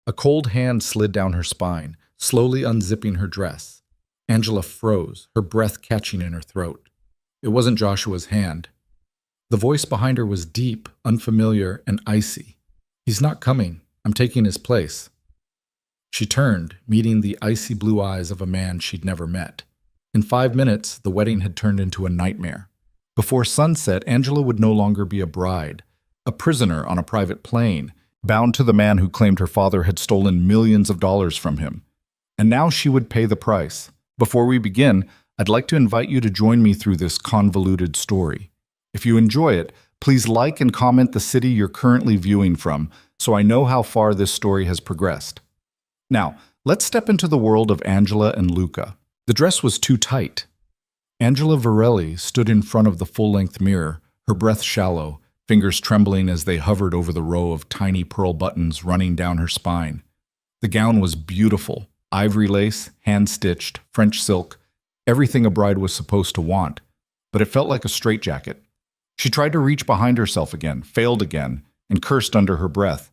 A cold hand slid down her spine, slowly unzipping her dress. Angela froze, her breath catching in her throat. It wasn't Joshua's hand. The voice behind her was deep, unfamiliar, and icy. "He's not coming. I'm taking his place." She turned, meeting the icy blue eyes of a man she'd never met. In 5 minutes, the wedding had turned into a nightmare. Before sunset, Angela would no longer be a bride, a prisoner on a private plane, bound to the man who claimed her father had stolen millions of dollars from him. And now she would pay the price. Before we begin, I'd like to invite you to join me through this convoluted story. If you enjoy it, please like and comment the city you're currently viewing from, so I know how far this story has progressed. Now, let's step into the world of Angela and Luca. The dress was too tight. Angela Varelli stood in front of the full-length mirror, her breath shallow, fingers trembling as they hovered over the row of tiny pearl buttons running down her spine. The gown was beautiful, ivory lace, hand-stitched, French silk, everything a bride was supposed to want, but it felt like a straitjacket. She tried to reach behind herself again, failed again, and cursed under her breath.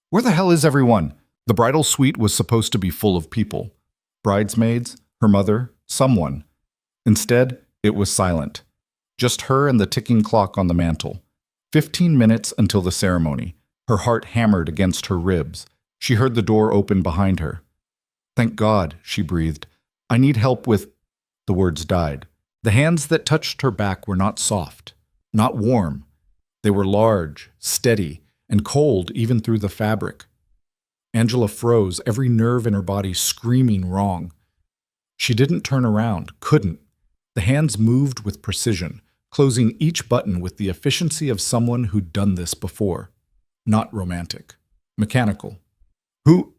Where the hell is everyone? The bridal suite was supposed to be full of people. Bridesmaids, her mother, someone. Instead, it was silent. Just her and the ticking clock on the mantel. 15 minutes until the ceremony. Her heart hammered against her ribs. She heard the door open behind her. "Thank God," she breathed. "I need help with—" The words died. The hands that touched her back were not soft, not warm. They were large, steady, and cold even through the fabric. Angela froze, every nerve in her body screaming wrong. She didn't turn around, couldn't. The hands moved with precision, closing each button with the efficiency of someone who'd done this before. Not romantic. Mechanical. "Who?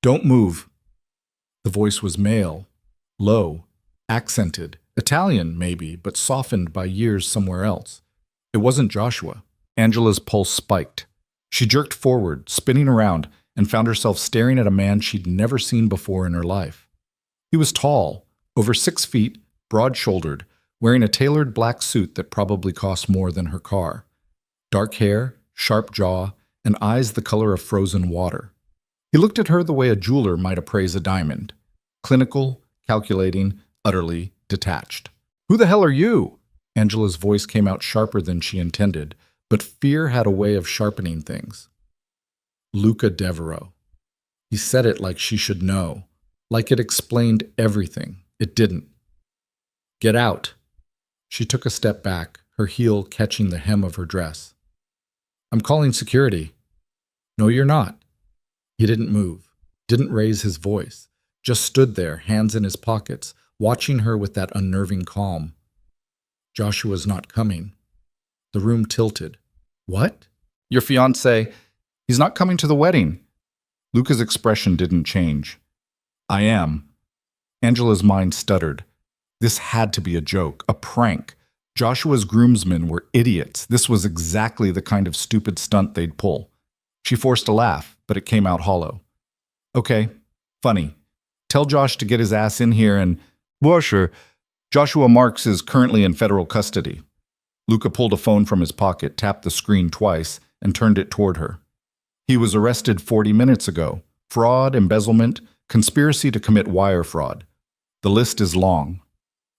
Don't move." The voice was male, low, accented, Italian maybe, but softened by years somewhere else. It wasn't Joshua. Angela's pulse spiked. She jerked forward, spinning around, and found herself staring at a man she'd never seen before in her life. He was tall, over 6 feet, broad-shouldered, wearing a tailored black suit that probably cost more than her car. Dark hair, sharp jaw, and eyes the color of frozen water. He looked at her the way a jeweler might appraise a diamond. Clinical, calculating, utterly detached. "Who the hell are you?" Angela's voice came out sharper than she intended, but fear had a way of sharpening things. "Luca Devereaux." He said it like she should know, like it explained everything. It didn't. "Get out." She took a step back, her heel catching the hem of her dress. "I'm calling security." "No, you're not." He didn't move, didn't raise his voice, just stood there, hands in his pockets, watching her with that unnerving calm. Joshua's not coming. The room tilted. "What?" "Your fiancé, he's not coming to the wedding." Luca's expression didn't change. "I am." Angela's mind stuttered. This had to be a joke, a prank. Joshua's groomsmen were idiots. This was exactly the kind of stupid stunt they'd pull. She forced a laugh, but it came out hollow. "Okay, funny. Tell Josh to get his ass in here and—" "Well, sure. Joshua Marks is currently in federal custody." Luca pulled a phone from his pocket, tapped the screen twice, and turned it toward her. "He was arrested 40 minutes ago. Fraud, embezzlement, conspiracy to commit wire fraud. The list is long."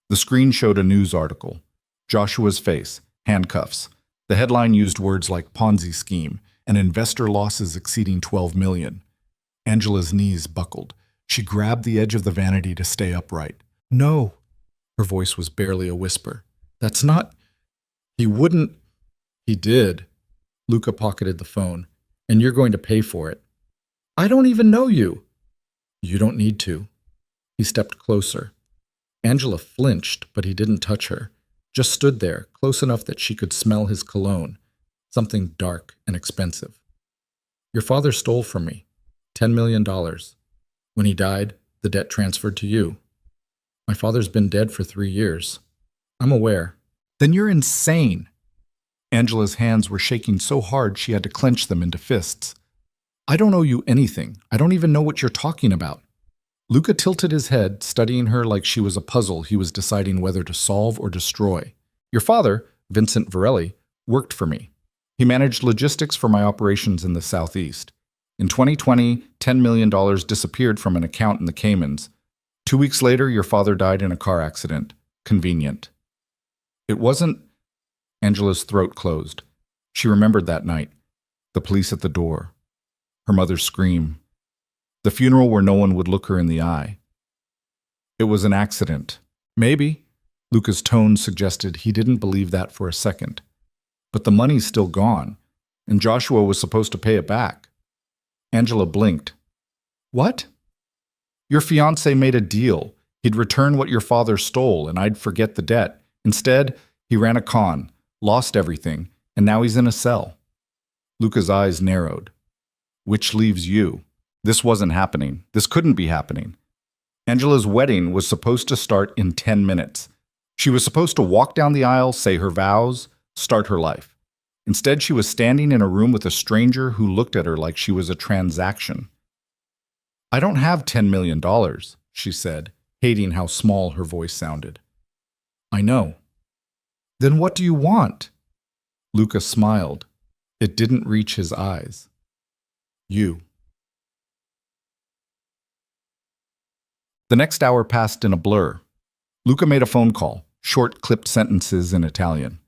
The screen showed a news article. Joshua's face, handcuffs. The headline used words like Ponzi scheme and investor losses exceeding $12 million. Angela's knees buckled. She grabbed the edge of the vanity to stay upright. "No." Her voice was barely a whisper. "That's not—" "He wouldn't—" "He did." Luca pocketed the phone. "And you're going to pay for it." "I don't even know you." "You don't need to." He stepped closer. Angela flinched, but he didn't touch her. Just stood there, close enough that she could smell his cologne, something dark and expensive. "Your father stole from me. $10 million. When he died, the debt transferred to you. My father's been dead for 3 years. I'm aware." "Then you're insane." Angela's hands were shaking so hard she had to clench them into fists. "I don't owe you anything. I don't even know what you're talking about." Luca tilted his head, studying her like she was a puzzle he was deciding whether to solve or destroy. "Your father, Vincent Varelli, worked for me. He managed logistics for my operations in the Southeast. In 2020, $10 million disappeared from an account in the Caymans. 2 weeks later, your father died in a car accident. Convenient. It wasn't. Angela's throat closed. She remembered that night. The police at the door. Her mother's scream. The funeral where no one would look her in the eye. It was an accident. Maybe. Luca's tone suggested he didn't believe that for a second. But the money's still gone, and Joshua was supposed to pay it back. Angela blinked. What? Your fiancé made a deal. He'd return what your father stole, and I'd forget the debt. Instead, he ran a con, lost everything, and now he's in a cell. Luca's eyes narrowed. Which leaves you. This wasn't happening. This couldn't be happening. Angela's wedding was supposed to start in 10 minutes. She was supposed to walk down the aisle, say her vows, start her life. Instead, she was standing in a room with a stranger who looked at her like she was a transaction. I don't have $10 million, she said, hating how small her voice sounded. I know. Then what do you want? Luca smiled. It didn't reach his eyes. You. The next hour passed in a blur. Luca made a phone call, short clipped sentences in Italian.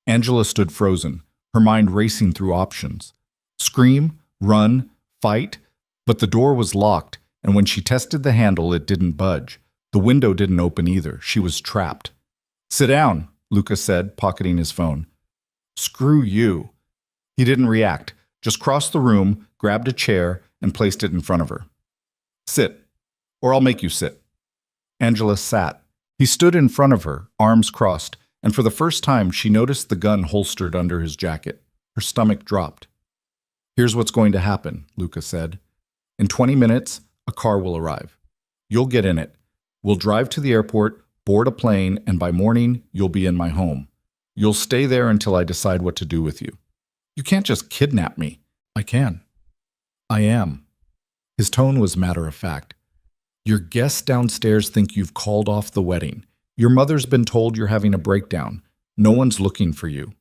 Angela stood frozen, her mind racing through options. Scream, run, fight, but the door was locked, and when she tested the handle, it didn't budge. The window didn't open either. She was trapped. Sit down, Luca said, pocketing his phone. Screw you. He didn't react, just crossed the room, grabbed a chair, and placed it in front of her. Sit, or I'll make you sit. Angela sat. He stood in front of her, arms crossed, and for the first time she noticed the gun holstered under his jacket. Her stomach dropped. Here's what's going to happen, Luca said. In 20 minutes, a car will arrive. You'll get in it. We'll drive to the airport, board a plane, and by morning, you'll be in my home. You'll stay there until I decide what to do with you. You can't just kidnap me. I can. I am. His tone was matter-of-fact. Your guests downstairs think you've called off the wedding. Your mother's been told you're having a breakdown. No one's looking for you.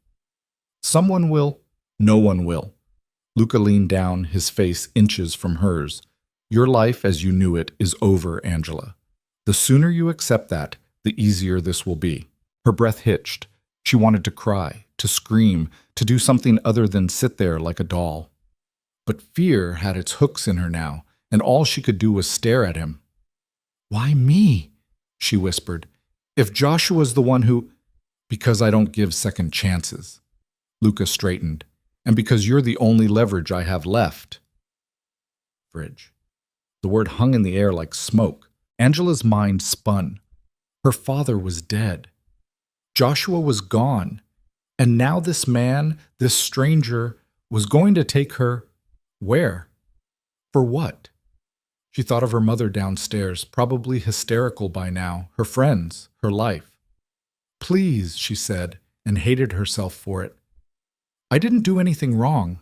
Someone will. No one will. Luca leaned down, his face inches from hers. Your life as you knew it is over, Angela. The sooner you accept that, the easier this will be. Her breath hitched. She wanted to cry, to scream, to do something other than sit there like a doll. But fear had its hooks in her now, and all she could do was stare at him. Why me? She whispered. If Joshua's the one who… Because I don't give second chances. Luca straightened. And because you're the only leverage I have left. Fridge. The word hung in the air like smoke. Angela's mind spun. Her father was dead. Joshua was gone. And now this man, this stranger, was going to take her… Where? For what? She thought of her mother downstairs, probably hysterical by now, her friends, her life. Please, she said, and hated herself for it. I didn't do anything wrong.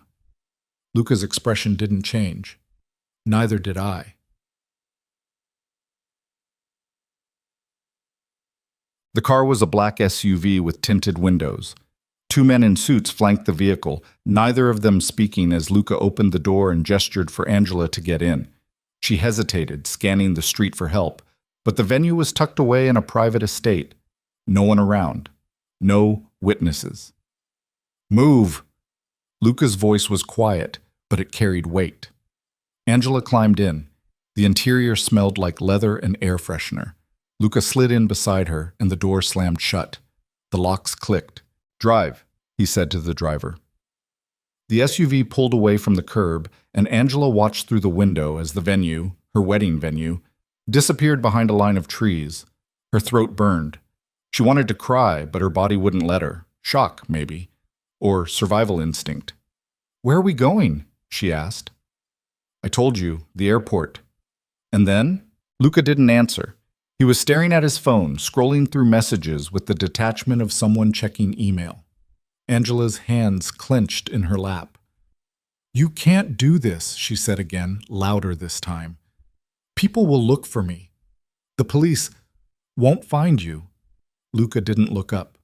Luca's expression didn't change. Neither did I. The car was a black SUV with tinted windows. 2 men in suits flanked the vehicle, neither of them speaking as Luca opened the door and gestured for Angela to get in. She hesitated, scanning the street for help, but the venue was tucked away in a private estate. No one around. No witnesses. Move! Luca's voice was quiet, but it carried weight. Angela climbed in. The interior smelled like leather and air freshener. Luca slid in beside her, and the door slammed shut. The locks clicked. Drive, he said to the driver. The SUV pulled away from the curb, and Angela watched through the window as the venue, her wedding venue, disappeared behind a line of trees. Her throat burned. She wanted to cry, but her body wouldn't let her. Shock, maybe. Or survival instinct. Where are we going? She asked. I told you, the airport. And then? Luca didn't answer. He was staring at his phone, scrolling through messages with the detachment of someone checking email. Angela's hands clenched in her lap. You can't do this, she said again, louder this time. People will look for me. The police won't find you. Luca didn't look up.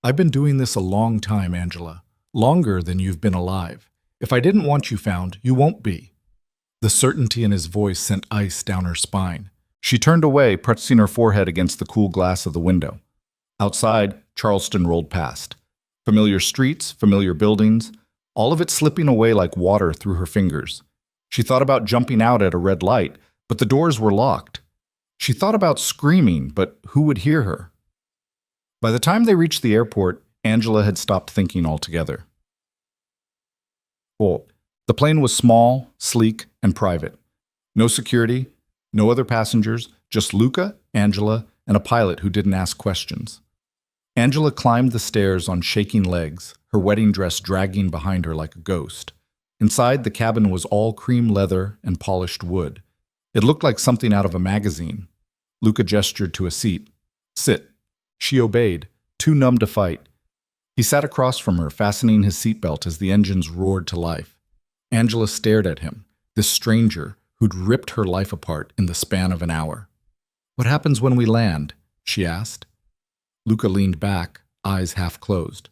I've been doing this a long time, Angela. Longer than you've been alive. If I didn't want you found, you won't be. The certainty in his voice sent ice down her spine. She turned away, pressing her forehead against the cool glass of the window. Outside, Charleston rolled past. Familiar streets, familiar buildings, all of it slipping away like water through her fingers. She thought about jumping out at a red light, but the doors were locked. She thought about screaming, but who would hear her? By the time they reached the airport, Angela had stopped thinking altogether. The plane was small, sleek, and private. No security, no other passengers, just Luca, Angela, and a pilot who didn't ask questions. Angela climbed the stairs on shaking legs, her wedding dress dragging behind her like a ghost. Inside, the cabin was all cream leather and polished wood. It looked like something out of a magazine. Luca gestured to a seat. Sit. She obeyed, too numb to fight. He sat across from her, fastening his seatbelt as the engines roared to life. Angela stared at him, this stranger who'd ripped her life apart in the span of an hour. What happens when we land? She asked. Luca leaned back, eyes half closed.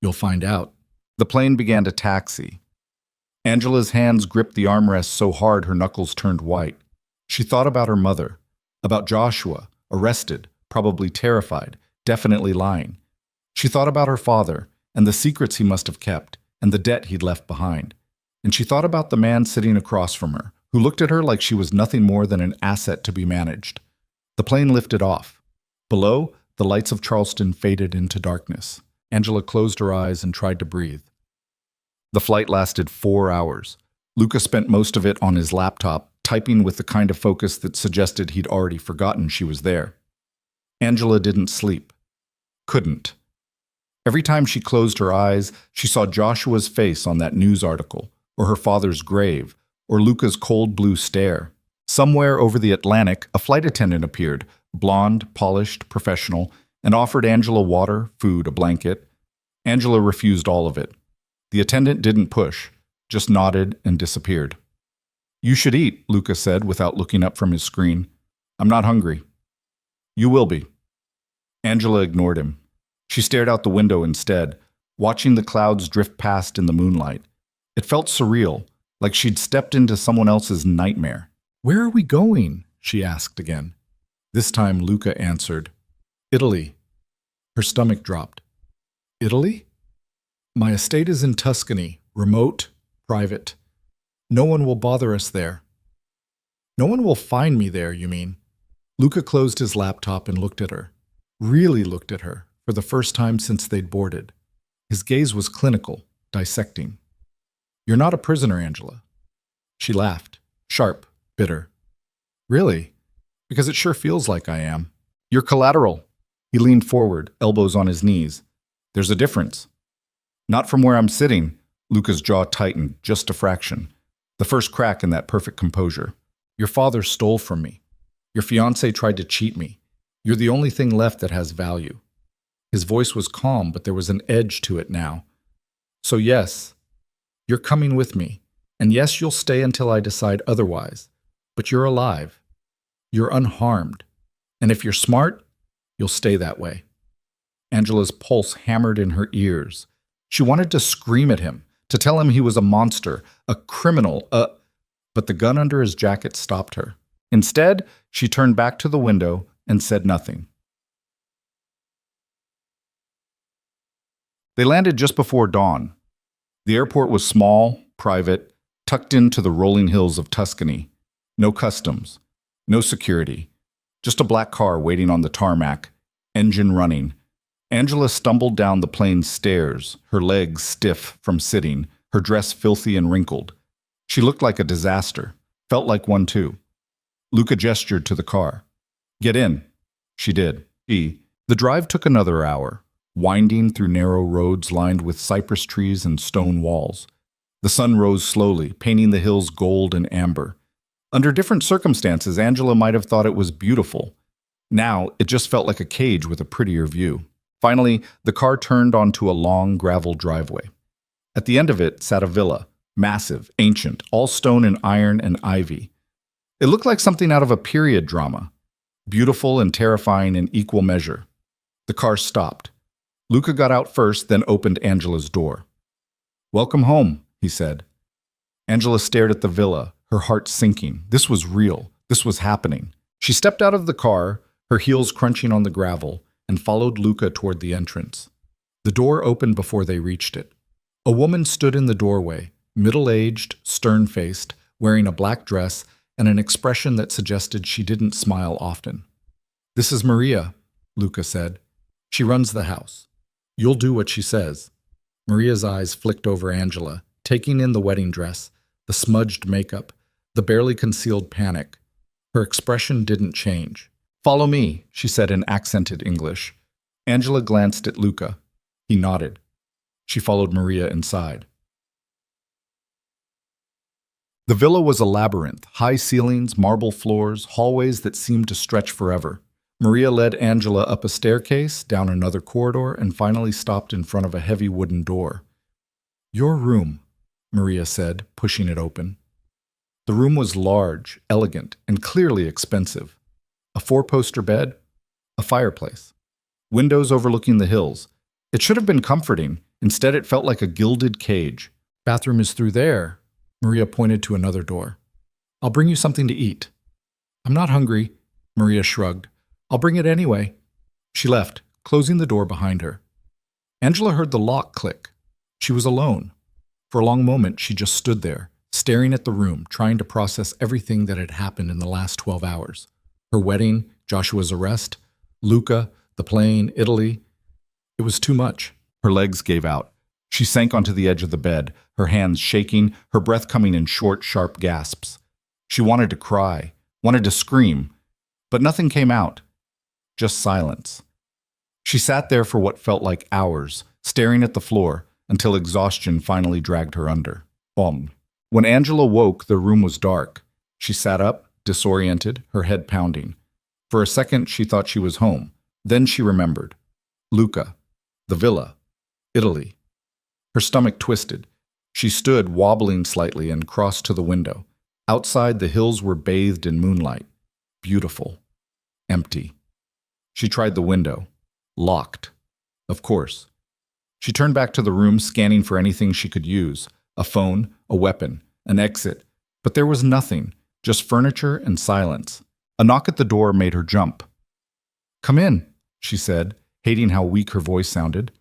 You'll find out. The plane began to taxi. Angela's hands gripped the armrest so hard her knuckles turned white. She thought about her mother, about Joshua, arrested, probably terrified, definitely lying. She thought about her father, and the secrets he must have kept, and the debt he'd left behind. And she thought about the man sitting across from her, who looked at her like she was nothing more than an asset to be managed. The plane lifted off. Below, the lights of Charleston faded into darkness. Angela closed her eyes and tried to breathe. The flight lasted 4 hours. Luca spent most of it on his laptop, typing with the kind of focus that suggested he'd already forgotten she was there. Angela didn't sleep. Couldn't. Every time she closed her eyes, she saw Joshua's face on that news article, or her father's grave, or Luca's cold blue stare. Somewhere over the Atlantic, a flight attendant appeared, blonde, polished, professional, and offered Angela water, food, a blanket. Angela refused all of it. The attendant didn't push, just nodded and disappeared. You should eat, Luca said without looking up from his screen. I'm not hungry. You will be. Angela ignored him. She stared out the window instead, watching the clouds drift past in the moonlight. It felt surreal, like she'd stepped into someone else's nightmare. Where are we going? She asked again. This time Luca answered, Italy. Her stomach dropped. Italy? My estate is in Tuscany, remote, private. No one will bother us there. No one will find me there, you mean? Luca closed his laptop and looked at her. Really looked at her, for the first time since they'd boarded. His gaze was clinical, dissecting. You're not a prisoner, Angela. She laughed, sharp, bitter. Really? Because it sure feels like I am. You're collateral. He leaned forward, elbows on his knees. There's a difference. Not from where I'm sitting. Luca's jaw tightened, just a fraction. The first crack in that perfect composure. Your father stole from me. Your fiancé tried to cheat me. You're the only thing left that has value. His voice was calm, but there was an edge to it now. So yes, you're coming with me. And yes, you'll stay until I decide otherwise. But you're alive. You're unharmed. And if you're smart, you'll stay that way. Angela's pulse hammered in her ears. She wanted to scream at him, to tell him he was a monster, a criminal, but the gun under his jacket stopped her. Instead, she turned back to the window and said nothing. They landed just before dawn. The airport was small, private, tucked into the rolling hills of Tuscany. No customs, no security, just a black car waiting on the tarmac, engine running. Angela stumbled down the plane's stairs, her legs stiff from sitting, her dress filthy and wrinkled. She looked like a disaster, felt like one too. Luca gestured to the car. Get in. She did. The drive took another hour, winding through narrow roads lined with cypress trees and stone walls. The sun rose slowly, painting the hills gold and amber. Under different circumstances, Angela might have thought it was beautiful. Now, it just felt like a cage with a prettier view. Finally, the car turned onto a long gravel driveway. At the end of it sat a villa, massive, ancient, all stone and iron and ivy. It looked like something out of a period drama, beautiful and terrifying in equal measure. The car stopped. Luca got out first, then opened Angela's door. Welcome home, he said. Angela stared at the villa, her heart sinking. This was real. This was happening. She stepped out of the car, her heels crunching on the gravel, and followed Luca toward the entrance. The door opened before they reached it. A woman stood in the doorway, middle-aged, stern-faced, wearing a black dress and an expression that suggested she didn't smile often. "This is Maria," Luca said. "She runs the house. You'll do what she says." Maria's eyes flicked over Angela, taking in the wedding dress, the smudged makeup, the barely concealed panic. Her expression didn't change. "Follow me," she said in accented English. Angela glanced at Luca. He nodded. She followed Maria inside. The villa was a labyrinth, high ceilings, marble floors, hallways that seemed to stretch forever. Maria led Angela up a staircase, down another corridor, and finally stopped in front of a heavy wooden door. "Your room," Maria said, pushing it open. The room was large, elegant, and clearly expensive. A four-poster bed, a fireplace, windows overlooking the hills. It should have been comforting. Instead, it felt like a gilded cage. "Bathroom is through there." Maria pointed to another door. "I'll bring you something to eat." "I'm not hungry," Maria shrugged. "I'll bring it anyway." She left, closing the door behind her. Angela heard the lock click. She was alone. For a long moment, she just stood there, staring at the room, trying to process everything that had happened in the last 12 hours. Her wedding, Joshua's arrest, Luca, the plane, Italy. It was too much. Her legs gave out. She sank onto the edge of the bed, her hands shaking, her breath coming in short, sharp gasps. She wanted to cry, wanted to scream, but nothing came out. Just silence. She sat there for what felt like hours, staring at the floor, until exhaustion finally dragged her under. When Angela woke, the room was dark. She sat up, disoriented, her head pounding. For a second, she thought she was home. Then she remembered. Luca, the villa, Italy. Her stomach twisted. She stood, wobbling slightly, and crossed to the window. Outside, the hills were bathed in moonlight. Beautiful. Empty. She tried the window. Locked. Of course. She turned back to the room, scanning for anything she could use. A phone, a weapon, an exit. But there was nothing, just furniture and silence. A knock at the door made her jump. "Come in," she said, hating how weak her voice sounded.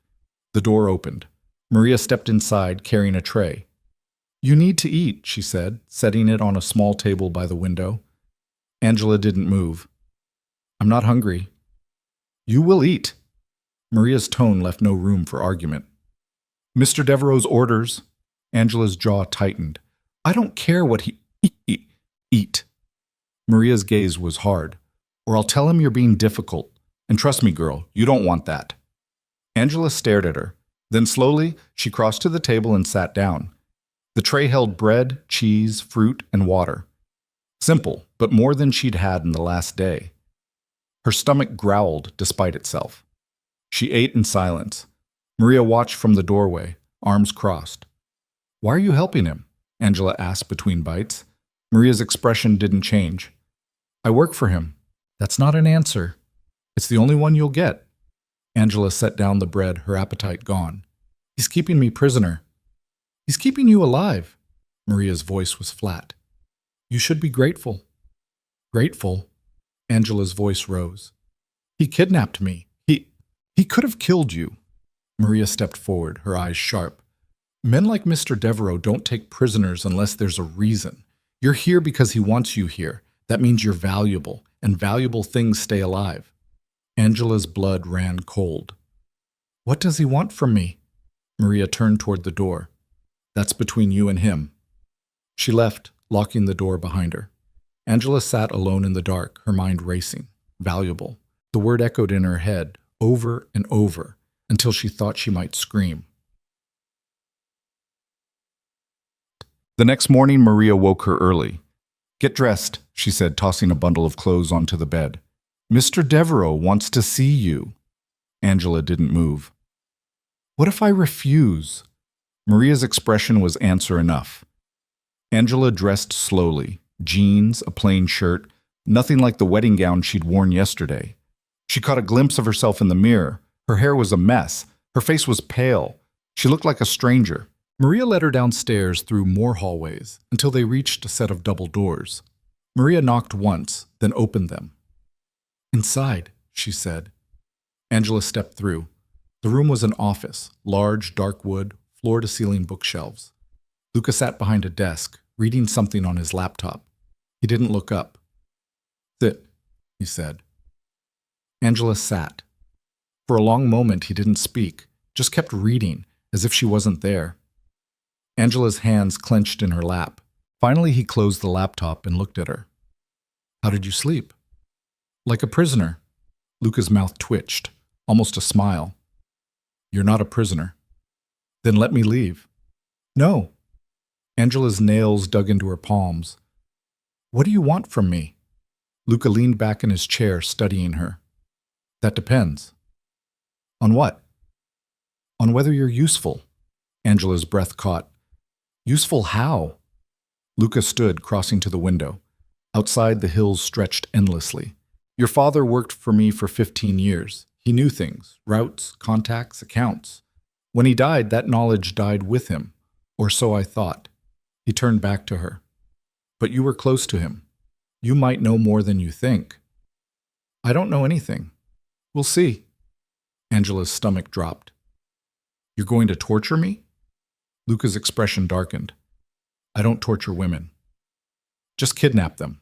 The door opened. Maria stepped inside, carrying a tray. "You need to eat," she said, setting it on a small table by the window. Angela didn't move. "I'm not hungry." "You will eat." Maria's tone left no room for argument. "Mr. Devereaux's orders." Angela's jaw tightened. "I don't care what he eat." Maria's gaze was hard. "Or I'll tell him you're being difficult. And trust me, girl, you don't want that." Angela stared at her. Then slowly, she crossed to the table and sat down. The tray held bread, cheese, fruit, and water. Simple, but more than she'd had in the last day. Her stomach growled despite itself. She ate in silence. Maria watched from the doorway, arms crossed. "Why are you helping him?" Angela asked between bites. Maria's expression didn't change. "I work for him." "That's not an answer." "It's the only one you'll get." Angela set down the bread, her appetite gone. "He's keeping me prisoner." "He's keeping you alive." Maria's voice was flat. "You should be grateful." "Grateful?" Angela's voice rose. "He kidnapped me. He could have killed you." Maria stepped forward, her eyes sharp. "Men like Mr. Devereaux don't take prisoners unless there's a reason. You're here because he wants you here. That means you're valuable, and valuable things stay alive." Angela's blood ran cold. "What does he want from me?" Maria turned toward the door. "That's between you and him." She left, locking the door behind her. Angela sat alone in the dark, her mind racing. Valuable. The word echoed in her head, over and over, until she thought she might scream. The next morning, Maria woke her early. "Get dressed," she said, tossing a bundle of clothes onto the bed. "Mr. Devereaux wants to see you." Angela didn't move. "What if I refuse?" Maria's expression was answer enough. Angela dressed slowly. Jeans, a plain shirt, nothing like the wedding gown she'd worn yesterday. She caught a glimpse of herself in the mirror. Her hair was a mess. Her face was pale. She looked like a stranger. Maria led her downstairs through more hallways until they reached a set of double doors. Maria knocked once, then opened them. "Inside," she said. Angela stepped through. The room was an office, large, dark wood, floor-to-ceiling bookshelves. Luca sat behind a desk, reading something on his laptop. He didn't look up. "Sit," he said. Angela sat. For a long moment he didn't speak, just kept reading, as if she wasn't there. Angela's hands clenched in her lap. Finally he closed the laptop and looked at her. "How did you sleep?" "Like a prisoner." Luca's mouth twitched, almost a smile. "You're not a prisoner." "Then let me leave." "No." Angela's nails dug into her palms. "What do you want from me?" Luca leaned back in his chair, studying her. "That depends." "On what?" "On whether you're useful." Angela's breath caught. "Useful how?" Luca stood, crossing to the window. Outside, the hills stretched endlessly. "Your father worked for me for 15 years. He knew things, routes, contacts, accounts. When he died, that knowledge died with him, or so I thought." He turned back to her. "But you were close to him. You might know more than you think." "I don't know anything. We'll see." Angela's stomach dropped. "You're going to torture me?" Luca's expression darkened. "I don't torture women." "Just kidnap them."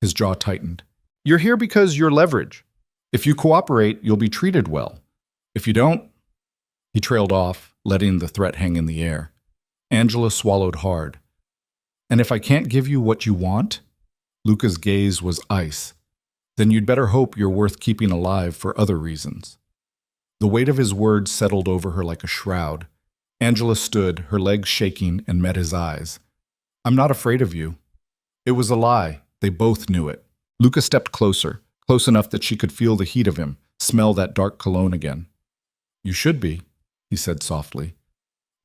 His jaw tightened. "You're here because you're leverage. If you cooperate, you'll be treated well. If you don't..." He trailed off, letting the threat hang in the air. Angela swallowed hard. "And if I can't give you what you want?" Luca's gaze was ice. "Then you'd better hope you're worth keeping alive for other reasons." The weight of his words settled over her like a shroud. Angela stood, her legs shaking, and met his eyes. "I'm not afraid of you." It was a lie. They both knew it. Luca stepped closer, close enough that she could feel the heat of him, smell that dark cologne again. "You should be," he said softly.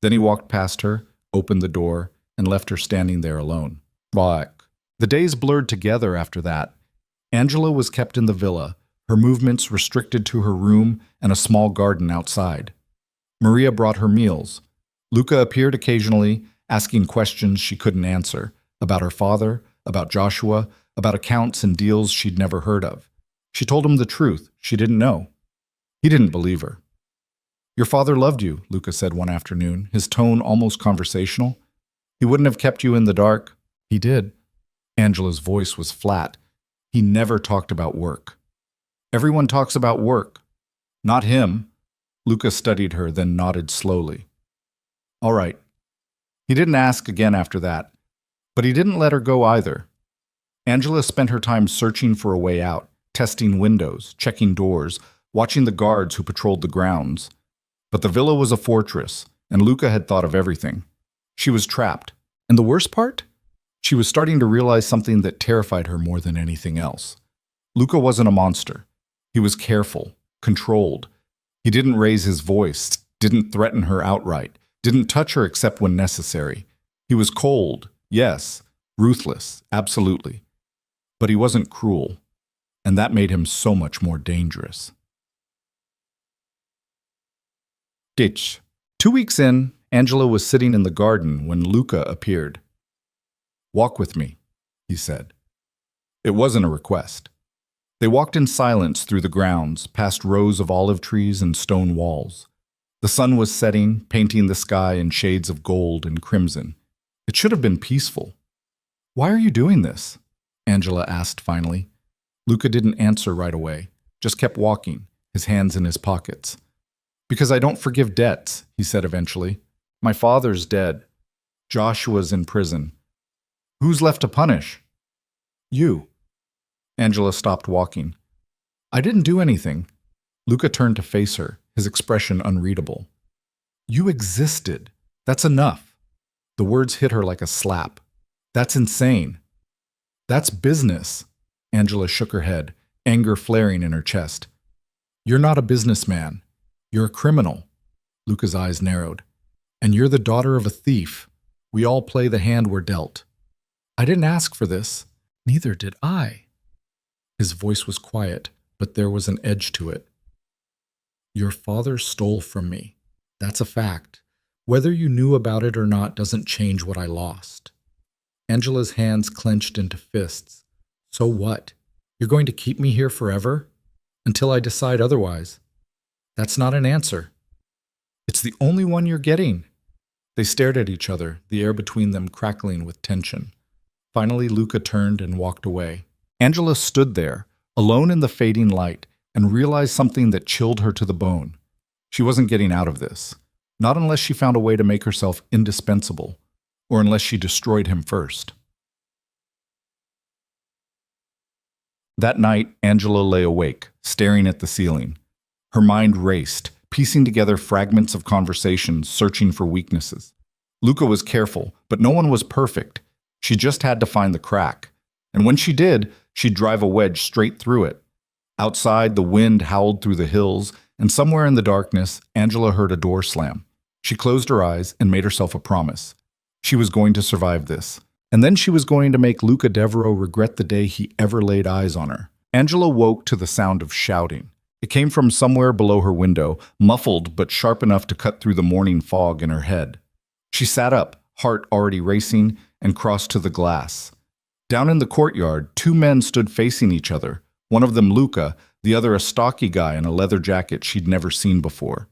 Then he walked past her, opened the door, and left her standing there alone. Fuck. The days blurred together after that. Angela was kept in the villa, her movements restricted to her room and a small garden outside. Maria brought her meals. Luca appeared occasionally, asking questions she couldn't answer, about her father, about Joshua, about accounts and deals she'd never heard of. She told him the truth. She didn't know. He didn't believe her. "Your father loved you," Luca said one afternoon, his tone almost conversational. "He wouldn't have kept you in the dark." "He did." Angela's voice was flat. "He never talked about work." "Everyone talks about work." "Not him." Luca studied her, then nodded slowly. "All right." He didn't ask again after that, but he didn't let her go either. Angela spent her time searching for a way out, testing windows, checking doors, watching the guards who patrolled the grounds. But the villa was a fortress, and Luca had thought of everything. She was trapped. And the worst part? She was starting to realize something that terrified her more than anything else. Luca wasn't a monster. He was careful, controlled. He didn't raise his voice, didn't threaten her outright, didn't touch her except when necessary. He was cold, yes, ruthless, absolutely. But he wasn't cruel, and that made him so much more dangerous. Ditch. 2 weeks in, Angela was sitting in the garden when Luca appeared. "Walk with me," he said. It wasn't a request. They walked in silence through the grounds, past rows of olive trees and stone walls. The sun was setting, painting the sky in shades of gold and crimson. It should have been peaceful. "Why are you doing this?" Angela asked finally. Luca didn't answer right away, just kept walking, his hands in his pockets. "Because I don't forgive debts," he said eventually. "My father's dead. Joshua's in prison. Who's left to punish?" "You." Angela stopped walking. "I didn't do anything." Luca turned to face her, his expression unreadable. "You existed. That's enough." The words hit her like a slap. "That's insane." "That's business." Angela shook her head, anger flaring in her chest. "You're not a businessman. You're a criminal." Luca's eyes narrowed. "And you're the daughter of a thief. We all play the hand we're dealt." "I didn't ask for this." "Neither did I." His voice was quiet, but there was an edge to it. "Your father stole from me. That's a fact. Whether you knew about it or not doesn't change what I lost. Angela's hands clenched into fists. So what? You're going to keep me here forever? Until I decide otherwise. That's not an answer. It's the only one you're getting. They stared at each other, the air between them crackling with tension. Finally, Luca turned and walked away. Angela stood there, alone in the fading light, and realized something that chilled her to the bone. She wasn't getting out of this. Not unless she found a way to make herself indispensable, or unless she destroyed him first. That night, Angela lay awake, staring at the ceiling. Her mind raced, piecing together fragments of conversations, searching for weaknesses. Luca was careful, but no one was perfect. She just had to find the crack. And when she did, she'd drive a wedge straight through it. Outside, the wind howled through the hills, and somewhere in the darkness, Angela heard a door slam. She closed her eyes and made herself a promise. She was going to survive this. And then she was going to make Luca Devereaux regret the day he ever laid eyes on her. Angela woke to the sound of shouting. It came from somewhere below her window, muffled but sharp enough to cut through the morning fog in her head. She sat up, heart already racing, and crossed to the glass. Down in the courtyard, two men stood facing each other, one of them Luca, the other a stocky guy in a leather jacket she'd never seen before.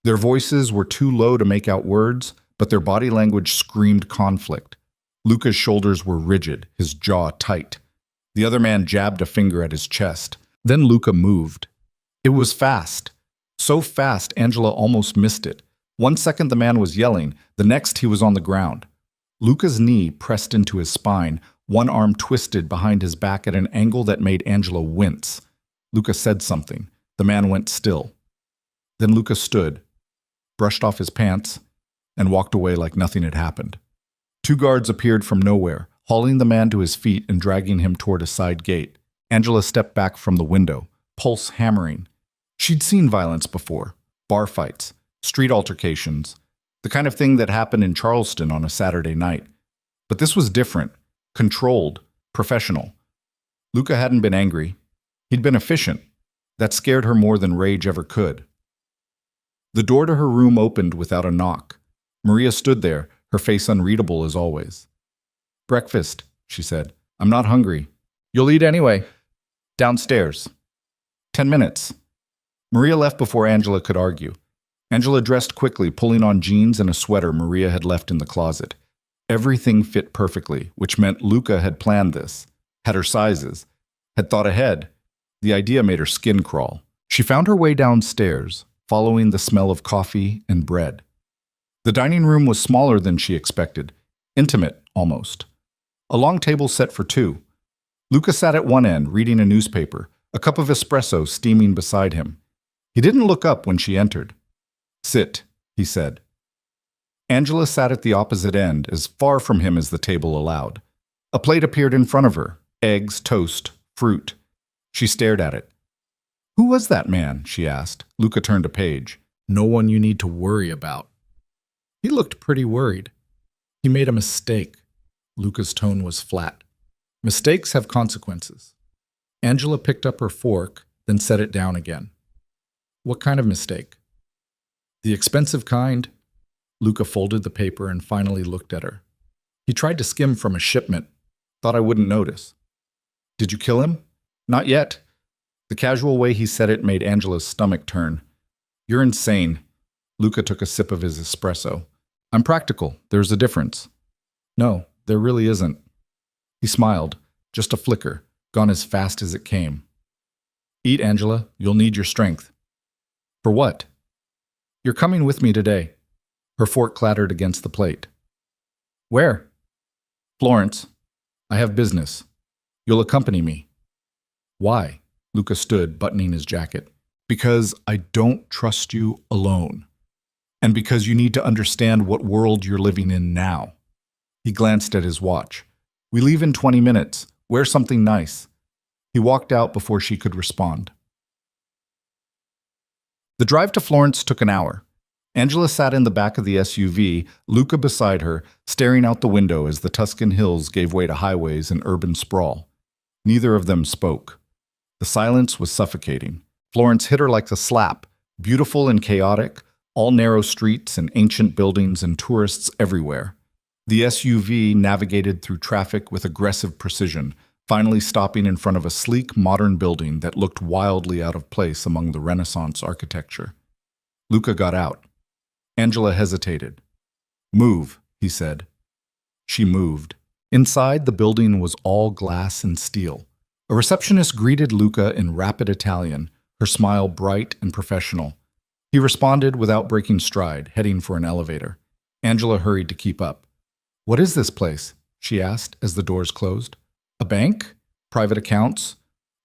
Their voices were too low to make out words, but their body language screamed conflict. Luca's shoulders were rigid, his jaw tight. The other man jabbed a finger at his chest. Then Luca moved. It was fast. So fast, Angela almost missed it. 1 second the man was yelling, the next he was on the ground. Luca's knee pressed into his spine, one arm twisted behind his back at an angle that made Angela wince. Luca said something. The man went still. Then Luca stood, brushed off his pants, and walked away like nothing had happened. Two guards appeared from nowhere, hauling the man to his feet and dragging him toward a side gate. Angela stepped back from the window, pulse hammering. She'd seen violence before, bar fights, street altercations, the kind of thing that happened in Charleston on a Saturday night. But this was different, controlled, professional. Luca hadn't been angry. He'd been efficient. That scared her more than rage ever could. The door to her room opened without a knock. Maria stood there, her face unreadable as always. "Breakfast," she said. "I'm not hungry." "You'll eat anyway." "Downstairs." 10 minutes. Maria left before Angela could argue. Angela dressed quickly, pulling on jeans and a sweater Maria had left in the closet. Everything fit perfectly, which meant Luca had planned this, had her sizes, had thought ahead. The idea made her skin crawl. She found her way downstairs, following the smell of coffee and bread. The dining room was smaller than she expected, intimate almost. A long table set for two. Luca sat at one end, reading a newspaper, a cup of espresso steaming beside him. He didn't look up when she entered. "Sit," he said. Angela sat at the opposite end, as far from him as the table allowed. A plate appeared in front of her, eggs, toast, fruit. She stared at it. "Who was that man?" she asked. Luca turned a page. "No one you need to worry about." He looked pretty worried. He made a mistake. Luca's tone was flat. Mistakes have consequences. Angela picked up her fork, then set it down again. "What kind of mistake?" "The expensive kind." Luca folded the paper and finally looked at her. "He tried to skim from a shipment. Thought I wouldn't notice." "Did you kill him?" "Not yet." The casual way he said it made Angela's stomach turn. "You're insane." Luca took a sip of his espresso. "I'm practical. There's a difference." "No, there really isn't." He smiled, just a flicker, gone as fast as it came. "Eat, Angela. You'll need your strength." "For what?" "You're coming with me today." Her fork clattered against the plate. "Where?" "Florence. I have business. You'll accompany me." "Why?" Luca stood, buttoning his jacket. "Because I don't trust you alone. And because you need to understand what world you're living in now." He glanced at his watch. "We leave in 20 minutes. Wear something nice." He walked out before she could respond. The drive to Florence took an hour. Angela sat in the back of the SUV, Luca beside her, staring out the window as the Tuscan hills gave way to highways and urban sprawl. Neither of them spoke. The silence was suffocating. Florence hit her like a slap, beautiful and chaotic, All narrow streets and ancient buildings and tourists everywhere. The SUV navigated through traffic with aggressive precision, finally stopping in front of a sleek, modern building that looked wildly out of place among the Renaissance architecture. Luca got out. Angela hesitated. "Move," he said. She moved. Inside, the building was all glass and steel. A receptionist greeted Luca in rapid Italian, her smile bright and professional. He responded without breaking stride, heading for an elevator. Angela hurried to keep up. "What is this place?" she asked as the doors closed. "A bank? Private accounts?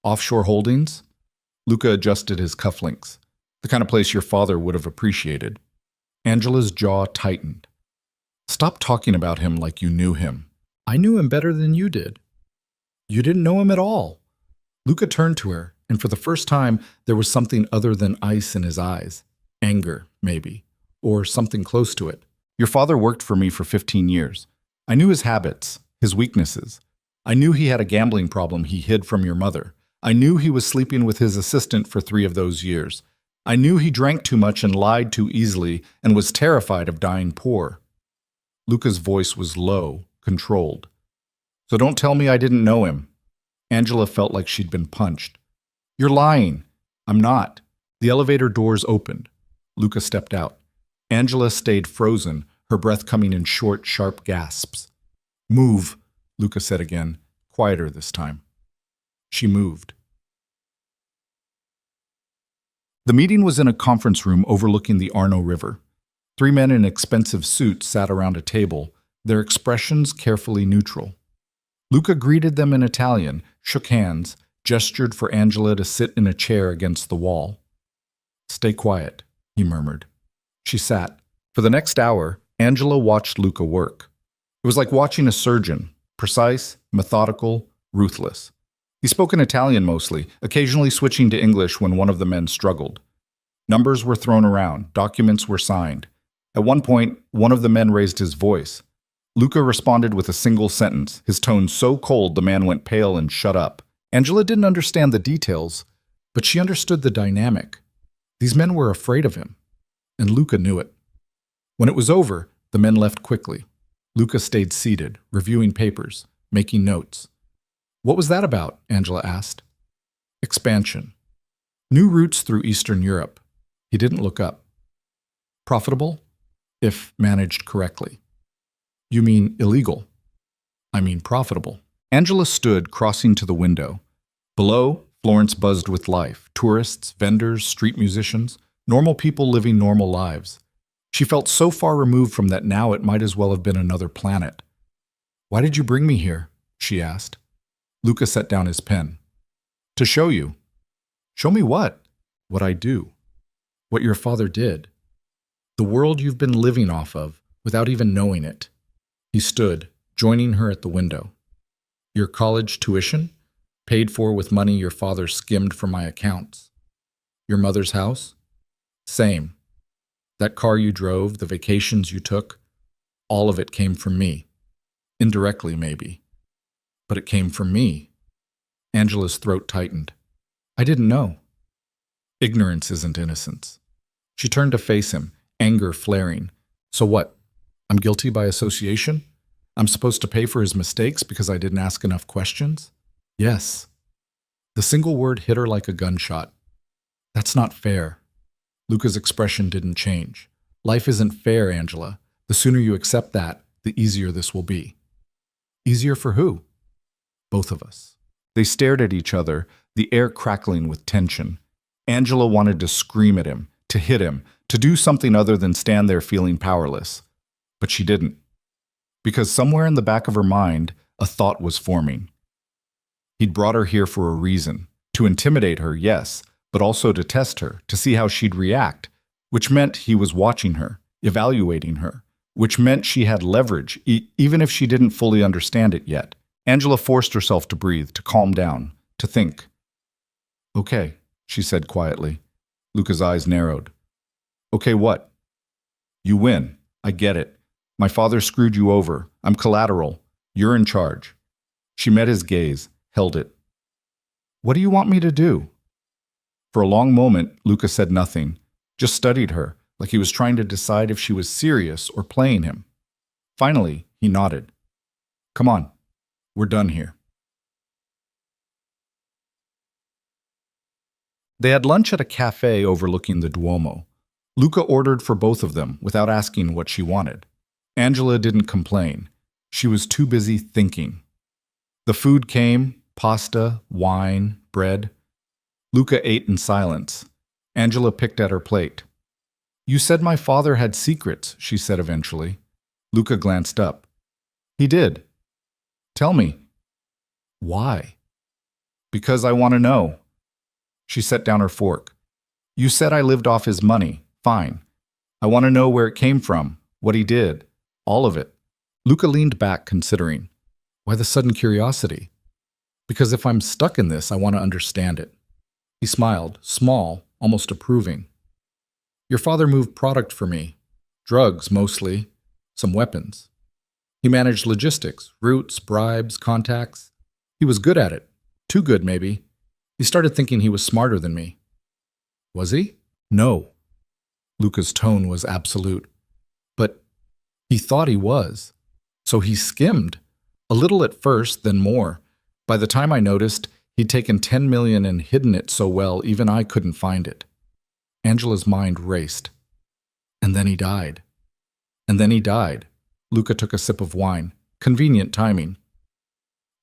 Offshore holdings?" Luca adjusted his cufflinks. "The kind of place your father would have appreciated." Angela's jaw tightened. "Stop talking about him like you knew him." "I knew him better than you did." "You didn't know him at all." Luca turned to her, and for the first time, there was something other than ice in his eyes. Anger, maybe, or something close to it. "Your father worked for me for 15 years. I knew his habits, his weaknesses. I knew he had a gambling problem he hid from your mother. I knew he was sleeping with his assistant for 3 of those years. I knew he drank too much and lied too easily and was terrified of dying poor." Luca's voice was low, controlled. "So don't tell me I didn't know him." Angela felt like she'd been punched. "You're lying." "I'm not." The elevator doors opened. Luca stepped out. Angela stayed frozen, her breath coming in short, sharp gasps. "Move," Luca said again, quieter this time. She moved. The meeting was in a conference room overlooking the Arno River. 3 men in expensive suits sat around a table, their expressions carefully neutral. Luca greeted them in Italian, shook hands, gestured for Angela to sit in a chair against the wall. "Stay quiet," he murmured. She sat. For the next hour, Angela watched Luca work. It was like watching a surgeon, precise, methodical, ruthless. He spoke in Italian mostly, occasionally switching to English when one of the men struggled. Numbers were thrown around, documents were signed. At one point, one of the men raised his voice. Luca responded with a single sentence, his tone so cold the man went pale and shut up. Angela didn't understand the details, but she understood the dynamic. These men were afraid of him, and Luca knew it. When it was over, the men left quickly. Luca stayed seated, reviewing papers, making notes. "What was that about?" Angela asked. "Expansion. New routes through Eastern Europe." He didn't look up. "Profitable? If managed correctly." "You mean illegal?" "I mean profitable." Angela stood, crossing to the window. Below, Florence buzzed with life. Tourists, vendors, street musicians, normal people living normal lives. She felt so far removed from that now it might as well have been another planet. "Why did you bring me here?" she asked. Luca set down his pen. "To show you." "Show me what?" "What I do. What your father did. The world you've been living off of, without even knowing it." He stood, joining her at the window. "Your college tuition? Paid for with money your father skimmed from my accounts. Your mother's house? Same. That car you drove, the vacations you took, all of it came from me. Indirectly, maybe. But it came from me." Angela's throat tightened. "I didn't know." Ignorance isn't innocence. She turned to face him, anger flaring. "So what? I'm guilty by association? I'm supposed to pay for his mistakes because I didn't ask enough questions?" "Yes." The single word hit her like a gunshot. "That's not fair." Luca's expression didn't change. "Life isn't fair, Angela. The sooner you accept that, the easier this will be." "Easier for who?" "Both of us." They stared at each other, the air crackling with tension. Angela wanted to scream at him, to hit him, to do something other than stand there feeling powerless. But she didn't. Because somewhere in the back of her mind, a thought was forming. He'd brought her here for a reason. To intimidate her, yes, but also to test her, to see how she'd react, which meant he was watching her, evaluating her, which meant she had leverage, even if she didn't fully understand it yet. Angela forced herself to breathe, to calm down, to think. "Okay," she said quietly. Luca's eyes narrowed. "Okay, what?" "You win. I get it. My father screwed you over. I'm collateral. You're in charge." She met his gaze, held it. "What do you want me to do?" For a long moment, Luca said nothing, just studied her, like he was trying to decide if she was serious or playing him. Finally, he nodded. Come on, we're done here. They had lunch at a cafe overlooking the Duomo. Luca ordered for both of them without asking what she wanted. Angela didn't complain. She was too busy thinking. The food came, pasta, wine, bread. Luca ate in silence. Angela picked at her plate. You said my father had secrets, she said eventually. Luca glanced up. He did. Tell me. Why? Because I want to know. She set down her fork. You said I lived off his money. Fine. I want to know where it came from, what he did, all of it. Luca leaned back, considering. Why the sudden curiosity? Because if I'm stuck in this, I want to understand it. He smiled, small, almost approving. Your father moved product for me. Drugs, mostly. Some weapons. He managed logistics, routes, bribes, contacts. He was good at it. Too good, maybe. He started thinking he was smarter than me. Was he? No. Luca's tone was absolute. But he thought he was. So he skimmed. A little at first, then more. By the time I noticed, he'd taken 10 million and hidden it so well even I couldn't find it. Angela's mind raced. And then he died. And then he died. Luca took a sip of wine. Convenient timing.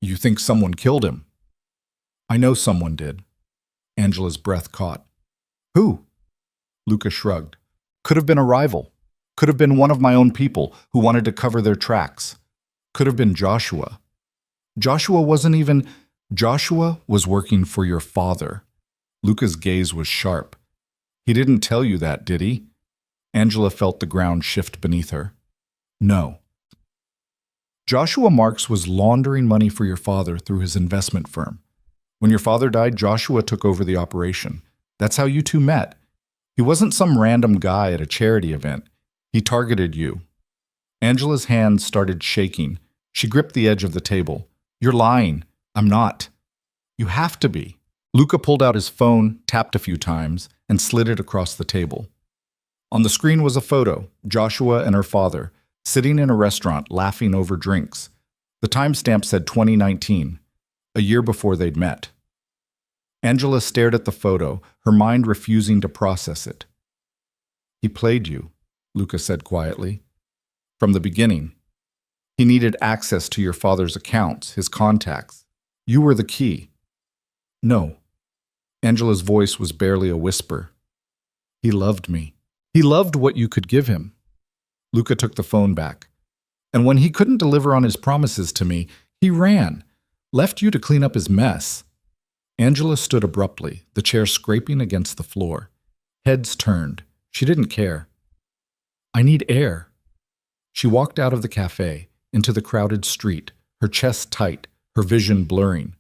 You think someone killed him? I know someone did. Angela's breath caught. Who? Luca shrugged. Could have been a rival. Could have been one of my own people who wanted to cover their tracks. Could have been Joshua. Joshua wasn't even... Joshua was working for your father. Luca's gaze was sharp. He didn't tell you that, did he? Angela felt the ground shift beneath her. No. Joshua Marks was laundering money for your father through his investment firm. When your father died, Joshua took over the operation. That's how you two met. He wasn't some random guy at a charity event. He targeted you. Angela's hands started shaking. She gripped the edge of the table. You're lying. I'm not. You have to be. Luca pulled out his phone, tapped a few times, and slid it across the table. On the screen was a photo, Joshua and her father, sitting in a restaurant laughing over drinks. The timestamp said 2019, a year before they'd met. Angela stared at the photo, her mind refusing to process it. He played you, Luca said quietly. From the beginning. He needed access to your father's accounts, his contacts. You were the key. No. Angela's voice was barely a whisper. He loved me. He loved what you could give him. Luca took the phone back. And when he couldn't deliver on his promises to me, he ran, left you to clean up his mess. Angela stood abruptly, the chair scraping against the floor. Heads turned. She didn't care. I need air. She walked out of the cafe, into the crowded street, her chest tight, her vision blurring.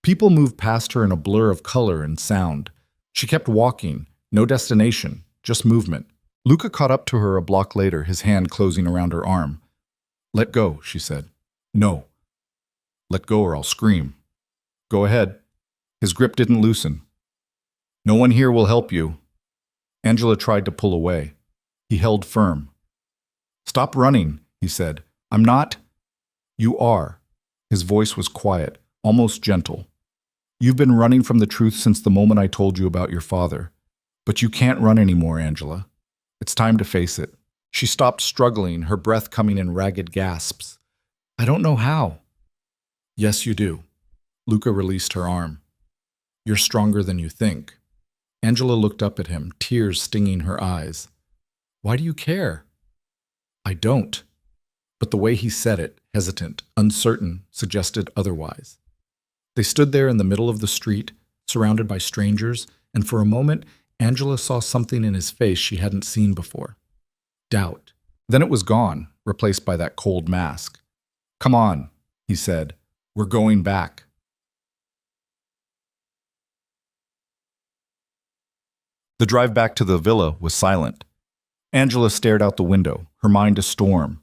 People moved past her in a blur of color and sound. She kept walking, no destination, just movement. Luca caught up to her a block later, his hand closing around her arm. Let go, she said. No. Let go or I'll scream. Go ahead. His grip didn't loosen. No one here will help you. Angela tried to pull away. He held firm. Stop running, he said. I'm not. You are. His voice was quiet, almost gentle. You've been running from the truth since the moment I told you about your father. But you can't run anymore, Angela. It's time to face it. She stopped struggling, her breath coming in ragged gasps. I don't know how. Yes, you do. Luca released her arm. You're stronger than you think. Angela looked up at him, tears stinging her eyes. Why do you care? I don't. But the way he said it, hesitant, uncertain, suggested otherwise. They stood there in the middle of the street, surrounded by strangers, and for a moment, Angela saw something in his face she hadn't seen before. Doubt. Then it was gone, replaced by that cold mask. Come on, he said. We're going back. The drive back to the villa was silent. Angela stared out the window, her mind a storm.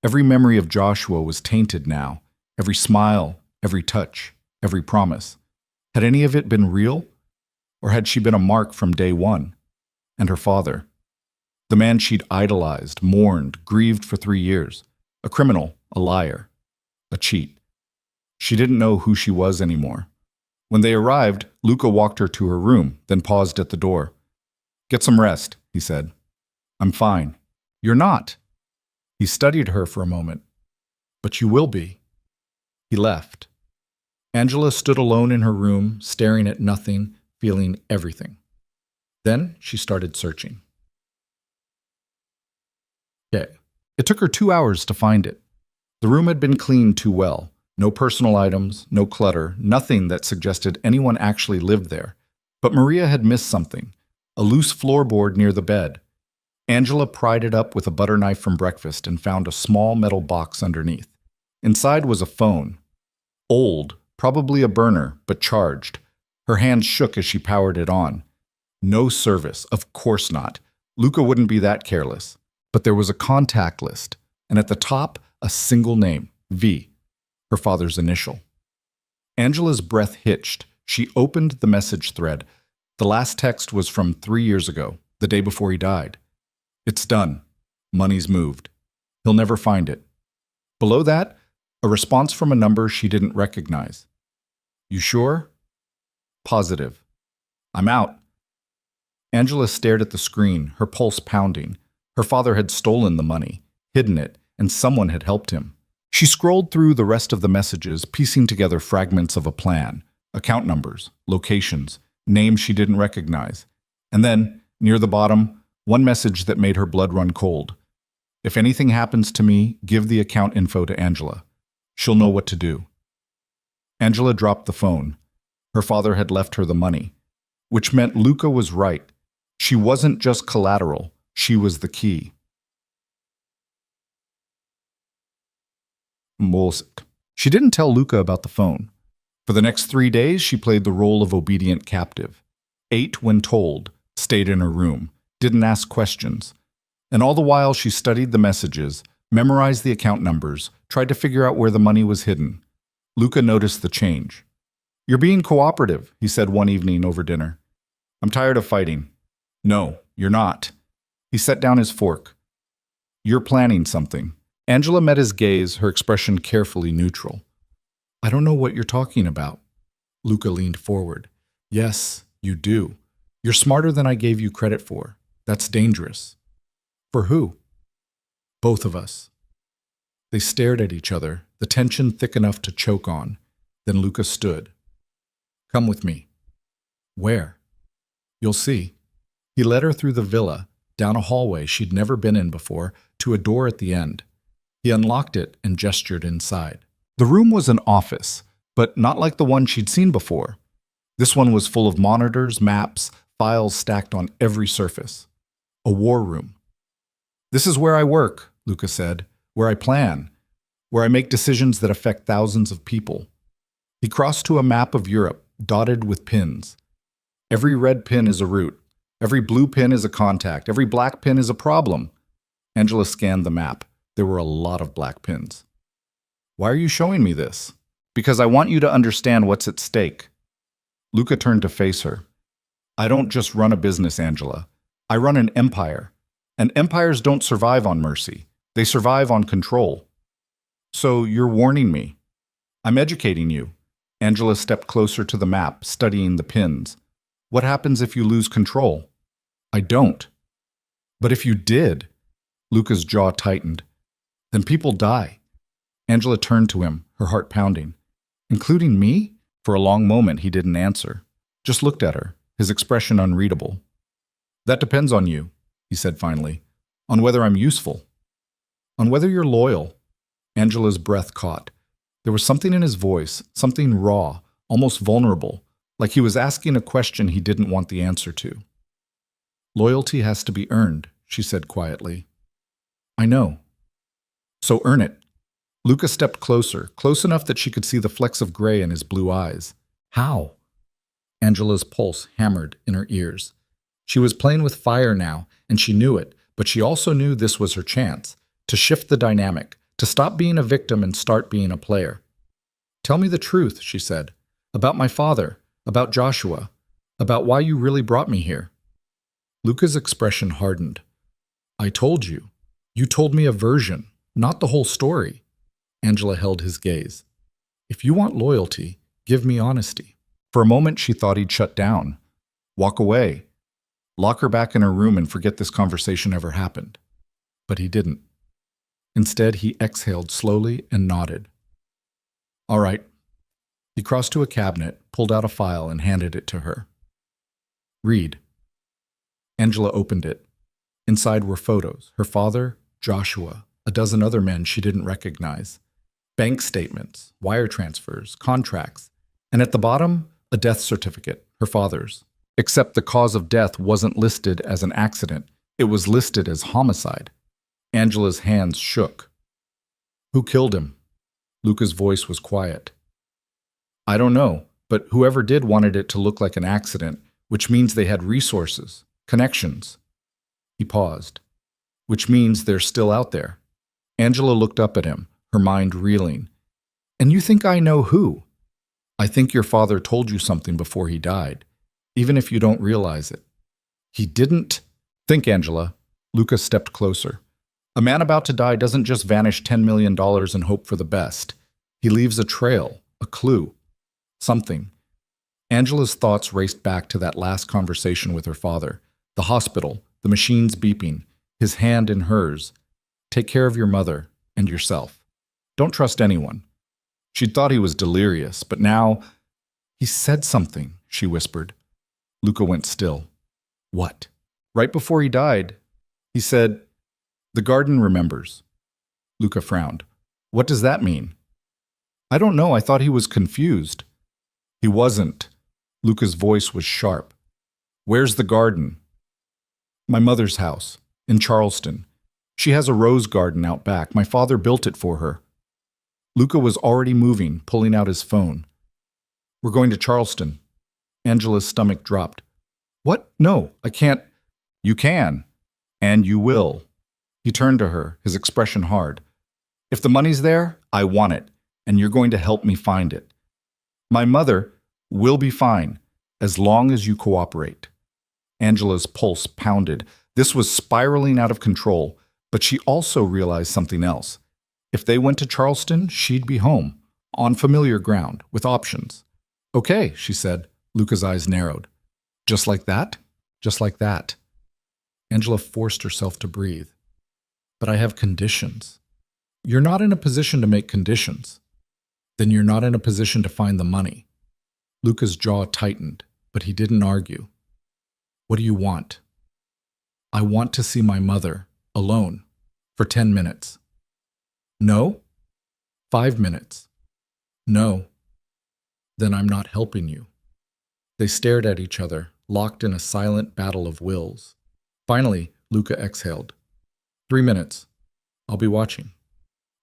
Every memory of Joshua was tainted now, every smile, every touch, every promise. Had any of it been real? Or had she been a mark from day one? And her father? The man she'd idolized, mourned, grieved for 3 years. A criminal, a liar, a cheat. She didn't know who she was anymore. When they arrived, Luca walked her to her room, then paused at the door. "Get some rest," he said. "I'm fine." "You're not." He studied her for a moment. "But you will be." He left. Angela stood alone in her room, staring at nothing, feeling everything. Then she started searching. Okay. It took her 2 hours to find it. The room had been cleaned too well. No personal items, no clutter, nothing that suggested anyone actually lived there. But Maria had missed something, a loose floorboard near the bed. Angela pried it up with a butter knife from breakfast and found a small metal box underneath. Inside was a phone. Old, probably a burner, but charged. Her hands shook as she powered it on. No service, of course not. Luca wouldn't be that careless. But there was a contact list, and at the top, a single name, V, her father's initial. Angela's breath hitched. She opened the message thread. The last text was from 3 years ago, the day before he died. "It's done. Money's moved. He'll never find it." Below that, a response from a number she didn't recognize. "You sure?" "Positive." "I'm out." Angela stared at the screen, her pulse pounding. Her father had stolen the money, hidden it, and someone had helped him. She scrolled through the rest of the messages, piecing together fragments of a plan, account numbers, locations, names she didn't recognize. And then, near the bottom, one message that made her blood run cold. "If anything happens to me, give the account info to Angela. She'll know what to do." Angela dropped the phone. Her father had left her the money, which meant Luca was right. She wasn't just collateral. She was the key. She didn't tell Luca about the phone. For the next 3 days, she played the role of obedient captive. Ate when told, stayed in her room, didn't ask questions. And all the while, she studied the messages, memorized the account numbers, tried to figure out where the money was hidden. Luca noticed the change. "You're being cooperative," he said one evening over dinner. "I'm tired of fighting." "No, you're not." He set down his fork. "You're planning something." Angela met his gaze, her expression carefully neutral. "I don't know what you're talking about." Luca leaned forward. "Yes, you do. You're smarter than I gave you credit for. That's dangerous." "For who?" "Both of us." They stared at each other, the tension thick enough to choke on. Then Luca stood. "Come with me." "Where?" "You'll see." He led her through the villa, down a hallway she'd never been in before, to a door at the end. He unlocked it and gestured inside. The room was an office, but not like the one she'd seen before. This one was full of monitors, maps, files stacked on every surface. A war room. "This is where I work," Luca said, "where I plan, where I make decisions that affect thousands of people." He crossed to a map of Europe, dotted with pins. Every red pin is a route. Every blue pin is a contact. Every black pin is a problem. Angela scanned the map. There were a lot of black pins. "Why are you showing me this?" "Because I want you to understand what's at stake." Luca turned to face her. "I don't just run a business, Angela. I run an empire. And empires don't survive on mercy. They survive on control." "So you're warning me." "I'm educating you." Angela stepped closer to the map, studying the pins. "What happens if you lose control?" "I don't." "But if you did?" Luca's jaw tightened. "Then people die." Angela turned to him, her heart pounding. "Including me?" For a long moment, he didn't answer. Just looked at her, his expression unreadable. "That depends on you," he said finally. "On whether I'm useful. On whether you're loyal." Angela's breath caught. There was something in his voice, something raw, almost vulnerable, like he was asking a question he didn't want the answer to. "Loyalty has to be earned," she said quietly. "I know." "So earn it." Luca stepped closer, close enough that she could see the flecks of gray in his blue eyes. "How?" Angela's pulse hammered in her ears. She was playing with fire now, and she knew it, but she also knew this was her chance, to shift the dynamic, to stop being a victim and start being a player. "Tell me the truth," she said, "about my father, about Joshua, about why you really brought me here." Luca's expression hardened. I told you. You told me a version, not the whole story. Angela held his gaze. If you want loyalty, give me honesty. For a moment, she thought he'd shut down, walk away, lock her back in her room and forget this conversation ever happened. But he didn't. Instead, he exhaled slowly and nodded. All right. He crossed to a cabinet, pulled out a file, and handed it to her. Read. Angela opened it. Inside were photos. Her father, Joshua, a dozen other men she didn't recognize. Bank statements, wire transfers, contracts, and at the bottom, a death certificate, her father's. Except the cause of death wasn't listed as an accident. It was listed as homicide. Angela's hands shook. Who killed him? Luca's voice was quiet. I don't know, but whoever did wanted it to look like an accident, which means they had resources, connections. He paused. Which means they're still out there. Angela looked up at him, her mind reeling. And you think I know who? I think your father told you something before he died, even if you don't realize it. He didn't. Think, Angela. Luca stepped closer. A man about to die doesn't just vanish $10 million and hope for the best. He leaves a trail, a clue, something. Angela's thoughts raced back to that last conversation with her father. The hospital, the machines beeping, his hand in hers. Take care of your mother and yourself. Don't trust anyone. She'd thought he was delirious, but now... He said something, she whispered. Luca went still. What? Right before he died, he said, the garden remembers. Luca frowned. What does that mean? I don't know. I thought he was confused. He wasn't. Luca's voice was sharp. Where's the garden? My mother's house, in Charleston. She has a rose garden out back. My father built it for her. Luca was already moving, pulling out his phone. We're going to Charleston. Angela's stomach dropped. What? No, I can't. You can. And you will. He turned to her, his expression hard. If the money's there, I want it, and you're going to help me find it. My mother will be fine, as long as you cooperate. Angela's pulse pounded. This was spiraling out of control, but she also realized something else. If they went to Charleston, she'd be home, on familiar ground, with options. Okay, she said. Luca's eyes narrowed. Just like that? Just like that. Angela forced herself to breathe. But I have conditions. You're not in a position to make conditions. Then you're not in a position to find the money. Luca's jaw tightened, but he didn't argue. What do you want? I want to see my mother, alone, for 10 minutes. No? 5 minutes. No. Then I'm not helping you. They stared at each other, locked in a silent battle of wills. Finally, Luca exhaled. 3 minutes. I'll be watching.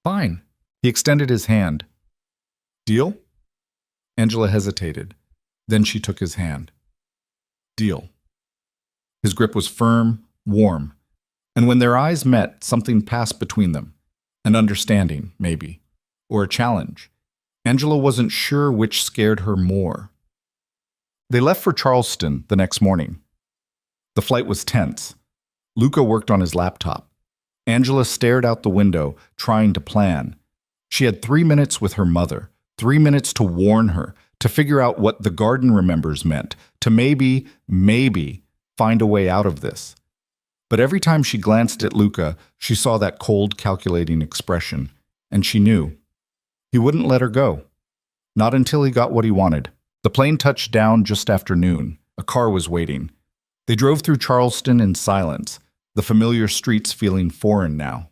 Fine. He extended his hand. Deal? Angela hesitated. Then she took his hand. Deal. His grip was firm, warm, and when their eyes met, something passed between them. An understanding, maybe, or a challenge. Angela wasn't sure which scared her more. They left for Charleston the next morning. The flight was tense. Luca worked on his laptop. Angela stared out the window, trying to plan. She had 3 minutes with her mother, 3 minutes to warn her, to figure out what the garden remembers meant, to maybe find a way out of this. But every time she glanced at Luca, she saw that cold, calculating expression, and she knew. He wouldn't let her go. Not until he got what he wanted. The plane touched down just after noon. A car was waiting. They drove through Charleston in silence, the familiar streets feeling foreign now.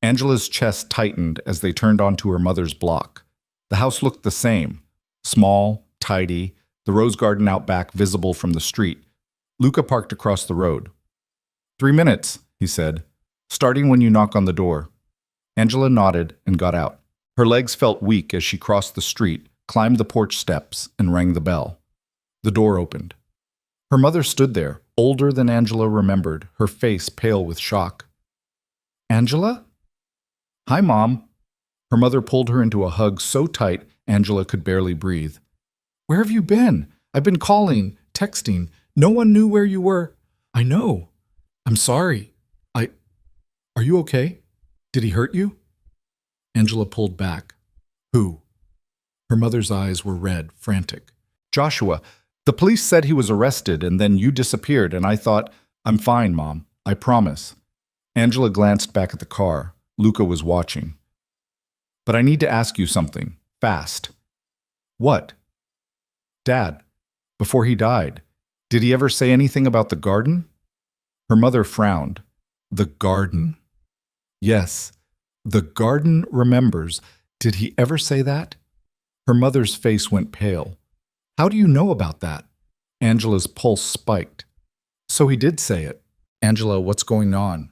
Angela's chest tightened as they turned onto her mother's block. The house looked the same, small, tidy, the rose garden out back visible from the street. Luca parked across the road. 3 minutes, he said, starting when you knock on the door. Angela nodded and got out. Her legs felt weak as she crossed the street, climbed the porch steps, and rang the bell. The door opened. Her mother stood there, older than Angela remembered, her face pale with shock. Angela? Hi, Mom. Her mother pulled her into a hug so tight Angela could barely breathe. Where have you been? I've been calling, texting. No one knew where you were. I know. I'm sorry. Are you okay? Did he hurt you? Angela pulled back. Who? Her mother's eyes were red, frantic. Joshua. The police said he was arrested and then you disappeared and I thought, I'm fine, Mom. I promise. Angela glanced back at the car. Luca was watching. But I need to ask you something. Fast. What? Dad, before he died, did he ever say anything about the garden? Her mother frowned. The garden. Yes, the garden remembers. Did he ever say that? Her mother's face went pale. How do you know about that? Angela's pulse spiked. So he did say it. Angela, what's going on?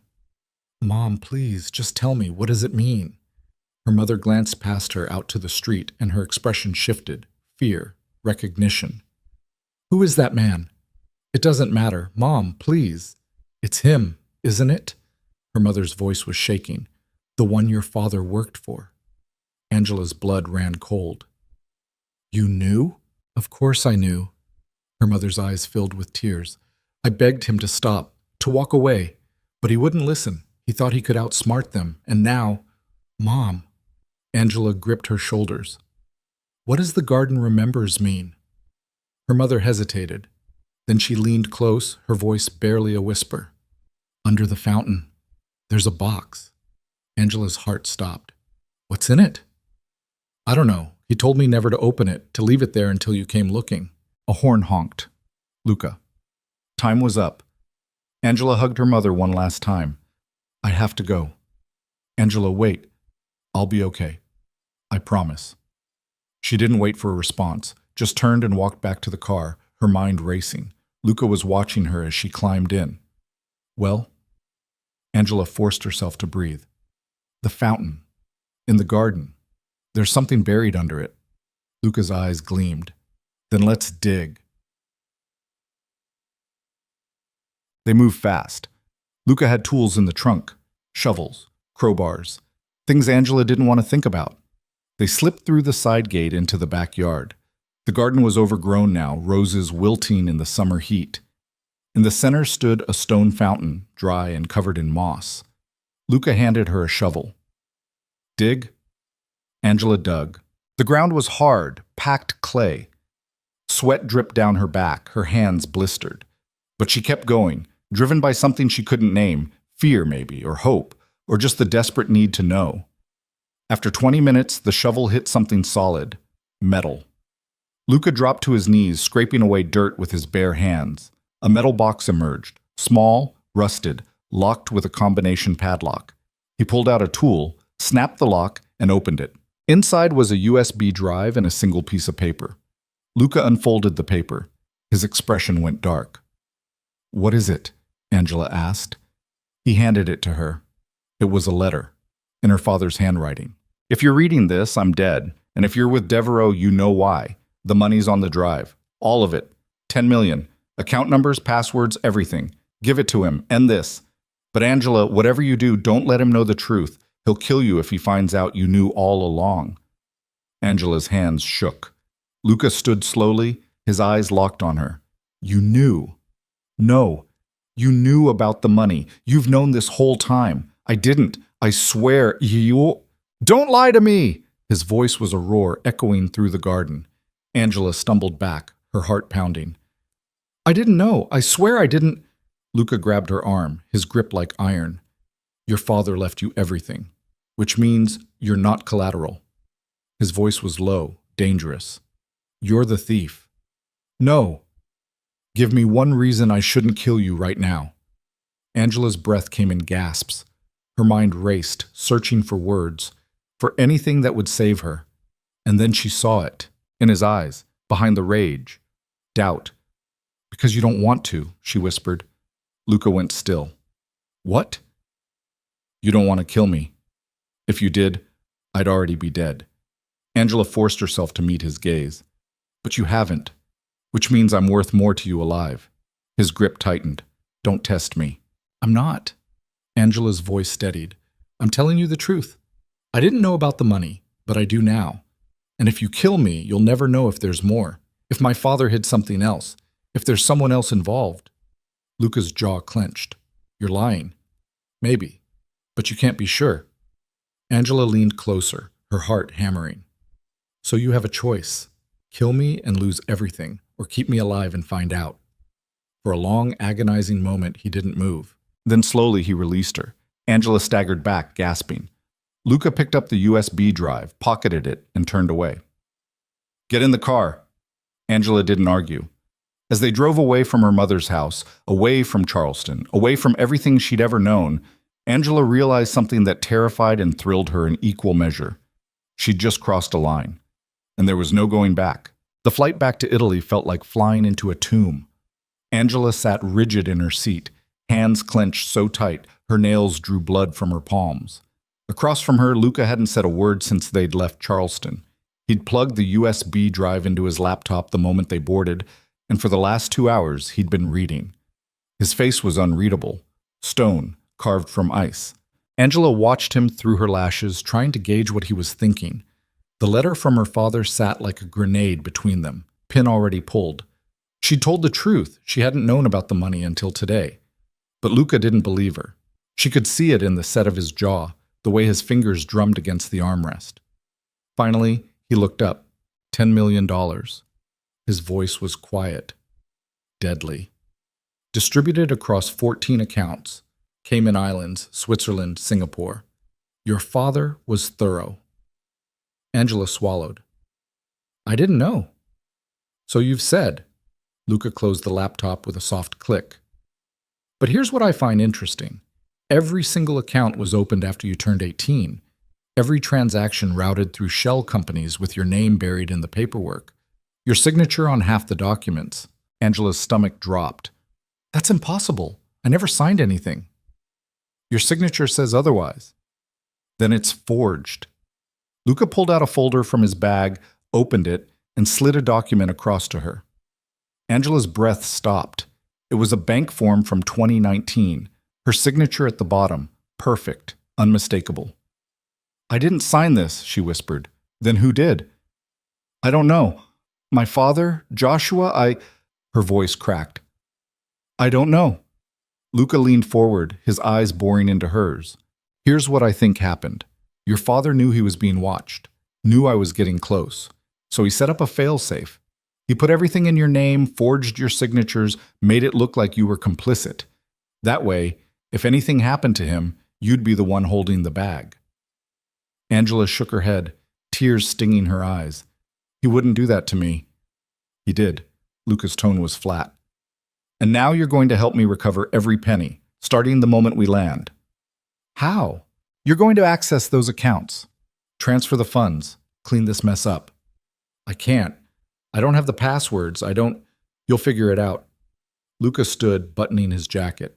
Mom, please, just tell me, what does it mean? Her mother glanced past her out to the street, and her expression shifted. Fear, recognition. Who is that man? It doesn't matter. Mom, please. It's him, isn't it? Her mother's voice was shaking. The one your father worked for. Angela's blood ran cold. You knew? Of course I knew. Her mother's eyes filled with tears. I begged him to stop, to walk away, but he wouldn't listen. He thought he could outsmart them, and now, Mom. Angela gripped her shoulders. What does the garden remembers mean? Her mother hesitated. Then she leaned close, her voice barely a whisper. Under the fountain, there's a box. Angela's heart stopped. What's in it? I don't know. He told me never to open it, to leave it there until you came looking. A horn honked. Luca. Time was up. Angela hugged her mother one last time. I have to go. Angela, wait. I'll be okay. I promise. She didn't wait for a response, just turned and walked back to the car, her mind racing. Luca was watching her as she climbed in. Well? Angela forced herself to breathe. The fountain. In the garden. There's something buried under it. Luca's eyes gleamed. Then let's dig. They moved fast. Luca had tools in the trunk. Shovels, crowbars, things Angela didn't want to think about. They slipped through the side gate into the backyard. The garden was overgrown now, roses wilting in the summer heat. In the center stood a stone fountain, dry and covered in moss. Luca handed her a shovel. Dig? Angela dug. The ground was hard, packed clay. Sweat dripped down her back, her hands blistered. But she kept going, driven by something she couldn't name, fear maybe, or hope, or just the desperate need to know. After 20 minutes, the shovel hit something solid, metal. Luca dropped to his knees, scraping away dirt with his bare hands. A metal box emerged, small, rusted, locked with a combination padlock. He pulled out a tool, snapped the lock, and opened it. Inside was a USB drive and a single piece of paper. Luca unfolded the paper. His expression went dark. What is it? Angela asked. He handed it to her. It was a letter, in her father's handwriting. If you're reading this, I'm dead. And if you're with Devereaux, you know why. The money's on the drive. All of it. 10 million. Account numbers, passwords, everything. Give it to him. End this. But Angela, whatever you do, don't let him know the truth. He'll kill you if he finds out you knew all along. Angela's hands shook. Luca stood slowly, his eyes locked on her. You knew. No. You knew about the money. You've known this whole time. I didn't. I swear, you... Don't lie to me! His voice was a roar echoing through the garden. Angela stumbled back, her heart pounding. I didn't know. I swear I didn't... Luca grabbed her arm, his grip like iron. Your father left you everything, which means you're not collateral. His voice was low, dangerous. You're the thief. No. Give me one reason I shouldn't kill you right now. Angela's breath came in gasps. Her mind raced, searching for words, for anything that would save her. And then she saw it, in his eyes, behind the rage. Doubt. Because you don't want to, she whispered. Luca went still. What? You don't want to kill me. If you did, I'd already be dead. Angela forced herself to meet his gaze. But you haven't, which means I'm worth more to you alive. His grip tightened. Don't test me. I'm not. Angela's voice steadied. I'm telling you the truth. I didn't know about the money, but I do now. And if you kill me, you'll never know if there's more. If my father hid something else. If there's someone else involved. Luca's jaw clenched. You're lying. Maybe. But you can't be sure. Angela leaned closer, her heart hammering. So you have a choice. Kill me and lose everything, or keep me alive and find out. For a long, agonizing moment, he didn't move. Then slowly he released her. Angela staggered back, gasping. Luca picked up the USB drive, pocketed it, and turned away. Get in the car. Angela didn't argue. As they drove away from her mother's house, away from Charleston, away from everything she'd ever known, Angela realized something that terrified and thrilled her in equal measure. She'd just crossed a line, and there was no going back. The flight back to Italy felt like flying into a tomb. Angela sat rigid in her seat, hands clenched so tight her nails drew blood from her palms. Across from her, Luca hadn't said a word since they'd left Charleston. He'd plugged the USB drive into his laptop the moment they boarded, and for the last 2 hours he'd been reading. His face was unreadable, stone, carved from ice. Angela watched him through her lashes, trying to gauge what he was thinking. The letter from her father sat like a grenade between them, pin already pulled. She'd told the truth. She hadn't known about the money until today. But Luca didn't believe her. She could see it in the set of his jaw, the way his fingers drummed against the armrest. Finally, he looked up. $10 million. His voice was quiet, deadly. Distributed across 14 accounts. Cayman Islands, Switzerland, Singapore. Your father was thorough. Angela swallowed. I didn't know. So you've said. Luca closed the laptop with a soft click. But here's what I find interesting. Every single account was opened after you turned 18. Every transaction routed through shell companies with your name buried in the paperwork. Your signature on half the documents. Angela's stomach dropped. That's impossible. I never signed anything. Your signature says otherwise. Then it's forged. Luca pulled out a folder from his bag, opened it, and slid a document across to her. Angela's breath stopped. It was a bank form from 2019. Her signature at the bottom. Perfect. Unmistakable. I didn't sign this, she whispered. Then who did? I don't know. My father? Joshua? Her voice cracked. I don't know. Luca leaned forward, his eyes boring into hers. Here's what I think happened. Your father knew he was being watched, knew I was getting close. So he set up a failsafe. He put everything in your name, forged your signatures, made it look like you were complicit. That way, if anything happened to him, you'd be the one holding the bag. Angela shook her head, tears stinging her eyes. He wouldn't do that to me. He did. Luca's tone was flat. And now you're going to help me recover every penny, starting the moment we land. How? You're going to access those accounts. Transfer the funds. Clean this mess up. I can't. I don't have the passwords. You'll figure it out. Luca stood, buttoning his jacket.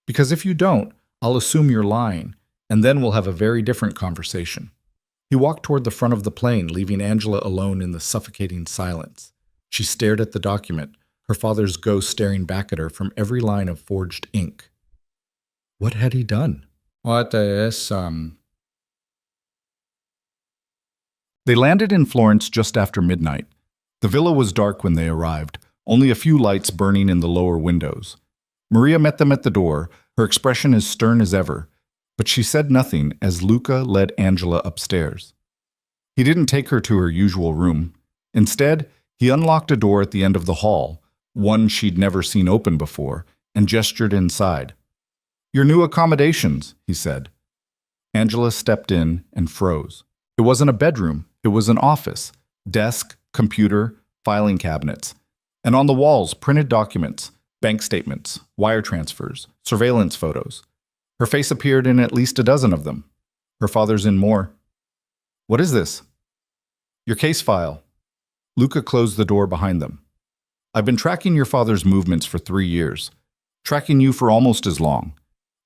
Because if you don't, I'll assume you're lying, and then we'll have a very different conversation. He walked toward the front of the plane, leaving Angela alone in the suffocating silence. She stared at the document, her father's ghost staring back at her from every line of forged ink. What had he done? They landed in Florence just after midnight. The villa was dark when they arrived, only a few lights burning in the lower windows. Maria met them at the door, her expression as stern as ever, but she said nothing as Luca led Angela upstairs. He didn't take her to her usual room. Instead, he unlocked a door at the end of the hall, one she'd never seen open before, and gestured inside. Your new accommodations, he said. Angela stepped in and froze. It wasn't a bedroom, it was an office. Desk, computer, filing cabinets. And on the walls, printed documents, bank statements, wire transfers, surveillance photos. Her face appeared in at least a dozen of them. Her father's in more. What is this? Your case file. Luca closed the door behind them. I've been tracking your father's movements for 3 years. Tracking you for almost as long.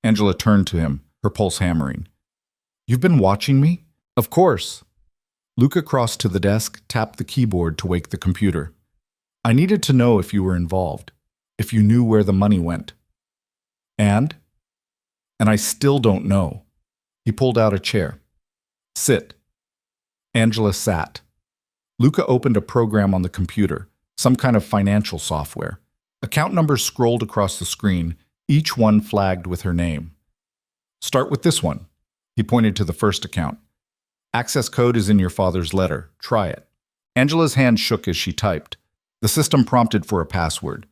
Angela turned to him, her pulse hammering. You've been watching me? Of course. Luca crossed to the desk, tapped the keyboard to wake the computer. I needed to know if you were involved, if you knew where the money went. And I still don't know. He pulled out a chair. Sit. Angela sat. Luca opened a program on the computer, some kind of financial software. Account numbers scrolled across the screen, each one flagged with her name. Start with this one. He pointed to the first account. Access code is in your father's letter. Try it. Angela's hand shook as she typed. The system prompted for a password.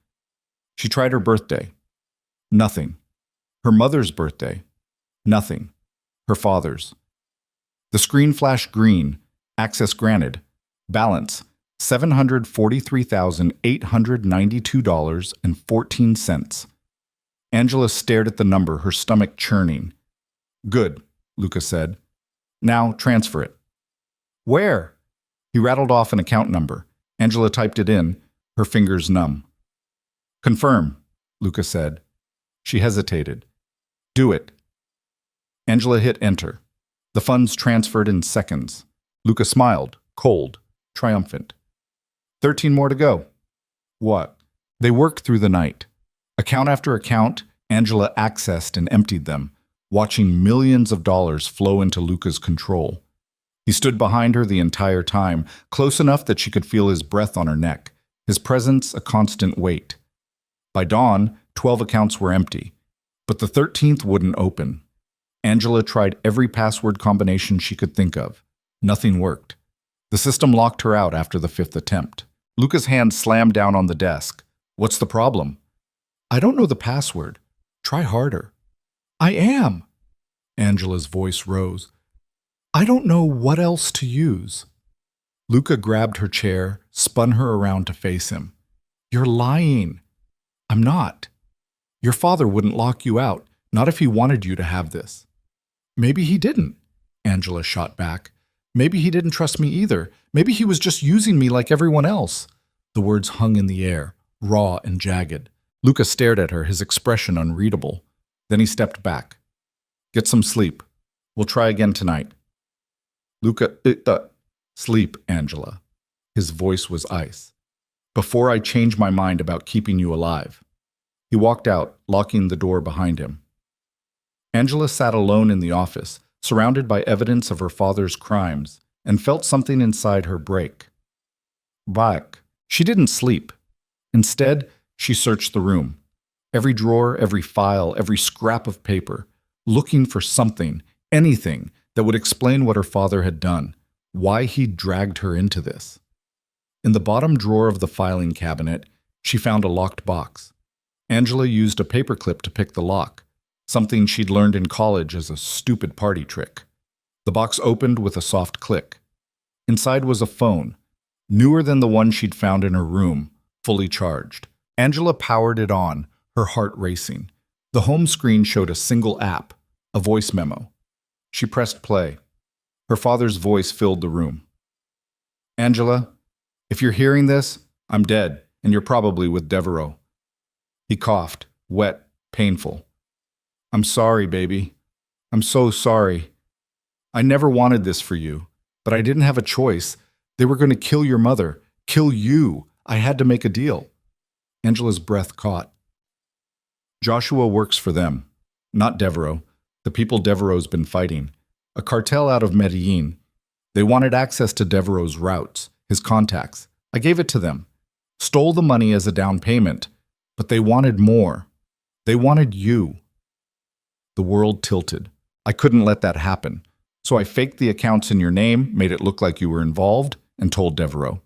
She tried her birthday. Nothing. Her mother's birthday. Nothing. Her father's. The screen flashed green. Access granted. Balance $743,892.14. Angela stared at the number, her stomach churning. Good, Lucas said. Now transfer it. Where? He rattled off an account number. Angela typed it in, her fingers numb. Confirm, Lucas said. She hesitated. Do it. Angela hit enter. The funds transferred in seconds. Lucas smiled, cold, triumphant. 13 more to go. What? They worked through the night. Account after account, Angela accessed and emptied them, watching millions of dollars flow into Luca's control. He stood behind her the entire time, close enough that she could feel his breath on her neck, his presence a constant weight. By dawn, 12 accounts were empty, but the 13th wouldn't open. Angela tried every password combination she could think of. Nothing worked. The system locked her out after the 5th attempt. Luca's hand slammed down on the desk. What's the problem? I don't know the password. Try harder. I am. Angela's voice rose. I don't know what else to use. Luca grabbed her chair, spun her around to face him. You're lying. I'm not. Your father wouldn't lock you out, not if he wanted you to have this. Maybe he didn't, Angela shot back. Maybe he didn't trust me either. Maybe he was just using me like everyone else. The words hung in the air, raw and jagged. Luca stared at her, his expression unreadable. Then he stepped back. Get some sleep. We'll try again tonight. Luca, sleep, Angela. His voice was ice. Before I change my mind about keeping you alive. He walked out, locking the door behind him. Angela sat alone in the office, surrounded by evidence of her father's crimes, and felt something inside her break. Back. She didn't sleep. Instead, she searched the room. Every drawer, every file, every scrap of paper, looking for something, anything, that would explain what her father had done, why he'd dragged her into this. In the bottom drawer of the filing cabinet, she found a locked box. Angela used a paperclip to pick the lock, something she'd learned in college as a stupid party trick. The box opened with a soft click. Inside was a phone, newer than the one she'd found in her room, fully charged. Angela powered it on, her heart racing. The home screen showed a single app, a voice memo. She pressed play. Her father's voice filled the room. Angela, if you're hearing this, I'm dead, and you're probably with Devereaux. He coughed, wet, painful. I'm sorry, baby. I'm so sorry. I never wanted this for you, but I didn't have a choice. They were going to kill your mother, kill you. I had to make a deal. Angela's breath caught. Joshua works for them, not Devereaux, the people Devereaux's been fighting. A cartel out of Medellin. They wanted access to Devereaux's routes, his contacts. I gave it to them. Stole the money as a down payment, but they wanted more. They wanted you. The world tilted. I couldn't let that happen. So I faked the accounts in your name, made it look like you were involved, and told Devereaux.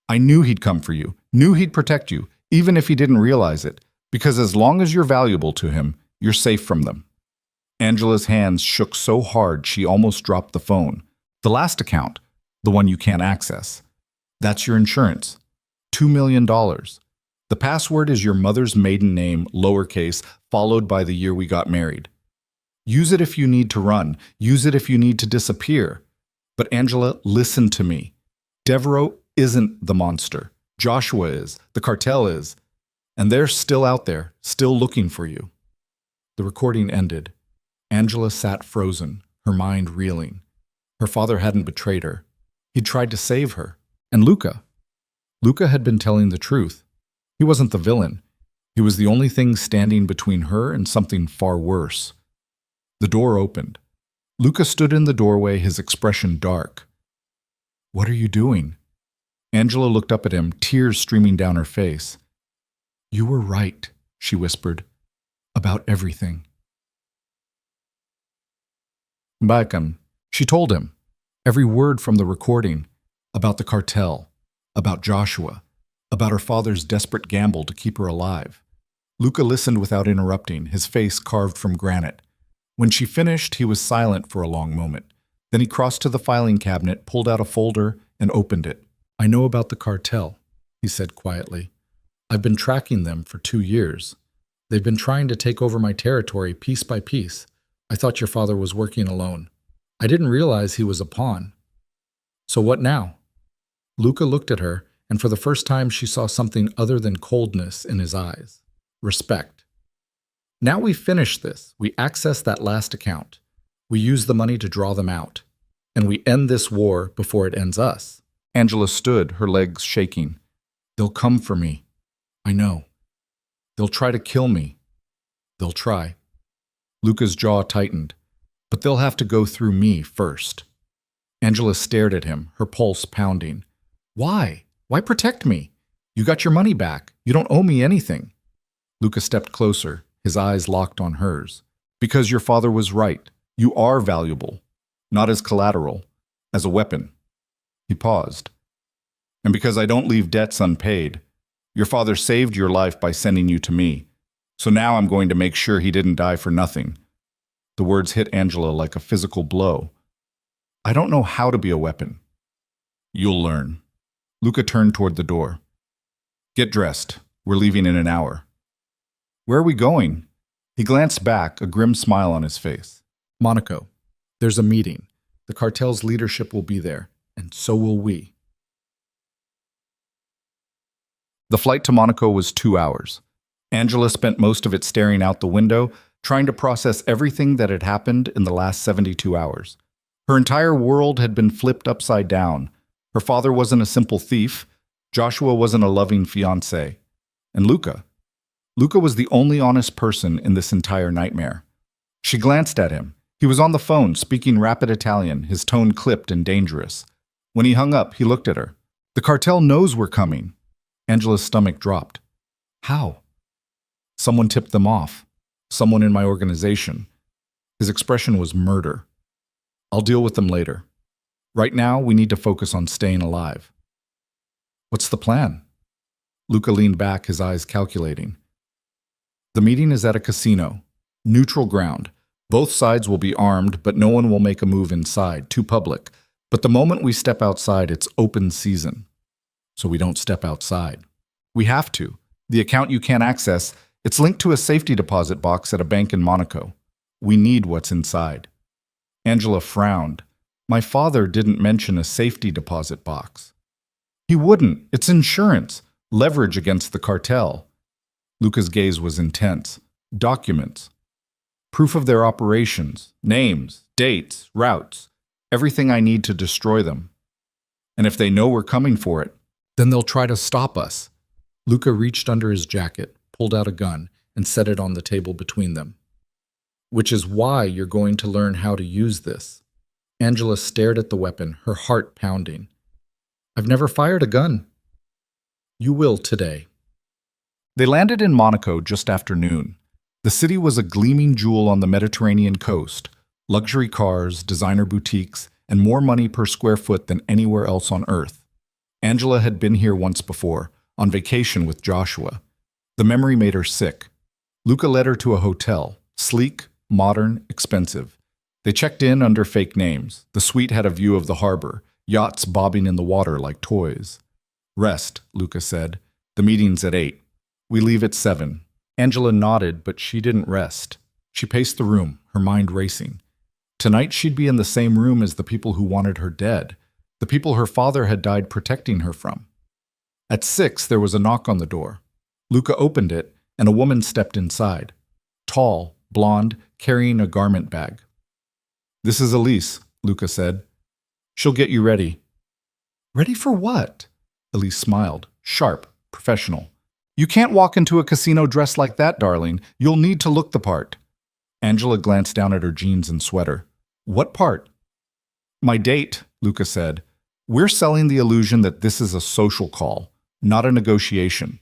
I knew he'd come for you, knew he'd protect you, even if he didn't realize it, because as long as you're valuable to him, you're safe from them. Angela's hands shook so hard she almost dropped the phone. The last account, the one you can't access. That's your insurance. $2 million. The password is your mother's maiden name, lowercase, followed by the year we got married. Use it if you need to run. Use it if you need to disappear. But Angela, listen to me. Devereaux isn't the monster. Joshua is. The cartel is. And they're still out there, still looking for you. The recording ended. Angela sat frozen, her mind reeling. Her father hadn't betrayed her. He'd tried to save her. And Luca. Luca had been telling the truth. He wasn't the villain. He was the only thing standing between her and something far worse. The door opened. Luca stood in the doorway, his expression dark. What are you doing? Angela looked up at him, tears streaming down her face. You were right, she whispered, about everything. Bacan. She told him. Every word from the recording. About the cartel. About Joshua. About her father's desperate gamble to keep her alive. Luca listened without interrupting, his face carved from granite. When she finished, he was silent for a long moment. Then he crossed to the filing cabinet, pulled out a folder, and opened it. I know about the cartel, he said quietly. I've been tracking them for 2 years. They've been trying to take over my territory piece by piece. I thought your father was working alone. I didn't realize he was a pawn. So what now? Luca looked at her, and for the first time she saw something other than coldness in his eyes. Respect. Now we've finished this. We access that last account. We use the money to draw them out. And we end this war before it ends us. Angela stood, her legs shaking. They'll come for me. I know. They'll try to kill me. They'll try. Luca's jaw tightened. But they'll have to go through me first. Angela stared at him, her pulse pounding. Why? Why protect me? You got your money back. You don't owe me anything. Luca stepped closer, his eyes locked on hers. Because your father was right. You are valuable. Not as collateral, as a weapon. He paused. And because I don't leave debts unpaid. Your father saved your life by sending you to me. So now I'm going to make sure he didn't die for nothing. The words hit Angela like a physical blow. I don't know how to be a weapon. You'll learn. Luca turned toward the door. Get dressed. We're leaving in an hour. Where are we going? He glanced back, a grim smile on his face. Monaco. There's a meeting. The cartel's leadership will be there, and so will we. The flight to Monaco was 2 hours. Angela spent most of it staring out the window, trying to process everything that had happened in the last 72 hours. Her entire world had been flipped upside down. Her father wasn't a simple thief. Joshua wasn't a loving fiancé. And Luca was the only honest person in this entire nightmare. She glanced at him. He was on the phone, speaking rapid Italian, his tone clipped and dangerous. When he hung up, he looked at her. The cartel knows we're coming. Angela's stomach dropped. How? Someone tipped them off. Someone in my organization. His expression was murder. I'll deal with them later. Right now, we need to focus on staying alive. What's the plan? Luca leaned back, his eyes calculating. The meeting is at a casino. Neutral ground. Both sides will be armed, but no one will make a move inside, too public. But the moment we step outside, it's open season. So we don't step outside. We have to. The account you can't access, it's linked to a safety deposit box at a bank in Monaco. We need what's inside. Angela frowned. My father didn't mention a safety deposit box. He wouldn't. It's insurance. Leverage against the cartel. Luca's gaze was intense. Documents. Proof of their operations. Names, dates, routes. Everything I need to destroy them. And if they know we're coming for it, then they'll try to stop us. Luca reached under his jacket, pulled out a gun, and set it on the table between them. Which is why you're going to learn how to use this. Angela stared at the weapon, her heart pounding. I've never fired a gun. You will today. They landed in Monaco just after noon. The city was a gleaming jewel on the Mediterranean coast. Luxury cars, designer boutiques, and more money per square foot than anywhere else on Earth. Angela had been here once before, on vacation with Joshua. The memory made her sick. Luca led her to a hotel, sleek, modern, expensive. They checked in under fake names. The suite had a view of the harbor, yachts bobbing in the water like toys. Rest, Luca said. The meeting's at 8. We leave at 7. Angela nodded, but she didn't rest. She paced the room, her mind racing. Tonight she'd be in the same room as the people who wanted her dead, the people her father had died protecting her from. At 6, there was a knock on the door. Luca opened it, and a woman stepped inside. Tall, blonde, carrying a garment bag. This is Elise, Luca said. She'll get you ready. Ready for what? Elise smiled, sharp, professional. You can't walk into a casino dressed like that, darling. You'll need to look the part. Angela glanced down at her jeans and sweater. What part? My date, Luca said. We're selling the illusion that this is a social call, not a negotiation.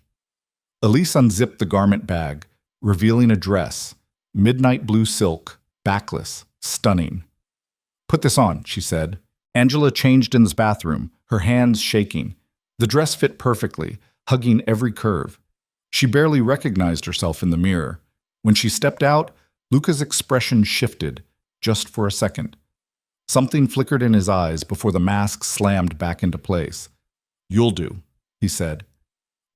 Elise unzipped the garment bag, revealing a dress, midnight blue silk, backless, stunning. Put this on, she said. Angela changed in the bathroom, her hands shaking. The dress fit perfectly, hugging every curve. She barely recognized herself in the mirror. When she stepped out, Luca's expression shifted, just for a second. Something flickered in his eyes before the mask slammed back into place. "You'll do," he said.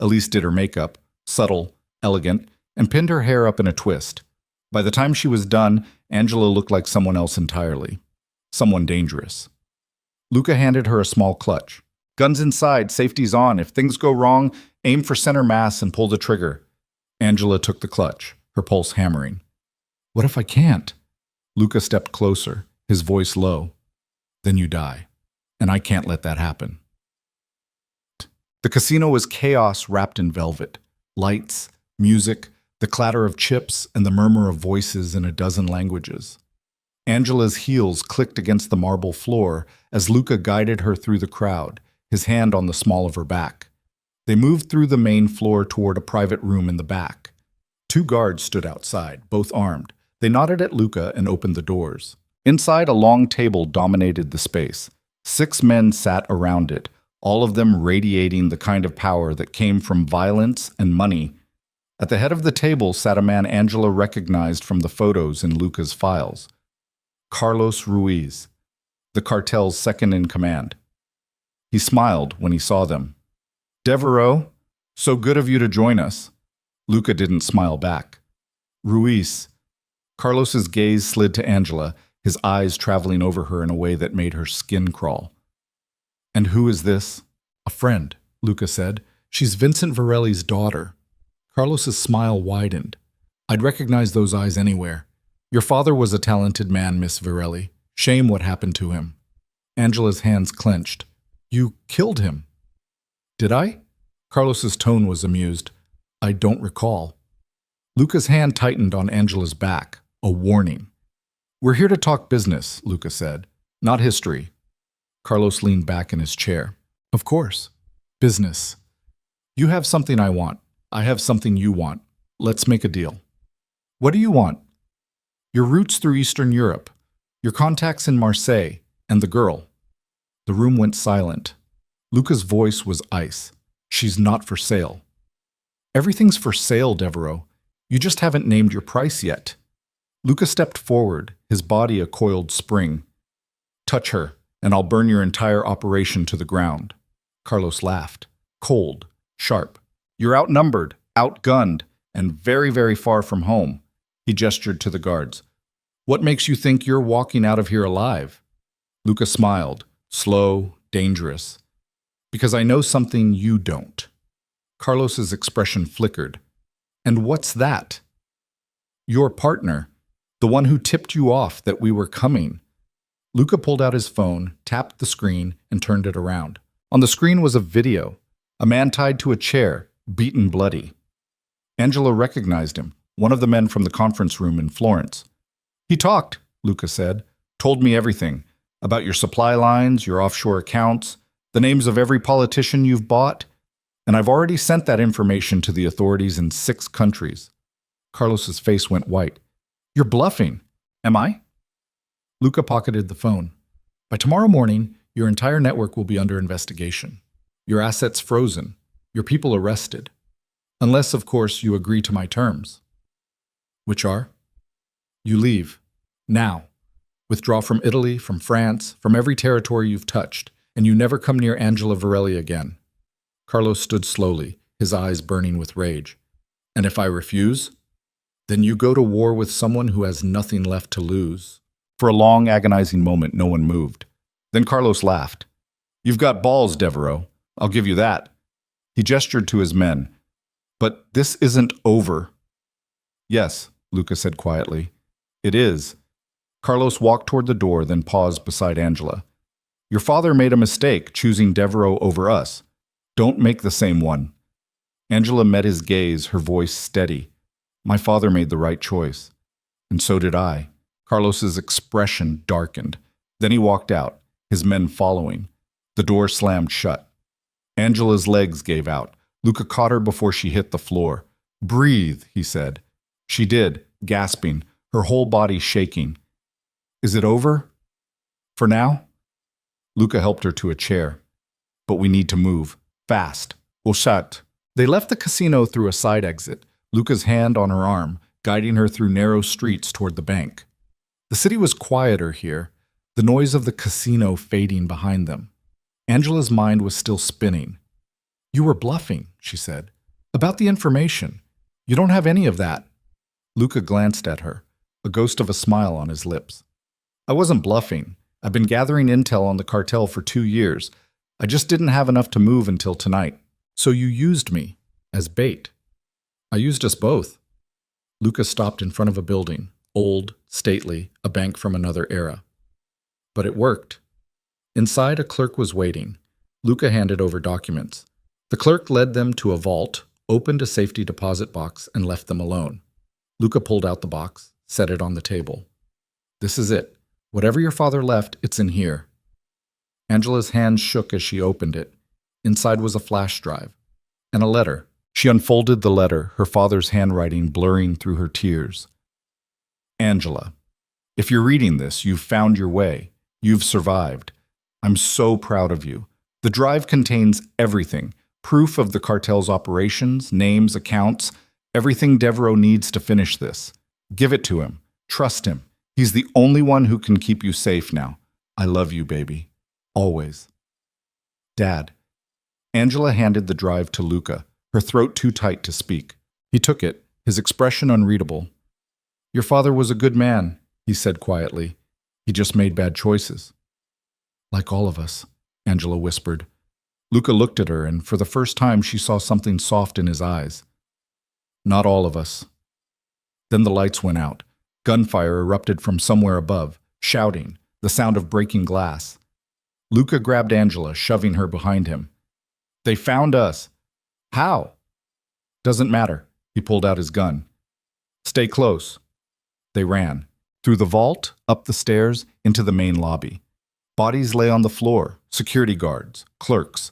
Elise did her makeup, subtle, elegant, and pinned her hair up in a twist. By the time she was done, Angela looked like someone else entirely. Someone dangerous. Luca handed her a small clutch. "Guns inside, safety's on. If things go wrong, aim for center mass and pull the trigger." Angela took the clutch, her pulse hammering. "What if I can't?" Luca stepped closer, his voice low. "Then you die, and I can't let that happen." The casino was chaos wrapped in velvet. Lights, music, the clatter of chips, and the murmur of voices in a dozen languages. Angela's heels clicked against the marble floor as Luca guided her through the crowd, his hand on the small of her back. They moved through the main floor toward a private room in the back. 2 guards stood outside, both armed. They nodded at Luca and opened the doors. Inside, a long table dominated the space. 6 men sat around it, all of them radiating the kind of power that came from violence and money. At the head of the table sat a man Angela recognized from the photos in Luca's files. Carlos Ruiz, the cartel's second-in-command. He smiled when he saw them. "Devereaux, so good of you to join us." Luca didn't smile back. "Ruiz." Carlos's gaze slid to Angela, his eyes traveling over her in a way that made her skin crawl. "And who is this?" "A friend," Luca said. "She's Vincent Varelli's daughter." Carlos's smile widened. "I'd recognize those eyes anywhere. Your father was a talented man, Miss Varelli. Shame what happened to him." Angela's hands clenched. "You killed him." "Did I?" Carlos's tone was amused. "I don't recall." Luca's hand tightened on Angela's back, a warning. "We're here to talk business," Luca said, "not history." Carlos leaned back in his chair. "Of course. Business. You have something I want. I have something you want. Let's make a deal." "What do you want?" "Your roots through Eastern Europe, your contacts in Marseille, and the girl." The room went silent. Luca's voice was ice. "She's not for sale." "Everything's for sale, Devereaux. You just haven't named your price yet." Luca stepped forward, his body a coiled spring. "Touch her, and I'll burn your entire operation to the ground." Carlos laughed. Cold, sharp. "You're outnumbered, outgunned, and very, very far from home." He gestured to the guards. "What makes you think you're walking out of here alive?" Luca smiled, slow, dangerous. "Because I know something you don't." Carlos's expression flickered. "And what's that?" "Your partner, the one who tipped you off that we were coming." Luca pulled out his phone, tapped the screen, and turned it around. On the screen was a video. A man tied to a chair, beaten bloody. Angela recognized him, one of the men from the conference room in Florence. "He talked," Luca said. "Told me everything. About your supply lines, your offshore accounts, the names of every politician you've bought. And I've already sent that information to the authorities in 6 countries. Carlos's face went white. "You're bluffing." "Am I?" Luca pocketed the phone. "By tomorrow morning, your entire network will be under investigation. Your assets frozen. Your people arrested. Unless, of course, you agree to my terms." "Which are?" "You leave. Now. Withdraw from Italy, from France, from every territory you've touched, and you never come near Angela Varelli again." Carlos stood slowly, his eyes burning with rage. "And if I refuse?" "Then you go to war with someone who has nothing left to lose." For a long, agonizing moment, no one moved. Then Carlos laughed. "You've got balls, Devereaux. I'll give you that." He gestured to his men. "But this isn't over." "Yes," Luca said quietly. "It is." Carlos walked toward the door, then paused beside Angela. "Your father made a mistake, choosing Devereaux over us. Don't make the same one." Angela met his gaze, her voice steady. "My father made the right choice. And so did I." Carlos's expression darkened. Then he walked out, his men following. The door slammed shut. Angela's legs gave out. Luca caught her before she hit the floor. "Breathe," he said. She did, gasping, her whole body shaking. "Is it over?" For now? Luca helped her to a chair. But we need to move. Fast. We'll shut. They left the casino through a side exit, Luca's hand on her arm, guiding her through narrow streets toward the bank. The city was quieter here, the noise of the casino fading behind them. Angela's mind was still spinning. You were bluffing, she said. About the information. You don't have any of that. Luca glanced at her, a ghost of a smile on his lips. I wasn't bluffing. I've been gathering intel on the cartel for 2 years. I just didn't have enough to move until tonight. So you used me as bait. I used us both. Luca stopped in front of a building, old, stately, a bank from another era. But it worked. Inside, a clerk was waiting. Luca handed over documents. The clerk led them to a vault, opened a safety deposit box, and left them alone. Luca pulled out the box, set it on the table. This is it. Whatever your father left, it's in here. Angela's hand shook as she opened it. Inside was a flash drive and a letter. She unfolded the letter, her father's handwriting blurring through her tears. Angela, if you're reading this, you've found your way. You've survived. I'm so proud of you. The drive contains everything. Proof of the cartel's operations, names, accounts, everything Devereaux needs to finish this. Give it to him. Trust him. He's the only one who can keep you safe now. I love you, baby. Always. Dad. Angela handed the drive to Luca, her throat too tight to speak. He took it, his expression unreadable. Your father was a good man, he said quietly. He just made bad choices. Like all of us, Angela whispered. Luca looked at her, and for the first time she saw something soft in his eyes. Not all of us. Then the lights went out. Gunfire erupted from somewhere above, shouting, the sound of breaking glass. Luca grabbed Angela, shoving her behind him. They found us. How? Doesn't matter. He pulled out his gun. Stay close. They ran. Through the vault, up the stairs, into the main lobby. Bodies lay on the floor, security guards, clerks.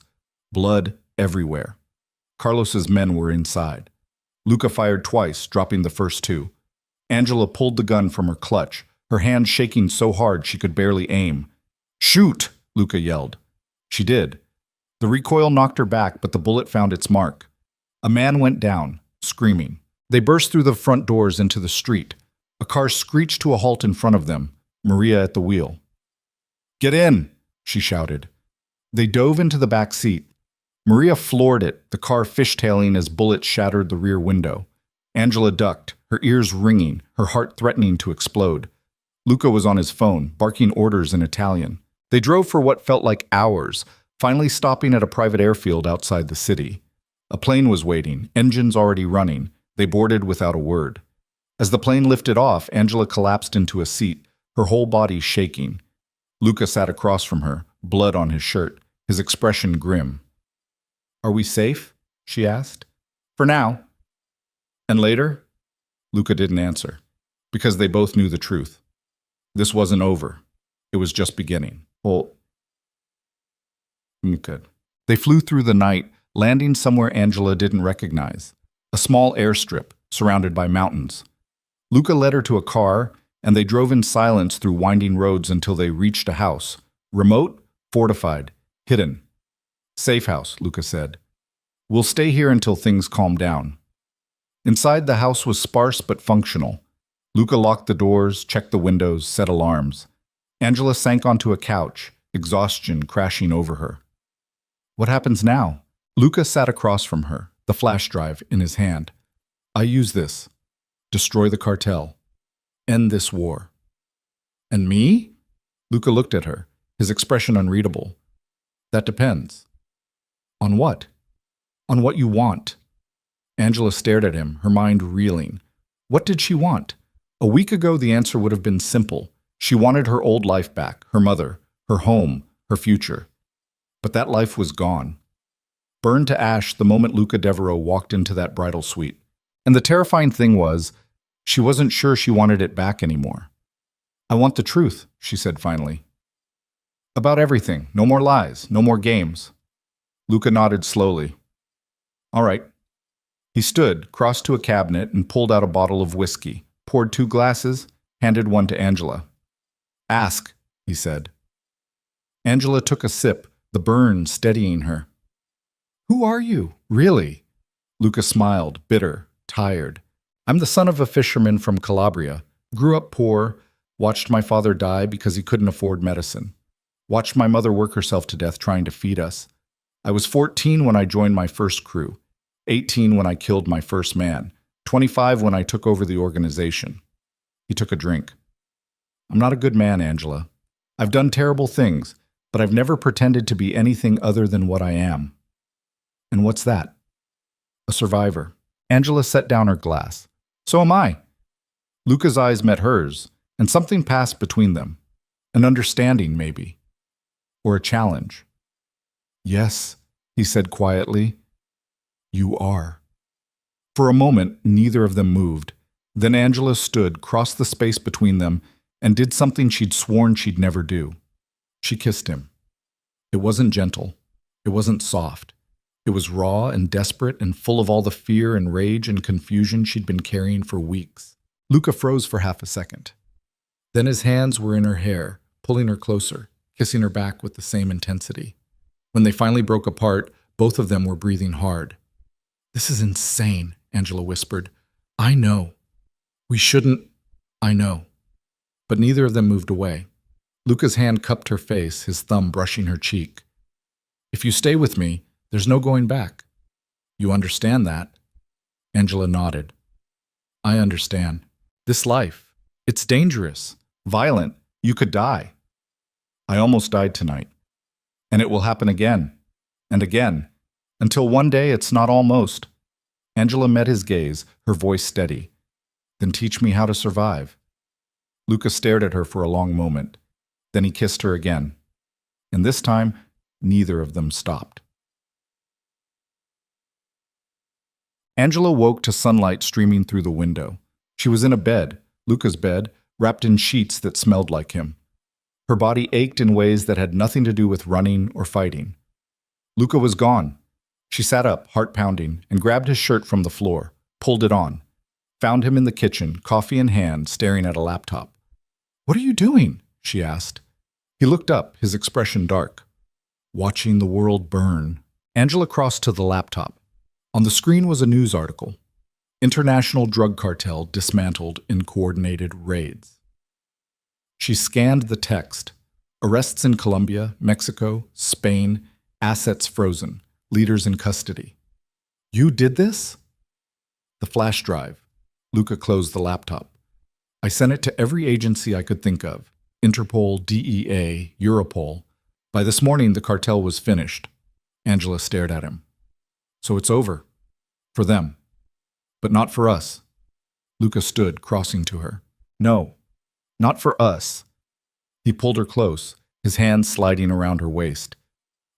Blood everywhere. Carlos's men were inside. Luca fired twice, dropping the first 2. Angela pulled the gun from her clutch, her hand shaking so hard she could barely aim. Shoot! Luca yelled. She did. The recoil knocked her back, but the bullet found its mark. A man went down, screaming. They burst through the front doors into the street. A car screeched to a halt in front of them, Maria at the wheel. Get in, she shouted. They dove into the back seat. Maria floored it, the car fishtailing as bullets shattered the rear window. Angela ducked, her ears ringing, her heart threatening to explode. Luca was on his phone, barking orders in Italian. They drove for what felt like hours, finally stopping at a private airfield outside the city. A plane was waiting, engines already running. They boarded without a word. As the plane lifted off, Angela collapsed into a seat, her whole body shaking. Luca sat across from her, blood on his shirt, his expression grim. Are we safe? She asked. For now. And later? Luca didn't answer, because they both knew the truth. This wasn't over. It was just beginning. Well, good. They flew through the night, landing somewhere Angela didn't recognize. A small airstrip, surrounded by mountains. Luca led her to a car, and they drove in silence through winding roads until they reached a house. Remote, fortified, hidden. Safe house, Luca said. We'll stay here until things calm down. Inside, the house was sparse but functional. Luca locked the doors, checked the windows, set alarms. Angela sank onto a couch, exhaustion crashing over her. What happens now? Luca sat across from her, the flash drive in his hand. I use this. Destroy the cartel. End this war. And me? Luca looked at her, his expression unreadable. That depends. On what? On what you want. Angela stared at him, her mind reeling. What did she want? A week ago, the answer would have been simple. She wanted her old life back, her mother, her home, her future. But that life was gone. Burned to ash the moment Luca Devereaux walked into that bridal suite. And the terrifying thing was, she wasn't sure she wanted it back anymore. I want the truth, she said finally. About everything. No more lies. No more games. Luca nodded slowly. All right. He stood, crossed to a cabinet, and pulled out a bottle of whiskey, poured 2 glasses, handed one to Angela. Ask, he said. Angela took a sip, the burn steadying her. Who are you, really? Luca smiled, bitter, tired. I'm the son of a fisherman from Calabria. Grew up poor, watched my father die because he couldn't afford medicine. Watched my mother work herself to death trying to feed us. I was 14 when I joined my first crew, 18 when I killed my first man, 25 when I took over the organization. He took a drink. I'm not a good man, Angela. I've done terrible things, but I've never pretended to be anything other than what I am. And what's that? A survivor. Angela set down her glass. So am I. Luca's eyes met hers, and something passed between them. An understanding, maybe. Or a challenge. Yes, he said quietly. You are. For a moment, neither of them moved. Then Angela stood, crossed the space between them, and did something she'd sworn she'd never do. She kissed him. It wasn't gentle. It wasn't soft. It was raw and desperate and full of all the fear and rage and confusion she'd been carrying for weeks. Luca froze for half a second. Then his hands were in her hair, pulling her closer, kissing her back with the same intensity. When they finally broke apart, both of them were breathing hard. This is insane, Angela whispered. I know. We shouldn't. I know. But neither of them moved away. Luca's hand cupped her face, his thumb brushing her cheek. If you stay with me, there's no going back. You understand that? Angela nodded. I understand. This life, it's dangerous, violent. You could die. I almost died tonight. And it will happen again, and again, until one day it's not almost. Angela met his gaze, her voice steady. Then teach me how to survive. Luca stared at her for a long moment. Then he kissed her again. And this time, neither of them stopped. Angela woke to sunlight streaming through the window. She was in a bed, Luca's bed, wrapped in sheets that smelled like him. Her body ached in ways that had nothing to do with running or fighting. Luca was gone. She sat up, heart pounding, and grabbed his shirt from the floor, pulled it on. Found him in the kitchen, coffee in hand, staring at a laptop. What are you doing? She asked. He looked up, his expression dark. Watching the world burn. Angela crossed to the laptop. On the screen was a news article. International drug cartel dismantled in coordinated raids. She scanned the text. Arrests in Colombia, Mexico, Spain, assets frozen, leaders in custody. You did this? The flash drive. Luca closed the laptop. I sent it to every agency I could think of. Interpol, DEA, Europol. By this morning, the cartel was finished. Angela stared at him. So it's over. For them. But not for us. Luca stood, crossing to her. No. Not for us. He pulled her close, his hands sliding around her waist.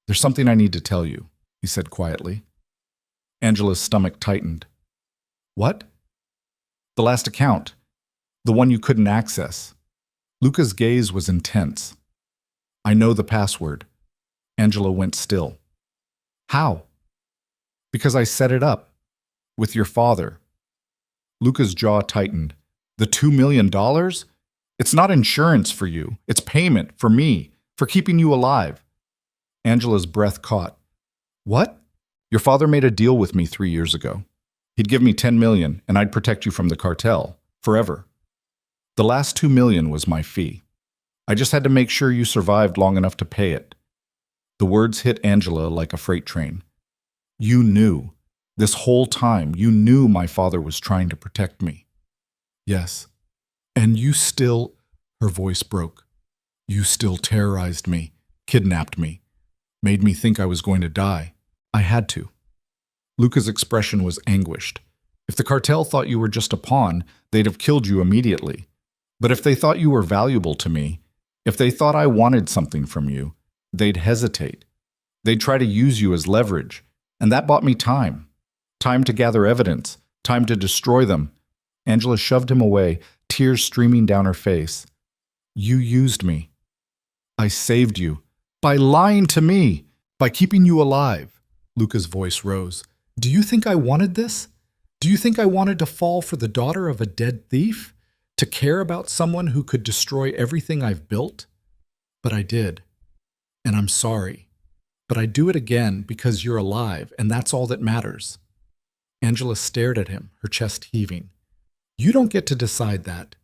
There's something I need to tell you, he said quietly. Angela's stomach tightened. What? The last account. The one you couldn't access. Luca's gaze was intense. I know the password. Angela went still. How? Because I set it up. With your father. Luca's jaw tightened. The $2 million? It's not insurance for you. It's payment for me, for keeping you alive. Angela's breath caught. What? Your father made a deal with me 3 years ago. He'd give me $10 million, and I'd protect you from the cartel, forever. The last $2 million was my fee. I just had to make sure you survived long enough to pay it. The words hit Angela like a freight train. You knew. This whole time, you knew my father was trying to protect me. Yes. And you still, her voice broke. You still terrorized me, kidnapped me, made me think I was going to die. I had to. Luca's expression was anguished. If the cartel thought you were just a pawn, they'd have killed you immediately. But if they thought you were valuable to me, if they thought I wanted something from you, they'd hesitate. They'd try to use you as leverage, and that bought me time. Time to gather evidence, time to destroy them. Angela shoved him away, tears streaming down her face. You used me. I saved you. By lying to me. By keeping you alive. Luca's voice rose. Do you think I wanted this? Do you think I wanted to fall for the daughter of a dead thief? To care about someone who could destroy everything I've built? But I did. And I'm sorry. But I do it again because you're alive, and that's all that matters. Angela stared at him, her chest heaving. You don't get to decide that.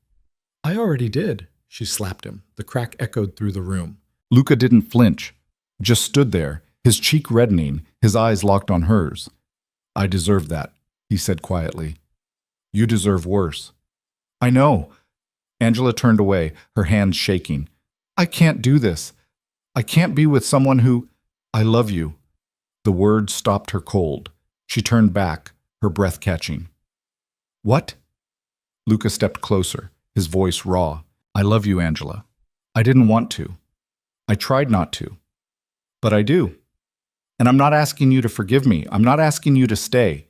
I already did, she slapped him. The crack echoed through the room. Luca didn't flinch, just stood there, his cheek reddening, his eyes locked on hers. I deserve that, he said quietly. You deserve worse. I know. Angela turned away, her hands shaking. I can't do this. I can't be with someone who... I love you. The words stopped her cold. She turned back, her breath catching. What? Luca stepped closer, his voice raw. I love you, Angela. I didn't want to. I tried not to. But I do. And I'm not asking you to forgive me. I'm not asking you to stay.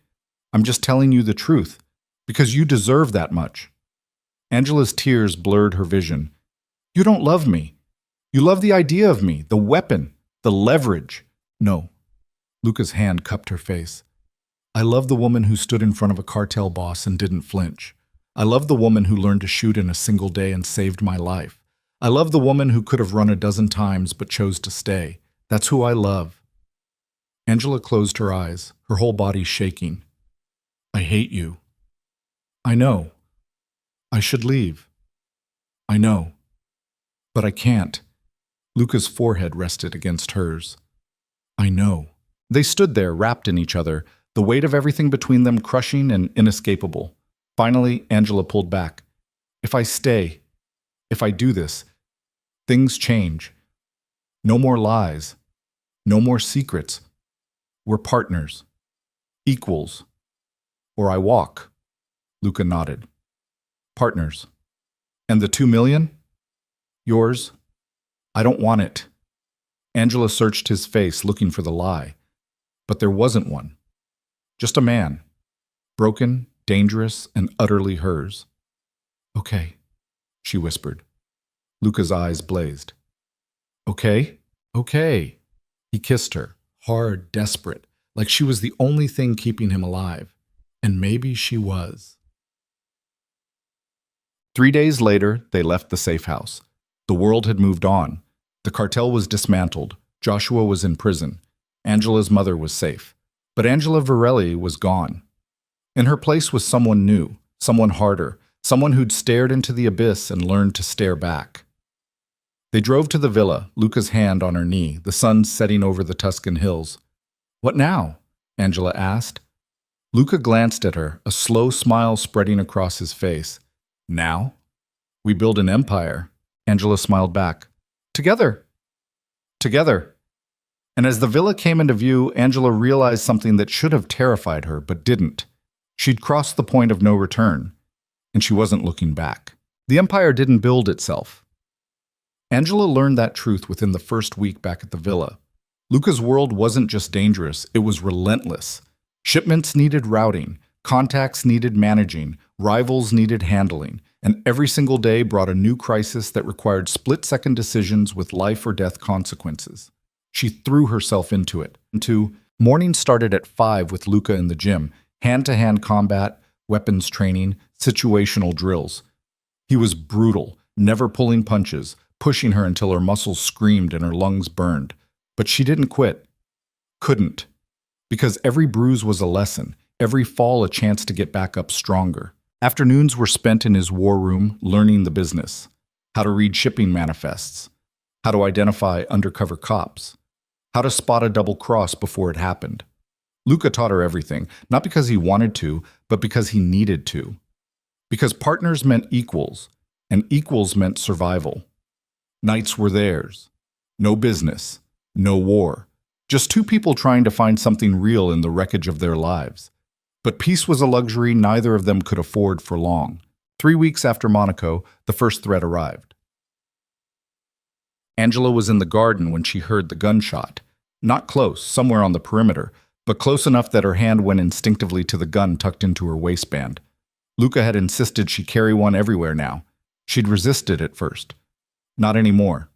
I'm just telling you the truth, because you deserve that much. Angela's tears blurred her vision. You don't love me. You love the idea of me, the weapon, the leverage. No. Luca's hand cupped her face. I love the woman who stood in front of a cartel boss and didn't flinch. I love the woman who learned to shoot in a single day and saved my life. I love the woman who could have run a dozen times but chose to stay. That's who I love. Angela closed her eyes, her whole body shaking. I hate you. I know. I should leave. I know. But I can't. Luca's forehead rested against hers. I know. They stood there, wrapped in each other, the weight of everything between them crushing and inescapable. Finally, Angela pulled back. If I stay, if I do this, things change. No more lies. No more secrets. We're partners. Equals. Or I walk. Luca nodded. Partners. And the 2 million? Yours? I don't want it. Angela searched his face, looking for the lie. But there wasn't one. Just a man. Broken, dangerous, and utterly hers. Okay, she whispered. Luca's eyes blazed. Okay? Okay. He kissed her, hard, desperate, like she was the only thing keeping him alive. And maybe she was. 3 days later, they left the safe house. The world had moved on. The cartel was dismantled. Joshua was in prison. Angela's mother was safe. But Angela Varelli was gone. In her place was someone new, someone harder, someone who'd stared into the abyss and learned to stare back. They drove to the villa, Luca's hand on her knee, the sun setting over the Tuscan hills. What now? Angela asked. Luca glanced at her, a slow smile spreading across his face. Now? We build an empire. Angela smiled back. Together. Together. And as the villa came into view, Angela realized something that should have terrified her, but didn't. She'd crossed the point of no return, and she wasn't looking back. The empire didn't build itself. Angela learned that truth within the first week back at the villa. Luca's world wasn't just dangerous, it was relentless. Shipments needed routing, contacts needed managing, rivals needed handling, and every single day brought a new crisis that required split-second decisions with life or death consequences. She threw herself into it. Morning started at 5 with Luca in the gym, hand-to-hand combat, weapons training, situational drills. He was brutal, never pulling punches, pushing her until her muscles screamed and her lungs burned. But she didn't quit. Couldn't. Because every bruise was a lesson, every fall a chance to get back up stronger. Afternoons were spent in his war room learning the business, how to read shipping manifests, how to identify undercover cops, how to spot a double cross before it happened. Luca taught her everything, not because he wanted to, but because he needed to. Because partners meant equals, and equals meant survival. Nights were theirs. No business, no war. Just two people trying to find something real in the wreckage of their lives. But peace was a luxury neither of them could afford for long. 3 weeks after Monaco, the first threat arrived. Angela was in the garden when she heard the gunshot. Not close, somewhere on the perimeter, but close enough that her hand went instinctively to the gun tucked into her waistband. Luca had insisted she carry one everywhere now. She'd resisted at first. Not anymore.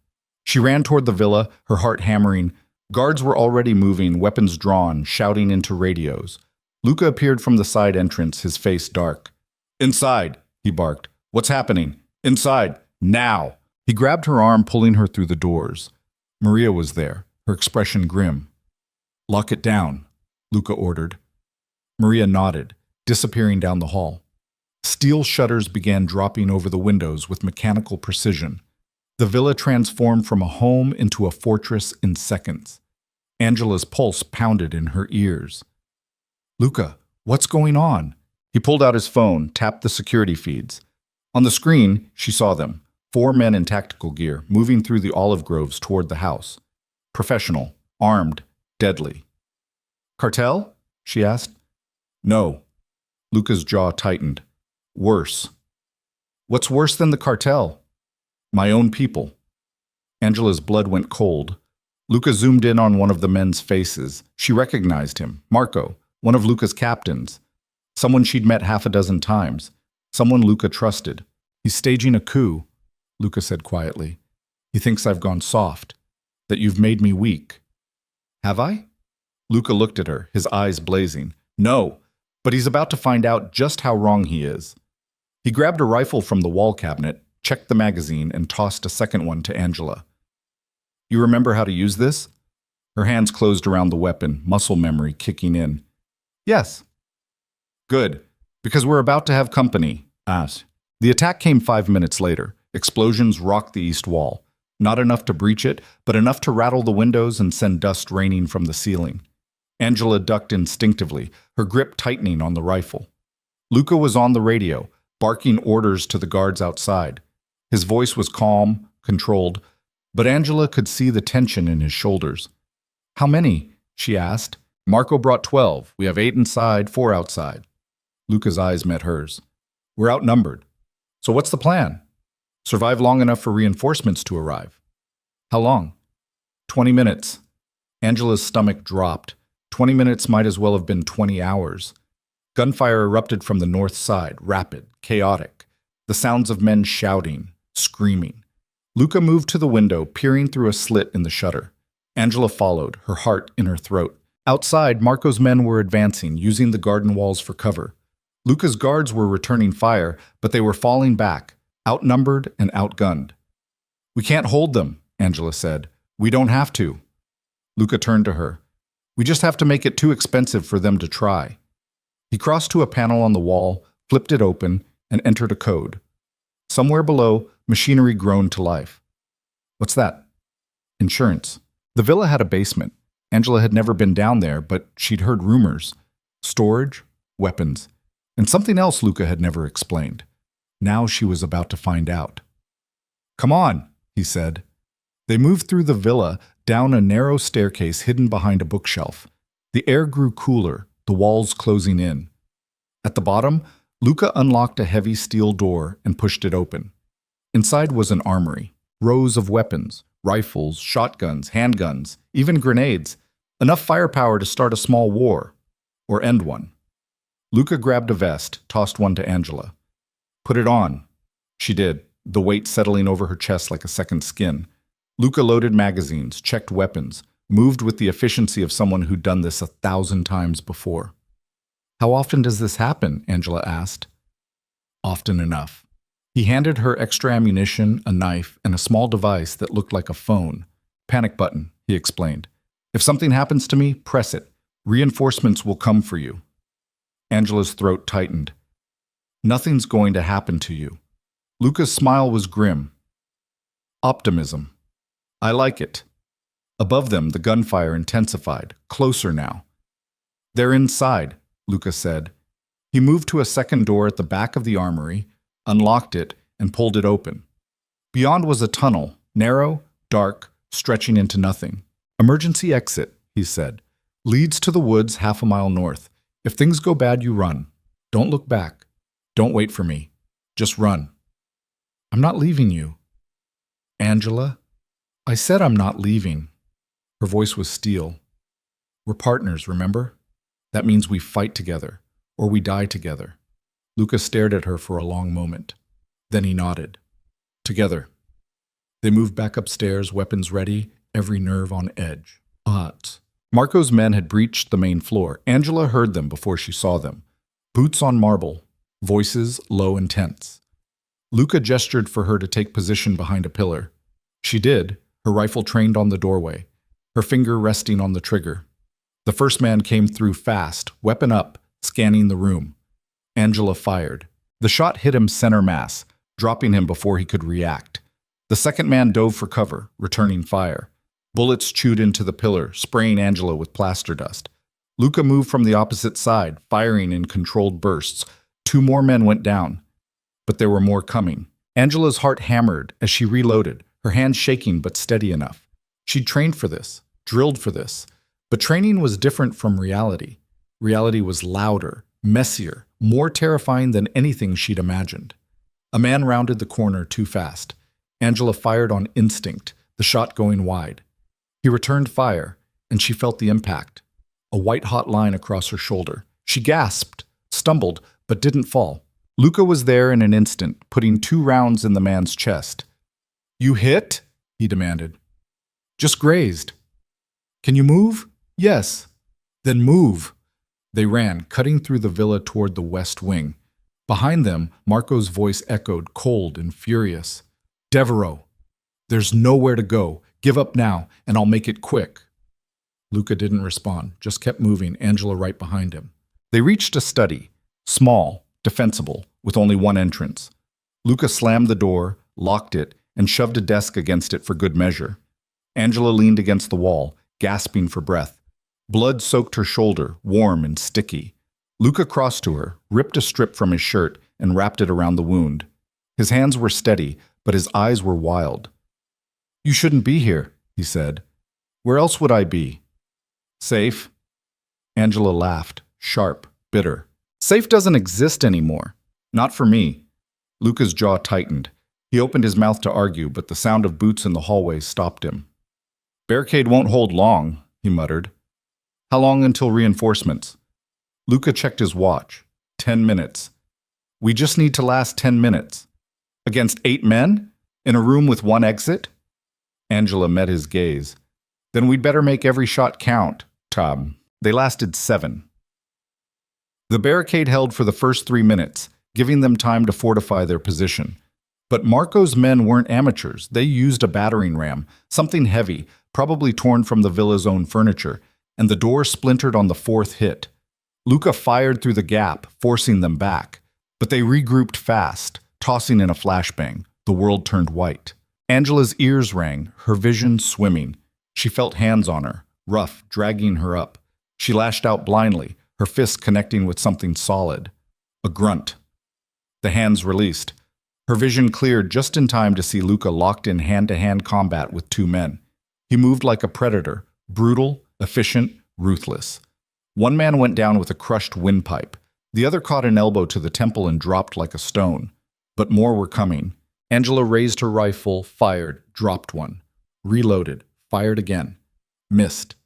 She ran toward the villa, her heart hammering. Guards were already moving, weapons drawn, shouting into radios. Luca appeared from the side entrance, his face dark. "Inside," he barked. "What's happening? Inside, now!" He grabbed her arm, pulling her through the doors. Maria was there, her expression grim. "Lock it down," Luca ordered. Maria nodded, disappearing down the hall. Steel shutters began dropping over the windows with mechanical precision. The villa transformed from a home into a fortress in seconds. Angela's pulse pounded in her ears. "Luca, what's going on?" He pulled out his phone, tapped the security feeds. On the screen, she saw them, 4 men in tactical gear, moving through the olive groves toward the house. Professional, armed, deadly. "Cartel?" she asked. "No." Luca's jaw tightened. "Worse." "What's worse than the cartel?" "My own people." Angela's blood went cold. Luca zoomed in on one of the men's faces. She recognized him, Marco, one of Luca's captains. Someone she'd met half a dozen times. Someone Luca trusted. "He's staging a coup," Luca said quietly. "He thinks I've gone soft, that you've made me weak." "Have I?" Luca looked at her, his eyes blazing. "No, but he's about to find out just how wrong he is." He grabbed a rifle from the wall cabinet, checked the magazine, and tossed a second one to Angela. "You remember how to use this?" Her hands closed around the weapon, muscle memory kicking in. "Yes." "Good, because we're about to have company." The attack came 5 minutes later. Explosions rocked the east wall. Not enough to breach it, but enough to rattle the windows and send dust raining from the ceiling. Angela ducked instinctively, her grip tightening on the rifle. Luca was on the radio, barking orders to the guards outside. His voice was calm, controlled, but Angela could see the tension in his shoulders. "How many?" she asked. "Marco brought 12. We have 8 inside, 4 outside." Luca's eyes met hers. "We're outnumbered. So what's the plan? Survive long enough for reinforcements to arrive." "How long?" 20 minutes. Angela's stomach dropped. 20 minutes might as well have been 20 hours. Gunfire erupted from the north side, rapid, chaotic. The sounds of men shouting, screaming. Luca moved to the window, peering through a slit in the shutter. Angela followed, her heart in her throat. Outside, Marco's men were advancing, using the garden walls for cover. Luca's guards were returning fire, but they were falling back, outnumbered and outgunned. "We can't hold them," Angela said. "We don't have to." Luca turned to her. "We just have to make it too expensive for them to try." He crossed to a panel on the wall, flipped it open, and entered a code. Somewhere below, machinery groaned to life. "What's that?" "Insurance." The villa had a basement. Angela had never been down there, but she'd heard rumors. Storage, weapons, and something else Luca had never explained. Now she was about to find out. "Come on," he said. They moved through the villa, down a narrow staircase hidden behind a bookshelf. The air grew cooler, the walls closing in. At the bottom, Luca unlocked a heavy steel door and pushed it open. Inside was an armory, rows of weapons, rifles, shotguns, handguns, even grenades, enough firepower to start a small war, or end one. Luca grabbed a vest, tossed one to Angela. "Put it on." She did, the weight settling over her chest like a second skin. Luca loaded magazines, checked weapons, moved with the efficiency of someone who'd done this 1,000 times before. "How often does this happen?" Angela asked. "Often enough." He handed her extra ammunition, a knife, and a small device that looked like a phone. "Panic button," he explained. "If something happens to me, press it. Reinforcements will come for you." Angela's throat tightened. "Nothing's going to happen to you." Luca's smile was grim. Optimism. "I like it." Above them, the gunfire intensified, closer now. "They're inside," Luca said. He moved to a second door at the back of the armory, unlocked it, and pulled it open. Beyond was a tunnel, narrow, dark, stretching into nothing. "Emergency exit," he said. "Leads to the woods 1/2 mile north. If things go bad, you run. Don't look back. Don't wait for me. Just run." "I'm not leaving you." "Angela?" "I said I'm not leaving." Her voice was steel. "We're partners, remember? That means we fight together, or we die together." Luca stared at her for a long moment. Then he nodded. "Together." They moved back upstairs, weapons ready, every nerve on edge. Hot. Marco's men had breached the main floor. Angela heard them before she saw them. Boots on marble, voices low and tense. Luca gestured for her to take position behind a pillar. She did, her rifle trained on the doorway, her finger resting on the trigger. The first man came through fast, weapon up, scanning the room. Angela fired. The shot hit him center mass, dropping him before he could react. The second man dove for cover, returning fire. Bullets chewed into the pillar, spraying Angela with plaster dust. Luca moved from the opposite side, firing in controlled bursts. 2 more men went down, but there were more coming. Angela's heart hammered as she reloaded, her hands shaking but steady enough. She'd trained for this, drilled for this, but training was different from reality. Reality was louder, messier, more terrifying than anything she'd imagined. A man rounded the corner too fast. Angela fired on instinct, the shot going wide. He returned fire, and she felt the impact. A white-hot line across her shoulder. She gasped, stumbled, but didn't fall. Luca was there in an instant, putting 2 rounds in the man's chest. "You hit?" he demanded. "Just grazed." "Can you move?" "Yes." "Then move." They ran, cutting through the villa toward the west wing. Behind them, Marco's voice echoed, cold and furious. "Devereaux, there's nowhere to go. Give up now, and I'll make it quick." Luca didn't respond, just kept moving, Angela right behind him. They reached a study, small, defensible, with only one entrance. Luca slammed the door, locked it, and shoved a desk against it for good measure. Angela leaned against the wall, gasping for breath. Blood soaked her shoulder, warm and sticky. Luca crossed to her, ripped a strip from his shirt, and wrapped it around the wound. His hands were steady, but his eyes were wild. "You shouldn't be here," he said. "Where else would I be?" "Safe." Angela laughed, sharp, bitter. "Safe doesn't exist anymore. Not for me." Luca's jaw tightened. He opened his mouth to argue, but the sound of boots in the hallway stopped him. "Barricade won't hold long," he muttered. "How long until reinforcements?" Luca checked his watch. 10 minutes. "We just need to last 10 minutes. Against 8 men? In a room with 1 exit?" Angela met his gaze. "Then we'd better make every shot count, Tom." They lasted 7. The barricade held for the first 3 minutes, giving them time to fortify their position. But Marco's men weren't amateurs. They used a battering ram, something heavy, probably torn from the villa's own furniture, and the door splintered on the 4th hit. Luca fired through the gap, forcing them back. But they regrouped fast, tossing in a flashbang. The world turned white. Angela's ears rang, her vision swimming. She felt hands on her, rough, dragging her up. She lashed out blindly, her fists connecting with something solid. A grunt. The hands released. Her vision cleared just in time to see Luca locked in hand-to-hand combat with 2 men. He moved like a predator, brutal, efficient, ruthless. One man went down with a crushed windpipe. The other caught an elbow to the temple and dropped like a stone. But more were coming. Angela raised her rifle, fired, dropped one. Reloaded, fired again. Missed.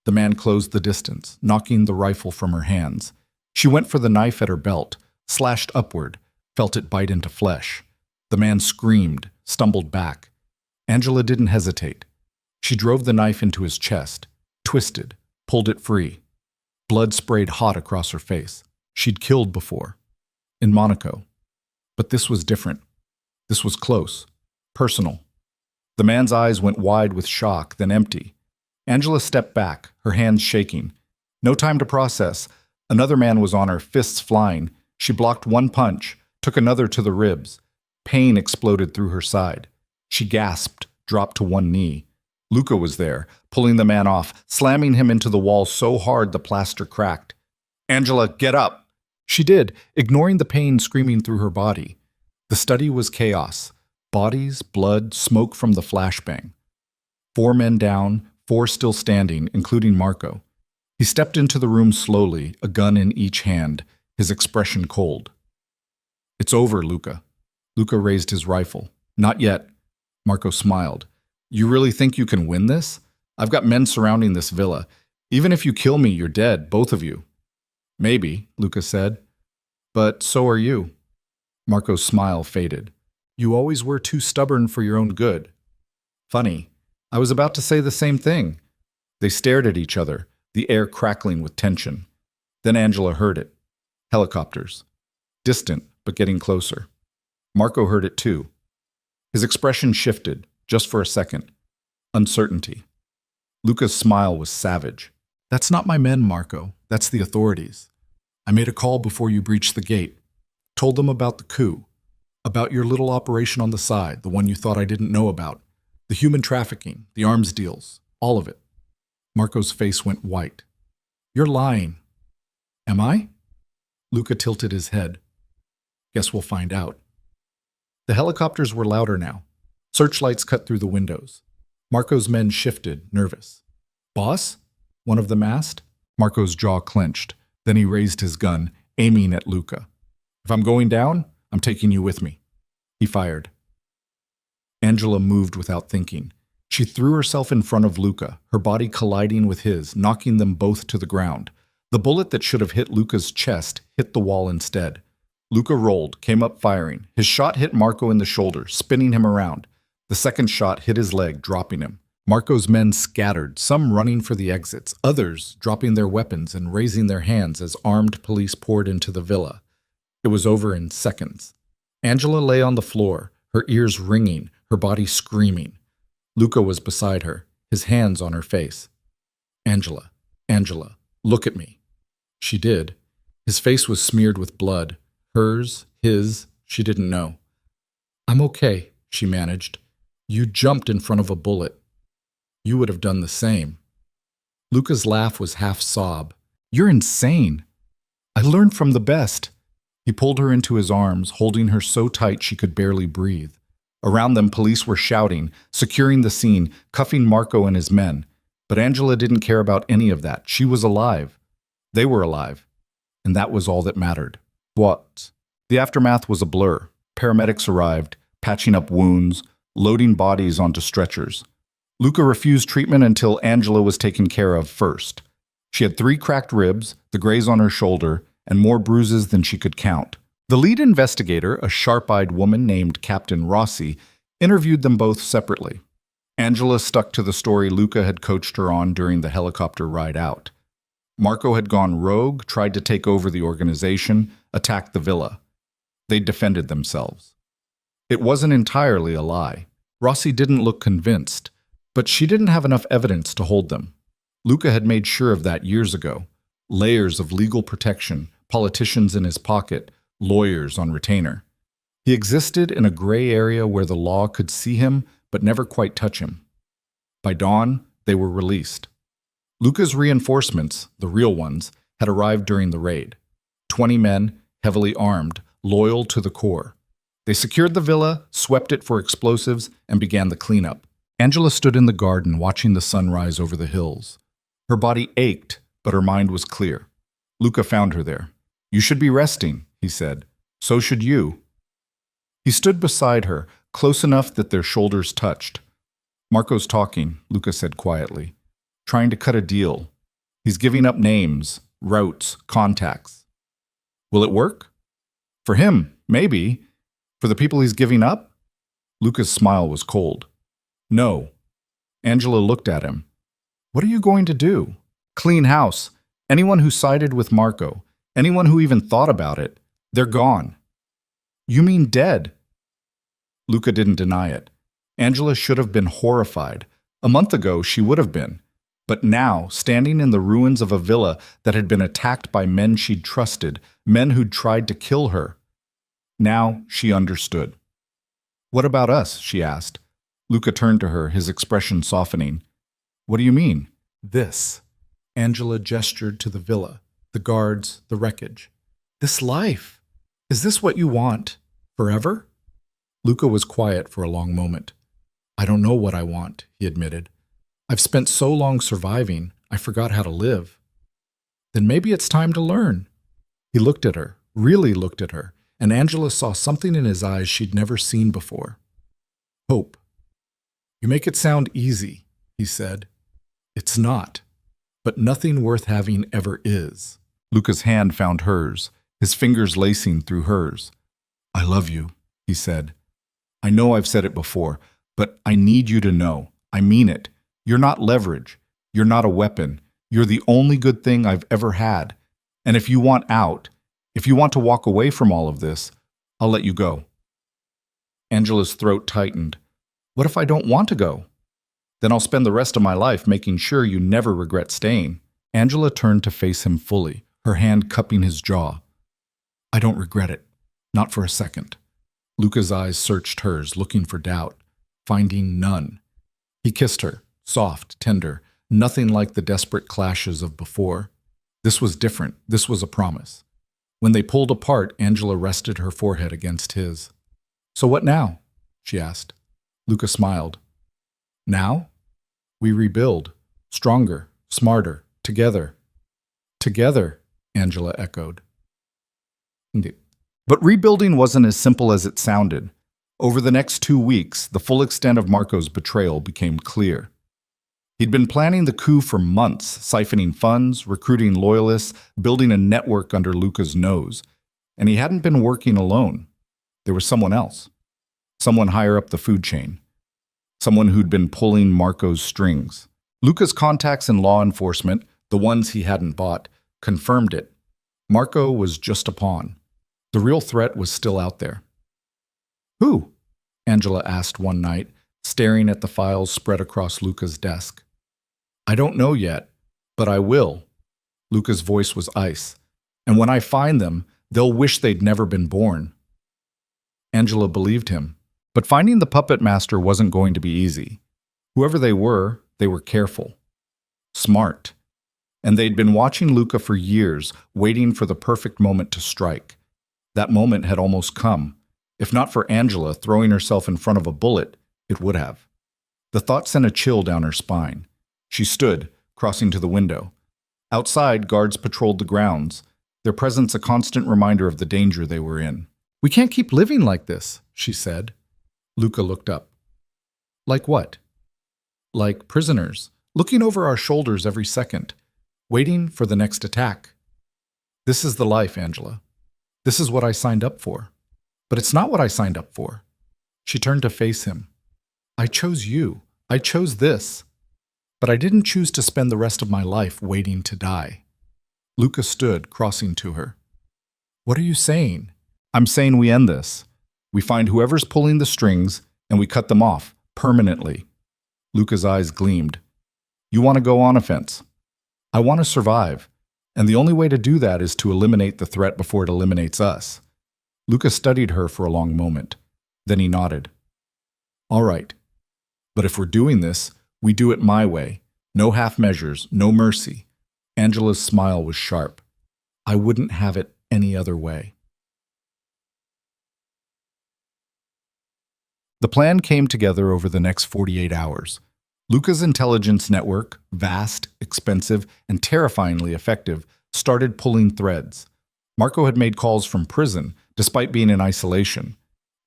The man closed the distance, knocking the rifle from her hands. She went for the knife at her belt, slashed upward, felt it bite into flesh. The man screamed, stumbled back. Angela didn't hesitate. She drove the knife into his chest, twisted, pulled it free. Blood sprayed hot across her face. She'd killed before. In Monaco. But this was different. This was close. Personal. The man's eyes went wide with shock, then empty. Angela stepped back, her hands shaking. No time to process. Another man was on her, fists flying. She blocked one punch, took another to the ribs. Pain exploded through her side. She gasped, dropped to one knee. Luca was there, pulling the man off, slamming him into the wall so hard the plaster cracked. "Angela, get up!" She did, ignoring the pain screaming through her body. The study was chaos. Bodies, blood, smoke from the flashbang. 4 men down, 4 still standing, including Marco. He stepped into the room slowly, a gun in each hand, his expression cold. "It's over, Luca." Luca raised his rifle. "Not yet." Marco smiled. "You really think you can win this? I've got men surrounding this villa. Even if you kill me, you're dead, both of you." "Maybe," Luca said. "But so are you." Marco's smile faded. "You always were too stubborn for your own good." "Funny. I was about to say the same thing." They stared at each other, the air crackling with tension. Then Angela heard it. Helicopters. Distant, but getting closer. Marco heard it too. His expression shifted, just for a second. Uncertainty. Luca's smile was savage. That's not my men, Marco. That's the authorities. I made a call before you breached the gate. Told them about the coup. About your little operation on the side, the one you thought I didn't know about. The human trafficking, the arms deals, all of it. Marco's face went white. You're lying. Am I? Luca tilted his head. Guess we'll find out. The helicopters were louder now. Searchlights cut through the windows. Marco's men shifted, nervous. Boss? One of them asked. Marco's jaw clenched. Then he raised his gun, aiming at Luca. If I'm going down, I'm taking you with me. He fired. Angela moved without thinking. She threw herself in front of Luca, her body colliding with his, knocking them both to the ground. The bullet that should have hit Luca's chest hit the wall instead. Luca rolled, came up firing. His shot hit Marco in the shoulder, spinning him around. The second shot hit his leg, dropping him. Marco's men scattered, some running for the exits, others dropping their weapons and raising their hands as armed police poured into the villa. It was over in seconds. Angela lay on the floor, her ears ringing, her body screaming. Luca was beside her, his hands on her face. Angela, look at me. She did. His face was smeared with blood. Hers, his, she didn't know. I'm okay, she managed. You jumped in front of a bullet. You would have done the same. Luca's laugh was half sob. You're insane. I learned from the best. He pulled her into his arms, holding her so tight she could barely breathe. Around them, police were shouting, securing the scene, cuffing Marco and his men. But Angela didn't care about any of that. She was alive. They were alive. And that was all that mattered. What? The aftermath was a blur. Paramedics arrived, patching up wounds, loading bodies onto stretchers. Luca refused treatment until Angela was taken care of first. She had 3 cracked ribs, the graze on her shoulder, and more bruises than she could count. The lead investigator, a sharp-eyed woman named Captain Rossi, interviewed them both separately. Angela stuck to the story Luca had coached her on during the helicopter ride out. Marco had gone rogue, tried to take over the organization, attacked the villa. They defended themselves. It wasn't entirely a lie. Rossi didn't look convinced, but she didn't have enough evidence to hold them. Luca had made sure of that years ago. Layers of legal protection, politicians in his pocket, lawyers on retainer. He existed in a gray area where the law could see him but never quite touch him. By dawn, they were released. Luca's reinforcements, the real ones, had arrived during the raid. 20 men, heavily armed, loyal to the core. They secured the villa, swept it for explosives, and began the cleanup. Angela stood in the garden watching the sun rise over the hills. Her body ached, but her mind was clear. Luca found her there. You should be resting, he said. So should you. He stood beside her, close enough that their shoulders touched. Marco's talking, Luca said quietly. Trying to cut a deal. He's giving up names, routes, contacts. Will it work? For him, maybe. For the people he's giving up? Luca's smile was cold. No. Angela looked at him. What are you going to do? Clean house. Anyone who sided with Marco, anyone who even thought about it, they're gone. You mean dead? Luca didn't deny it. Angela should have been horrified. A month ago, she would have been. But now, standing in the ruins of a villa that had been attacked by men she'd trusted, men who'd tried to kill her, now she understood. What about us? She asked. Luca turned to her, his expression softening. What do you mean? This. Angela gestured to the villa, the guards, the wreckage. This life. Is this what you want? Forever? Luca was quiet for a long moment. I don't know what I want, he admitted. I've spent so long surviving, I forgot how to live. Then maybe it's time to learn. He looked at her, really looked at her, and Angela saw something in his eyes she'd never seen before. Hope. You make it sound easy, he said. It's not. But nothing worth having ever is. Luca's hand found hers, his fingers lacing through hers. I love you, he said. I know I've said it before, but I need you to know. I mean it. You're not leverage. You're not a weapon. You're the only good thing I've ever had. And if you want out, if you want to walk away from all of this, I'll let you go. Angela's throat tightened. What if I don't want to go? Then I'll spend the rest of my life making sure you never regret staying. Angela turned to face him fully, her hand cupping his jaw. I don't regret it. Not for a second. Luca's eyes searched hers, looking for doubt, finding none. He kissed her, soft, tender, nothing like the desperate clashes of before. This was different. This was a promise. When they pulled apart, Angela rested her forehead against his. So what now? She asked. Luca smiled. Now? We rebuild. Stronger, smarter, together. Together, Angela echoed. But rebuilding wasn't as simple as it sounded. Over the next 2 weeks, the full extent of Marco's betrayal became clear. He'd been planning the coup for months, siphoning funds, recruiting loyalists, building a network under Luca's nose. And he hadn't been working alone. There was someone else. Someone higher up the food chain. Someone who'd been pulling Marco's strings. Luca's contacts in law enforcement, the ones he hadn't bought, confirmed it. Marco was just a pawn. The real threat was still out there. Who? Angela asked one night, staring at the files spread across Luca's desk. I don't know yet, but I will. Luca's voice was ice. And when I find them, they'll wish they'd never been born. Angela believed him. But finding the puppet master wasn't going to be easy. Whoever they were careful. Smart. And they'd been watching Luca for years, waiting for the perfect moment to strike. That moment had almost come. If not for Angela throwing herself in front of a bullet, it would have. The thought sent a chill down her spine. She stood, crossing to the window. Outside, guards patrolled the grounds, their presence a constant reminder of the danger they were in. We can't keep living like this, she said. Luca looked up. Like what? Like prisoners, looking over our shoulders every second, waiting for the next attack. This is the life, Angela. This is what I signed up for. But it's not what I signed up for. She turned to face him. I chose you. I chose this. But I didn't choose to spend the rest of my life waiting to die. Luca stood, crossing to her. What are you saying? I'm saying we end this. We find whoever's pulling the strings, and we cut them off, permanently. Luca's eyes gleamed. You want to go on offense. I want to survive, and the only way to do that is to eliminate the threat before it eliminates us. Luca studied her for a long moment. Then he nodded. All right. But if we're doing this, we do it my way. No half measures, no mercy. Angela's smile was sharp. I wouldn't have it any other way. The plan came together over the next 48 hours. Luca's intelligence network, vast, expensive, and terrifyingly effective, started pulling threads. Marco had made calls from prison, despite being in isolation.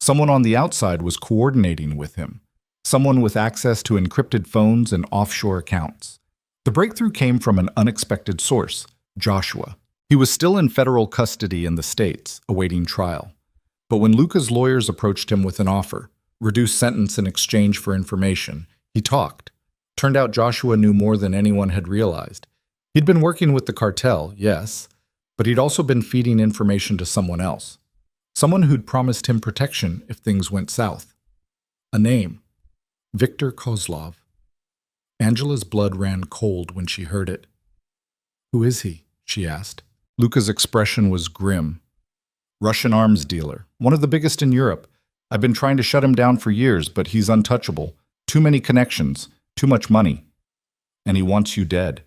Someone on the outside was coordinating with him. Someone with access to encrypted phones and offshore accounts. The breakthrough came from an unexpected source, Joshua. He was still in federal custody in the States, awaiting trial. But when Luca's lawyers approached him with an offer, reduced sentence in exchange for information, he talked. Turned out Joshua knew more than anyone had realized. He'd been working with the cartel, yes, but he'd also been feeding information to someone else. Someone who'd promised him protection if things went south. A name. Viktor Kozlov. Angela's blood ran cold when she heard it. Who is he? She asked. Luca's expression was grim. Russian arms dealer, one of the biggest in Europe. I've been trying to shut him down for years, but he's untouchable. Too many connections, too much money. And he wants you dead.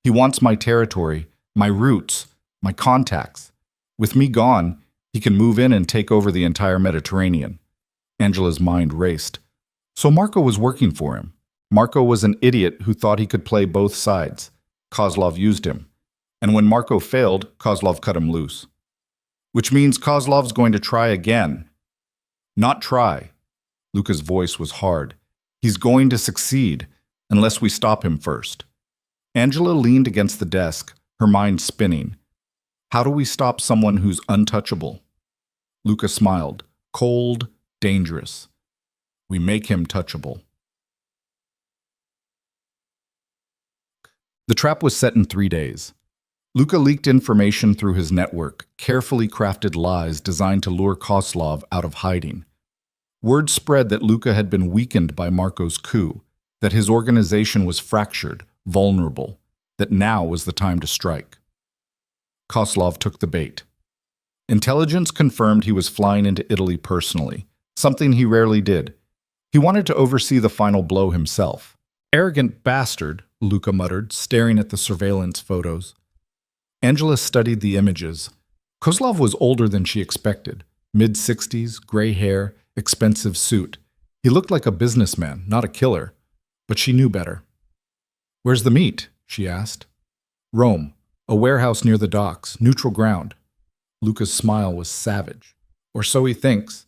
He wants my territory, my roots, my contacts. With me gone, he can move in and take over the entire Mediterranean. Angela's mind raced. So Marco was working for him. Marco was an idiot who thought he could play both sides. Kozlov used him. And when Marco failed, Kozlov cut him loose. Which means Kozlov's going to try again. Not try. Luca's voice was hard. He's going to succeed, unless we stop him first. Angela leaned against the desk, her mind spinning. How do we stop someone who's untouchable? Luca smiled. Cold, dangerous. We make him touchable. The trap was set in 3 days. Luca leaked information through his network, carefully crafted lies designed to lure Kozlov out of hiding. Word spread that Luca had been weakened by Marco's coup, that his organization was fractured, vulnerable, that now was the time to strike. Kozlov took the bait. Intelligence confirmed he was flying into Italy personally, something he rarely did. He wanted to oversee the final blow himself. Arrogant bastard, Luca muttered, staring at the surveillance photos. Angela studied the images. Kozlov was older than she expected. Mid-60s, gray hair, expensive suit. He looked like a businessman, not a killer. But she knew better. "Where's the meet?" she asked. "Rome. A warehouse near the docks. Neutral ground." Luca's smile was savage. "Or so he thinks."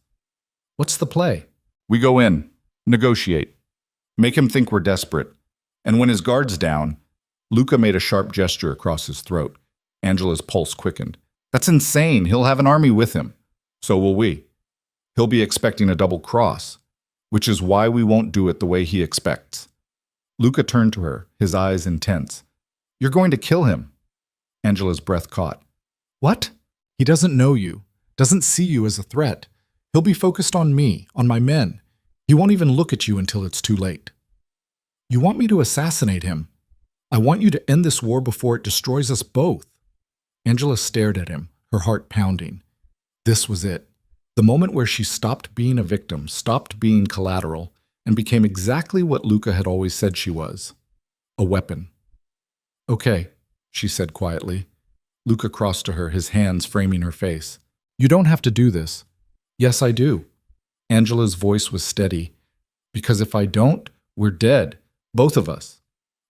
"What's the play?" "We go in. Negotiate. Make him think we're desperate. And when his guard's down..." Luca made a sharp gesture across his throat. Angela's pulse quickened. "That's insane. He'll have an army with him. So will we. He'll be expecting a double cross, which is why we won't do it the way he expects." Luca turned to her, his eyes intense. "You're going to kill him." Angela's breath caught. "What? He doesn't know you, doesn't see you as a threat. He'll be focused on me, on my men. He won't even look at you until it's too late." "You want me to assassinate him? I want you to end this war before it destroys us both." Angela stared at him, her heart pounding. This was it. The moment where she stopped being a victim, stopped being collateral, and became exactly what Luca had always said she was. A weapon. "Okay," she said quietly. Luca crossed to her, his hands framing her face. "You don't have to do this." "Yes, I do." Angela's voice was steady. "Because if I don't, we're dead. Both of us."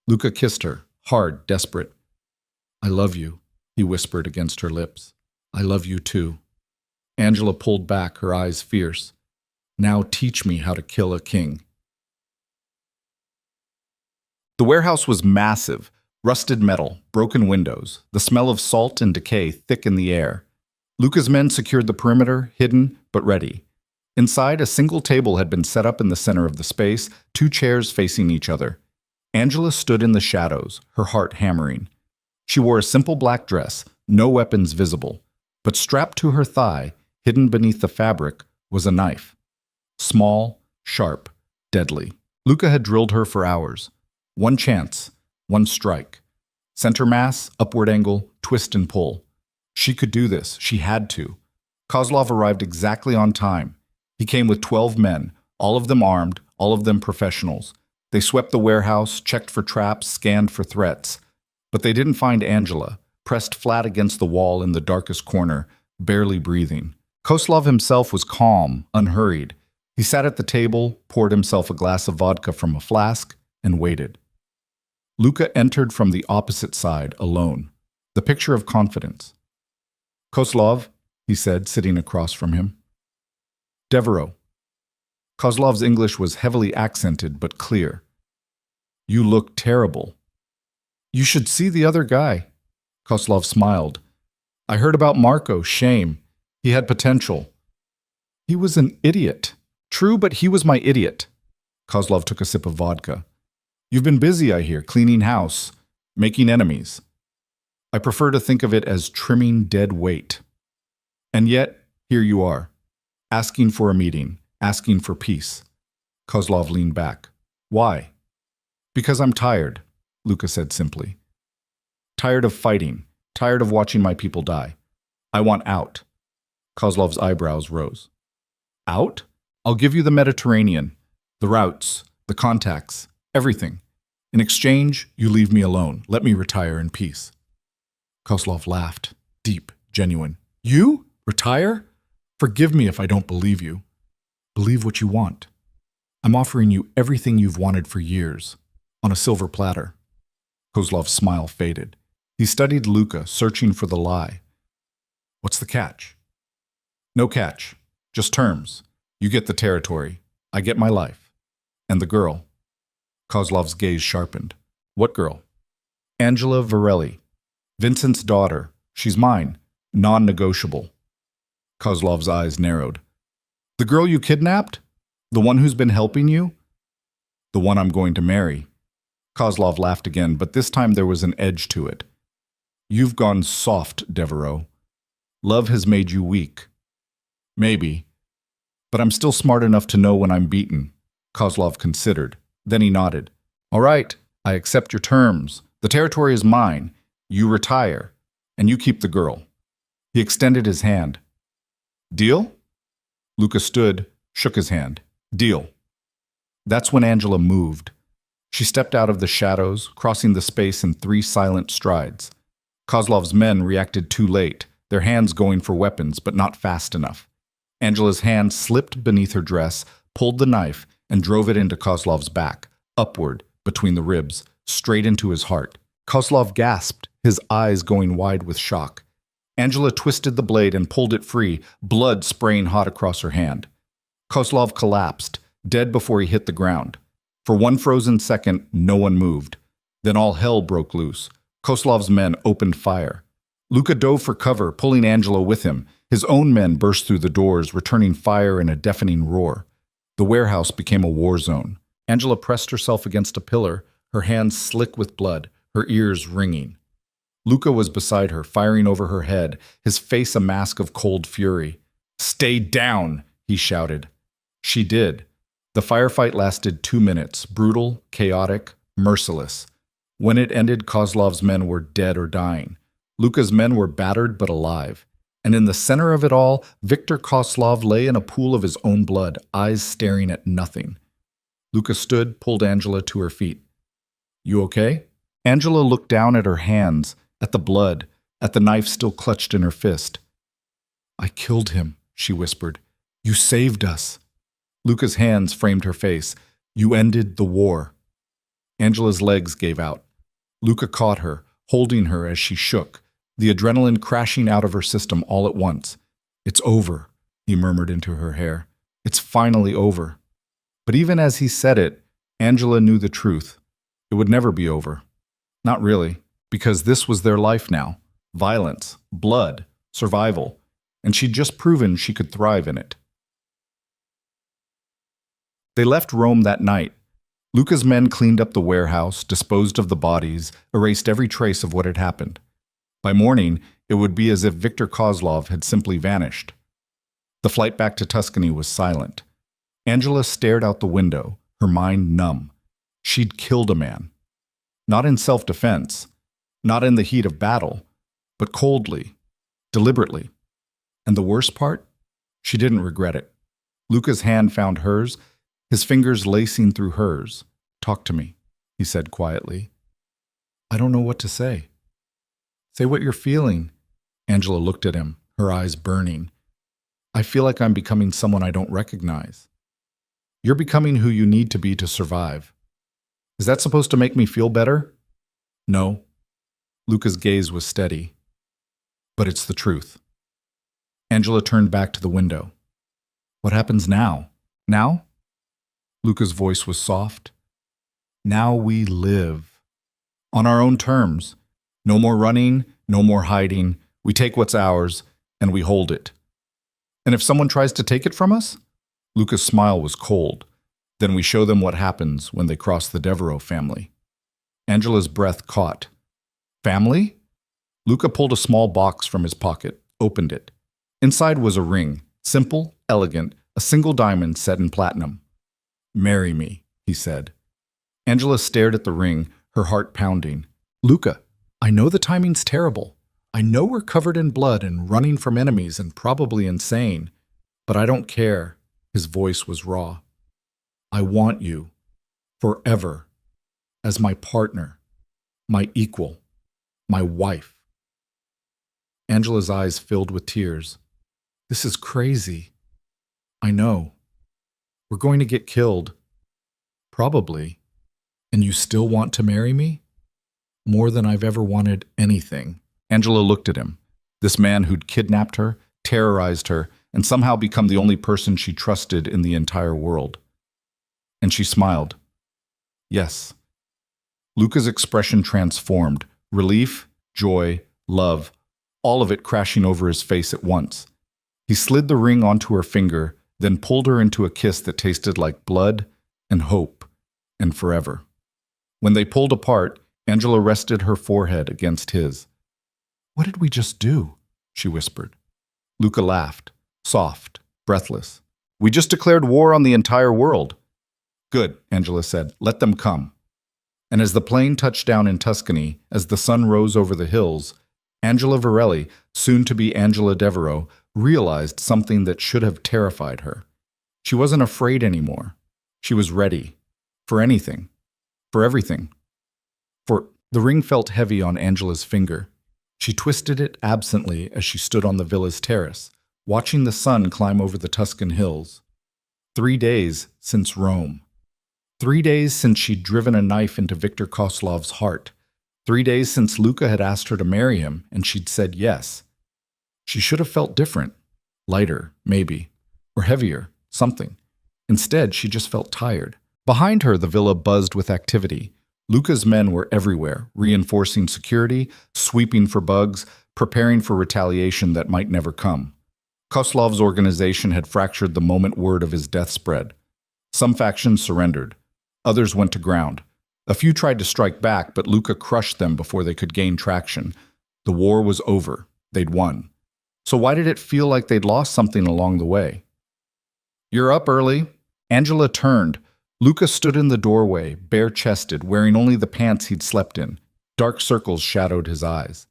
Luca kissed her, hard, desperate. "I love you," he whispered against her lips. "I love you too." Angela pulled back, her eyes fierce. "Now teach me how to kill a king." The warehouse was massive, rusted metal, broken windows, the smell of salt and decay thick in the air. Luca's men secured the perimeter, hidden but ready. Inside, a single table had been set up in the center of the space, 2 chairs facing each other. Angela stood in the shadows, her heart hammering. She wore a simple black dress, no weapons visible, but strapped to her thigh, hidden beneath the fabric, was a knife. Small, sharp, deadly. Luca had drilled her for hours. One chance, one strike. Center mass, upward angle, twist and pull. She could do this. She had to. Kozlov arrived exactly on time. He came with 12 men, all of them armed, all of them professionals. They swept the warehouse, checked for traps, scanned for threats. But they didn't find Angela, pressed flat against the wall in the darkest corner, barely breathing. Kozlov himself was calm, unhurried. He sat at the table, poured himself a glass of vodka from a flask, and waited. Luca entered from the opposite side, alone, the picture of confidence. "Kozlov," he said, sitting across from him. "Devereaux." Kozlov's English was heavily accented but clear. "You look terrible." "You should see the other guy." Kozlov smiled. "I heard about Marco. Shame. He had potential." "He was an idiot." "True, but he was my idiot." Kozlov took a sip of vodka. "You've been busy, I hear, cleaning house, making enemies." "I prefer to think of it as trimming dead weight." "And yet, here you are, asking for a meeting, asking for peace." Kozlov leaned back. "Why?" "Because I'm tired," Luca said simply. "Tired of fighting, tired of watching my people die. I want out." Kozlov's eyebrows rose. "Out? I'll give you the Mediterranean, the routes, the contacts, everything. In exchange, you leave me alone. Let me retire in peace." Kozlov laughed, deep, genuine. "You? Retire? Forgive me if I don't believe you. Believe what you want. I'm offering you everything you've wanted for years, on a silver platter." Kozlov's smile faded. He studied Luca, searching for the lie. "What's the catch?" "No catch. Just terms. You get the territory. I get my life. And the girl." Kozlov's gaze sharpened. "What girl?" "Angela Varelli. Vincent's daughter. She's mine. Non-negotiable." Kozlov's eyes narrowed. "The girl you kidnapped? The one who's been helping you?" "The one I'm going to marry." Kozlov laughed again, but this time there was an edge to it. "You've gone soft, Devereaux. Love has made you weak." "Maybe. But I'm still smart enough to know when I'm beaten." Kozlov considered, Then he nodded. All right, I accept your terms. The territory is mine. You retire, and you keep the girl. He extended his hand. Deal? Luca stood, shook his hand. Deal. That's when Angela moved. She stepped out of the shadows, crossing the space in 3 silent strides. Kozlov's men reacted too late, their hands going for weapons, but not fast enough. Angela's hand slipped beneath her dress, pulled the knife, and drove it into Kozlov's back, upward, between the ribs, straight into his heart. Kozlov gasped, his eyes going wide with shock. Angela twisted the blade and pulled it free, blood spraying hot across her hand. Kozlov collapsed, dead before he hit the ground. For 1 frozen second, no one moved. Then all hell broke loose. Kozlov's men opened fire. Luca dove for cover, pulling Angela with him. His own men burst through the doors, returning fire in a deafening roar. The warehouse became a war zone. Angela pressed herself against a pillar, her hands slick with blood, her ears ringing. Luca was beside her, firing over her head, his face a mask of cold fury. "Stay down!" he shouted. She did. The firefight lasted 2 minutes, brutal, chaotic, merciless. When it ended, Kozlov's men were dead or dying. Luca's men were battered but alive. And in the center of it all, Viktor Kozlov lay in a pool of his own blood, eyes staring at nothing. Luca stood, pulled Angela to her feet. "You okay?" Angela looked down at her hands, at the blood, at the knife still clutched in her fist. "I killed him," she whispered. "You saved us." Luca's hands framed her face. "You ended the war." Angela's legs gave out. Luca caught her, holding her as she shook, the adrenaline crashing out of her system all at once. "It's over," he murmured into her hair. "It's finally over." But even as he said it, Angela knew the truth. It would never be over. Not really, because this was their life now. Violence, blood, survival, and she'd just proven she could thrive in it. They left Rome that night. Luca's men cleaned up the warehouse, disposed of the bodies, erased every trace of what had happened. By morning, it would be as if Viktor Kozlov had simply vanished. The flight back to Tuscany was silent. Angela stared out the window, her mind numb. She'd killed a man. Not in self-defense, not in the heat of battle, but coldly, deliberately. And the worst part? She didn't regret it. Luca's hand found hers, his fingers lacing through hers. "Talk to me," he said quietly. "I don't know what to say." "Say what you're feeling." Angela looked at him, her eyes burning. "I feel like I'm becoming someone I don't recognize." "You're becoming who you need to be to survive." "Is that supposed to make me feel better?" "No." Luca's gaze was steady. "But it's the truth." Angela turned back to the window. "What happens now?" "Now?" Luca's voice was soft. "Now we live. On our own terms. No more running, no more hiding. We take what's ours, and we hold it. And if someone tries to take it from us?" Luca's smile was cold. "Then we show them what happens when they cross the Devereaux family." Angela's breath caught. "Family?" Luca pulled a small box from his pocket, opened it. Inside was a ring, simple, elegant, a single diamond set in platinum. "Marry me," he said. Angela stared at the ring, her heart pounding. "Luca, I know the timing's terrible. I know we're covered in blood and running from enemies and probably insane. But I don't care." His voice was raw. "I want you. Forever. As my partner. My equal. My wife." Angela's eyes filled with tears. "This is crazy." "I know. We're going to get killed. Probably. And you still want to marry me? More than I've ever wanted anything." Angela looked at him. This man who'd kidnapped her, terrorized her, and somehow become the only person she trusted in the entire world. And she smiled. "Yes." Luca's expression transformed. Relief, joy, love, all of it crashing over his face at once. He slid the ring onto her finger, then pulled her into a kiss that tasted like blood and hope and forever. When they pulled apart, Angela rested her forehead against his. "What did we just do?" she whispered. Luca laughed, soft, breathless. "We just declared war on the entire world." Good, Angela said. Let them come. And as the plane touched down in Tuscany, as the sun rose over the hills, Angela Varelli, soon to be Angela Devereaux, realized something that should have terrified her. She wasn't afraid anymore. She was ready. For anything. For everything. For the ring felt heavy on Angela's finger. She twisted it absently as she stood on the villa's terrace, watching the sun climb over the Tuscan hills. 3 days since Rome. 3 days since she'd driven a knife into Viktor Koslov's heart. 3 days since Luca had asked her to marry him, and she'd said yes. She should have felt different. Lighter, maybe. Or heavier, something. Instead, she just felt tired. Behind her, the villa buzzed with activity. Luca's men were everywhere, reinforcing security, sweeping for bugs, preparing for retaliation that might never come. Koslov's organization had fractured the moment word of his death spread. Some factions surrendered. Others went to ground. A few tried to strike back, but Luca crushed them before they could gain traction. The war was over. They'd won. So why did it feel like they'd lost something along the way? "You're up early." Angela turned. Luca stood in the doorway, bare-chested, wearing only the pants he'd slept in. Dark circles shadowed his eyes.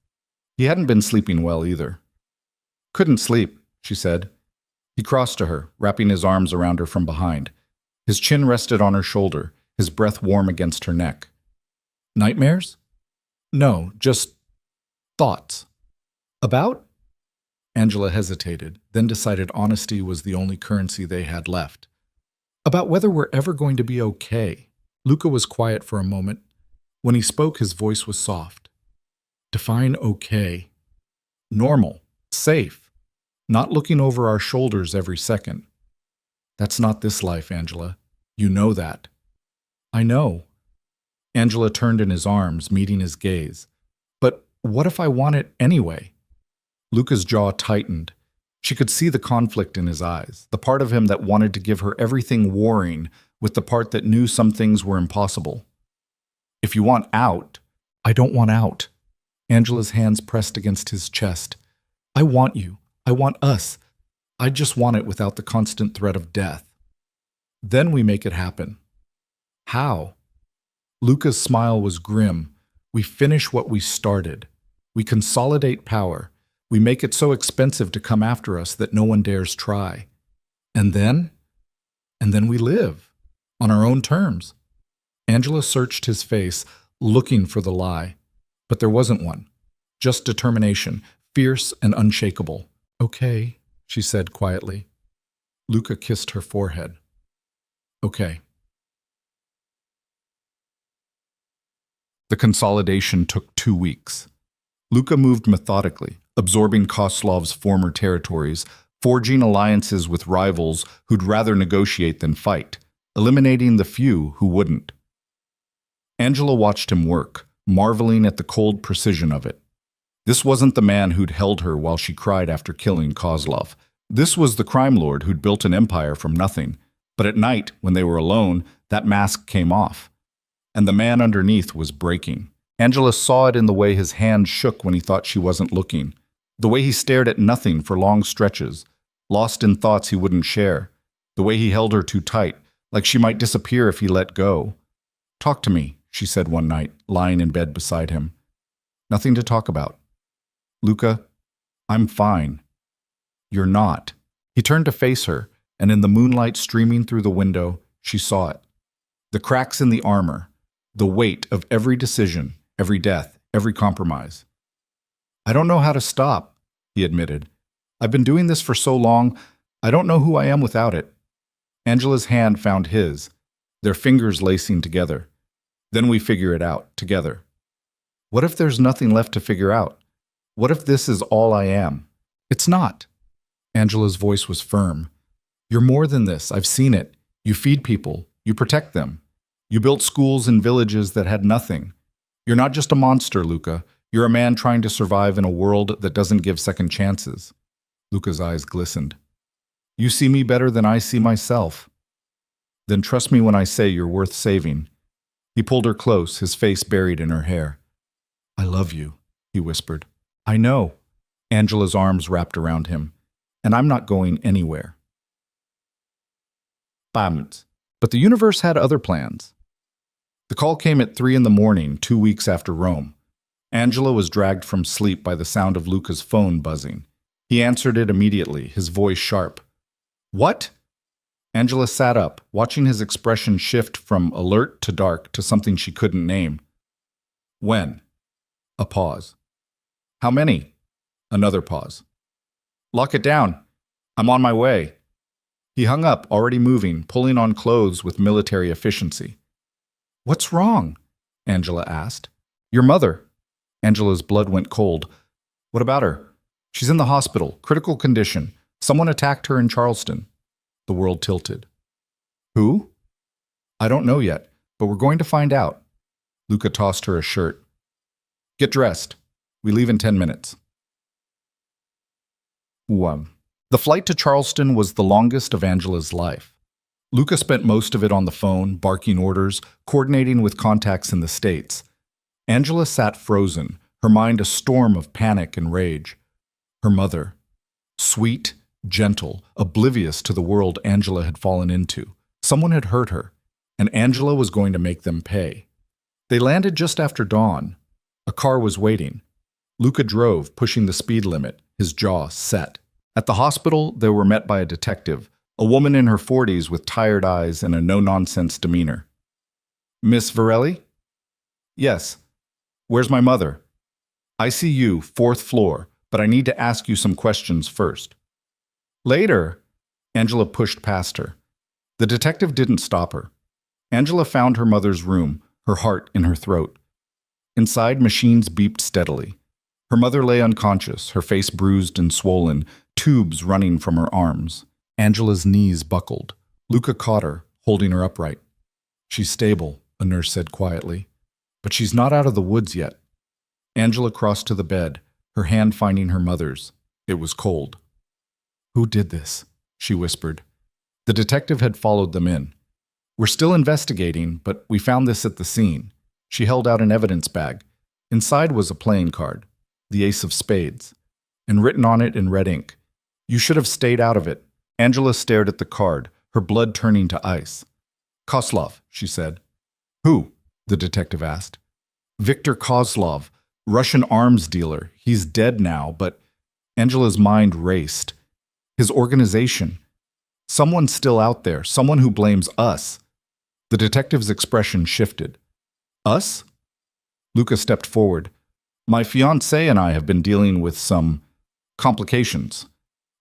He hadn't been sleeping well either. "Couldn't sleep," she said. He crossed to her, wrapping his arms around her from behind. His chin rested on her shoulder, his breath warm against her neck. "Nightmares?" "No, just thoughts." "About?" Angela hesitated, then decided honesty was the only currency they had left. "About whether we're ever going to be okay." Luca was quiet for a moment. When he spoke, his voice was soft. "Define okay." "Normal. Safe. Not looking over our shoulders every second." "That's not this life, Angela. You know that." "I know." Angela turned in his arms, meeting his gaze. "But what if I want it anyway?" Luca's jaw tightened. She could see the conflict in his eyes, the part of him that wanted to give her everything warring with the part that knew some things were impossible. "If you want out." "I don't want out." Angela's hands pressed against his chest. "I want you. I want us. I just want it without the constant threat of death. Then we make it happen." "How?" Luca's smile was grim. "We finish what we started. We consolidate power. We make it so expensive to come after us that no one dares try. And then? And then we live. On our own terms." Angela searched his face, looking for the lie. But there wasn't one. Just determination, fierce and unshakable. "Okay," she said quietly. Luca kissed her forehead. "Okay." The consolidation took 2 weeks. Luca moved methodically, absorbing Koslov's former territories, forging alliances with rivals who'd rather negotiate than fight, eliminating the few who wouldn't. Angela watched him work, marveling at the cold precision of it. This wasn't the man who'd held her while she cried after killing Koslov. This was the crime lord who'd built an empire from nothing. But at night, when they were alone, that mask came off. And the man underneath was breaking. Angela saw it in the way his hand shook when he thought she wasn't looking. The way he stared at nothing for long stretches, lost in thoughts he wouldn't share. The way he held her too tight, like she might disappear if he let go. "Talk to me," she said one night, lying in bed beside him. "Nothing to talk about." "Luca, I'm fine." "You're not." He turned to face her, and in the moonlight streaming through the window, she saw it. The cracks in the armor, the weight of every decision, every death, every compromise. "I don't know how to stop," he admitted. "I've been doing this for so long, I don't know who I am without it." Angela's hand found his, their fingers lacing together. "Then we figure it out, together." "What if there's nothing left to figure out? What if this is all I am?" "It's not." Angela's voice was firm. "You're more than this, I've seen it. You feed people, you protect them. You built schools in villages that had nothing. You're not just a monster, Luca. You're a man trying to survive in a world that doesn't give second chances." Luca's eyes glistened. "You see me better than I see myself. Then trust me when I say you're worth saving." He pulled her close, his face buried in her hair. "I love you," he whispered. "I know." Angela's arms wrapped around him. "And I'm not going anywhere." Bams. But the universe had other plans. The call came at 3 in the morning, 2 weeks after Rome. Angela was dragged from sleep by the sound of Luca's phone buzzing. He answered it immediately, his voice sharp. "What?" Angela sat up, watching his expression shift from alert to dark to something she couldn't name. "When?" A pause. "How many?" Another pause. "Lock it down. I'm on my way." He hung up, already moving, pulling on clothes with military efficiency. "What's wrong?" Angela asked. "Your mother." Angela's blood went cold. "What about her?" "She's in the hospital, critical condition. Someone attacked her in Charleston." The world tilted. "Who?" "I don't know yet, but we're going to find out." Luca tossed her a shirt. "Get dressed. We leave in 10 minutes. 1. The flight to Charleston was the longest of Angela's life. Luca spent most of it on the phone, barking orders, coordinating with contacts in the States. Angela sat frozen, her mind a storm of panic and rage. Her mother. Sweet, gentle, oblivious to the world Angela had fallen into. Someone had hurt her, and Angela was going to make them pay. They landed just after dawn. A car was waiting. Luca drove, pushing the speed limit, his jaw set. At the hospital, they were met by a detective, a woman in her 40s with tired eyes and a no-nonsense demeanor. "Miss Varelli?" "Yes." "Where's my mother?" "ICU, 4th floor, but I need to ask you some questions first." "Later." Angela pushed past her. The detective didn't stop her. Angela found her mother's room, her heart in her throat. Inside, machines beeped steadily. Her mother lay unconscious, her face bruised and swollen, tubes running from her arms. Angela's knees buckled. Luca caught her, holding her upright. "She's stable," a nurse said quietly. "But she's not out of the woods yet." Angela crossed to the bed, her hand finding her mother's. It was cold. "Who did this?" she whispered. The detective had followed them in. "We're still investigating, but we found this at the scene." She held out an evidence bag. Inside was a playing card, the ace of spades, and written on it in red ink. "You should have stayed out of it." Angela stared at the card, her blood turning to ice. "Kozlov," she said. "Who?" the detective asked. "Viktor Kozlov, Russian arms dealer. He's dead now, but..." Angela's mind raced. His organization. Someone still out there, someone who blames us. The detective's expression shifted. "Us?" Luca stepped forward. "My fiancée and I have been dealing with some complications.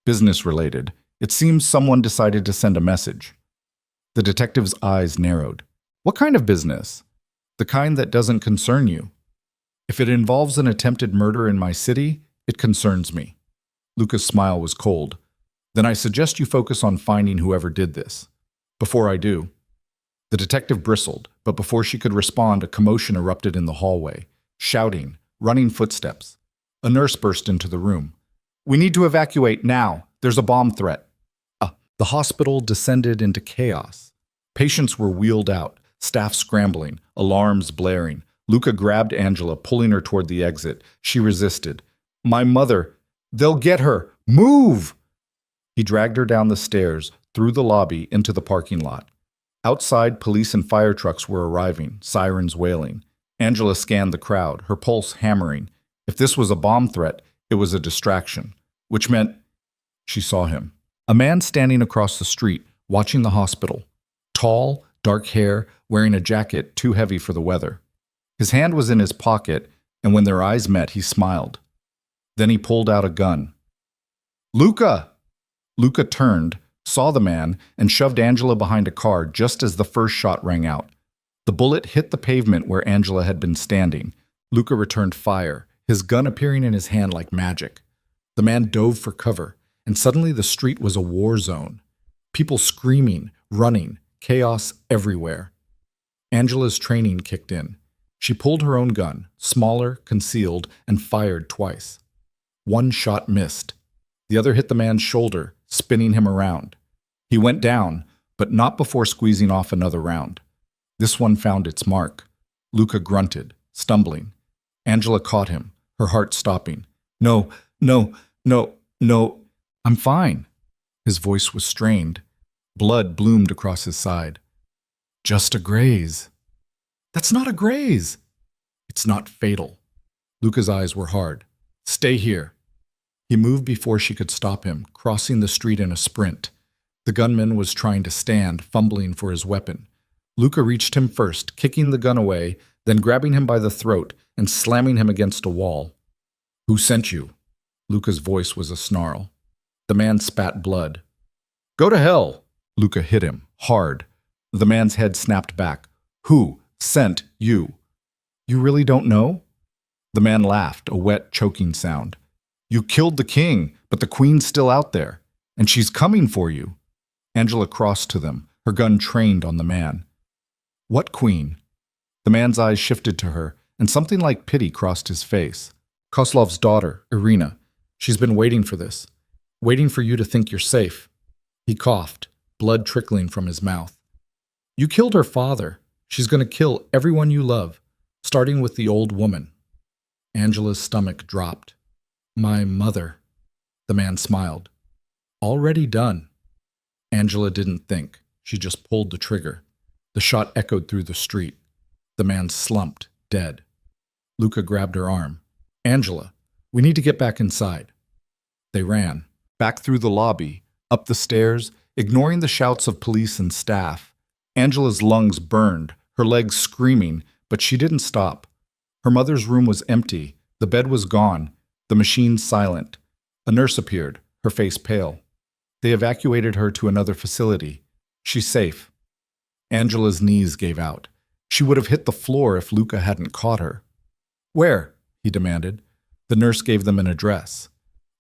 Business-related. It seems someone decided to send a message." The detective's eyes narrowed. "What kind of business?" "The kind that doesn't concern you. If it involves an attempted murder in my city, it concerns me." Luca's smile was cold. "Then I suggest you focus on finding whoever did this. Before I do." The detective bristled, but before she could respond, a commotion erupted in the hallway. Shouting, running footsteps. A nurse burst into the room. "We need to evacuate now. There's a bomb threat." The hospital descended into chaos. Patients were wheeled out, staff scrambling, alarms blaring. Luca grabbed Angela, pulling her toward the exit. She resisted. "My mother! They'll get her! Move!" He dragged her down the stairs, through the lobby, into the parking lot. Outside, police and fire trucks were arriving, sirens wailing. Angela scanned the crowd, her pulse hammering. If this was a bomb threat, it was a distraction, which meant she saw him. A man standing across the street, watching the hospital. Tall, dark hair, wearing a jacket too heavy for the weather. His hand was in his pocket, and when their eyes met, he smiled. Then he pulled out a gun. "Luca!" Luca turned, saw the man, and shoved Angela behind a car just as the first shot rang out. The bullet hit the pavement where Angela had been standing. Luca returned fire, his gun appearing in his hand like magic. The man dove for cover, and suddenly the street was a war zone. People screaming, running, chaos everywhere. Angela's training kicked in. She pulled her own gun, smaller, concealed, and fired twice. One shot missed. The other hit the man's shoulder, spinning him around. He went down, but not before squeezing off another round. This one found its mark. Luca grunted, stumbling. Angela caught him, her heart stopping. "No, no, no, no, I'm fine." His voice was strained. Blood bloomed across his side. Just a graze. That's not a graze. It's not fatal. Luca's eyes were hard. Stay here. He moved before she could stop him, crossing the street in a sprint. The gunman was trying to stand, fumbling for his weapon. Luca reached him first, kicking the gun away, then grabbing him by the throat and slamming him against a wall. Who sent you? Luca's voice was a snarl. The man spat blood. Go to hell! Luca hit him, hard. The man's head snapped back. Who sent you? You really don't know? The man laughed, a wet, choking sound. You killed the king, but the queen's still out there, and she's coming for you. Angela crossed to them, her gun trained on the man. What queen? The man's eyes shifted to her, and something like pity crossed his face. Kozlov's daughter, Irina. She's been waiting for this. Waiting for you to think you're safe. He coughed, blood trickling from his mouth. You killed her father. She's going to kill everyone you love, starting with the old woman. Angela's stomach dropped. My mother. The man smiled. Already done. Angela didn't think. She just pulled the trigger. The shot echoed through the street. The man slumped, dead. Luca grabbed her arm. Angela, we need to get back inside. They ran. Back through the lobby, up the stairs, ignoring the shouts of police and staff. Angela's lungs burned, her legs screaming, but she didn't stop. Her mother's room was empty. The bed was gone. The machine silent. A nurse appeared, her face pale. They evacuated her to another facility. She's safe. Angela's knees gave out. She would have hit the floor if Luca hadn't caught her. Where? He demanded. The nurse gave them an address.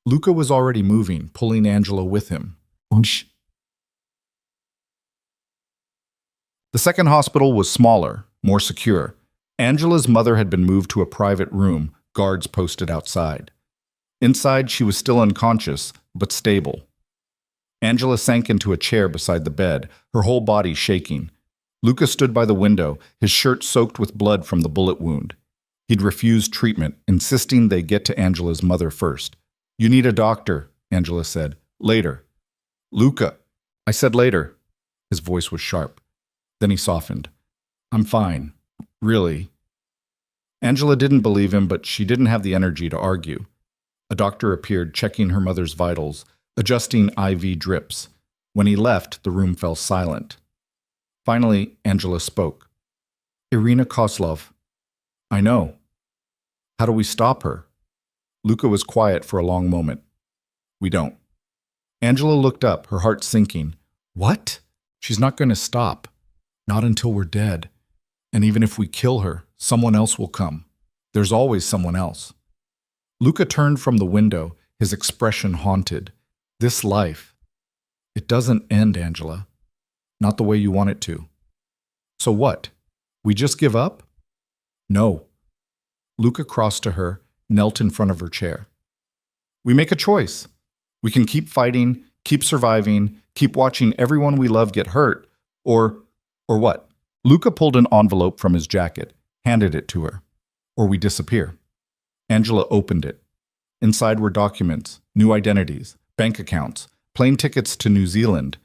Luca was already moving, pulling Angela with him. The second hospital was smaller, more secure. Angela's mother had been moved to a private room, guards posted outside. Inside, she was still unconscious, but stable. Angela sank into a chair beside the bed, her whole body shaking. Luca stood by the window, his shirt soaked with blood from the bullet wound. He'd refused treatment, insisting they get to Angela's mother first. You need a doctor, Angela said. Later. Luca. I said later. His voice was sharp. Then he softened. I'm fine. Really. Angela didn't believe him, but she didn't have the energy to argue. A doctor appeared, checking her mother's vitals, adjusting IV drips. When he left, the room fell silent. Finally, Angela spoke. Irina Kozlov. I know. How do we stop her? Luca was quiet for a long moment. We don't. Angela looked up, her heart sinking. What? She's not going to stop. Not until we're dead. And even if we kill her, someone else will come. There's always someone else. Luca turned from the window, his expression haunted. This life. It doesn't end, Angela. Not the way you want it to. So what? We just give up? No. Luca crossed to her, knelt in front of her chair. We make a choice. We can keep fighting, keep surviving, keep watching everyone we love get hurt, or what? Luca pulled an envelope from his jacket, handed it to her. Or we disappear. Angela opened it. Inside were documents, new identities, bank accounts, plane tickets to New Zealand.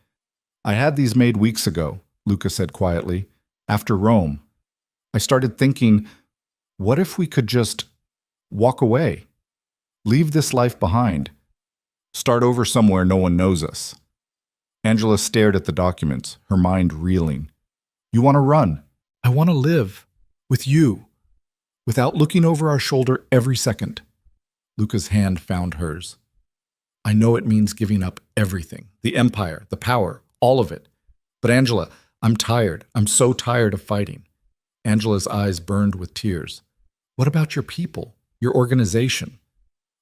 I had these made weeks ago, Luca said quietly, after Rome. I started thinking, what if we could just walk away? Leave this life behind. Start over somewhere no one knows us. Angela stared at the documents, her mind reeling. You want to run. I want to live. With you. Without looking over our shoulder every second. Luca's hand found hers. I know it means giving up everything. The empire, the power, all of it. But Angela, I'm tired. I'm so tired of fighting. Angela's eyes burned with tears. What about your people? Your organization?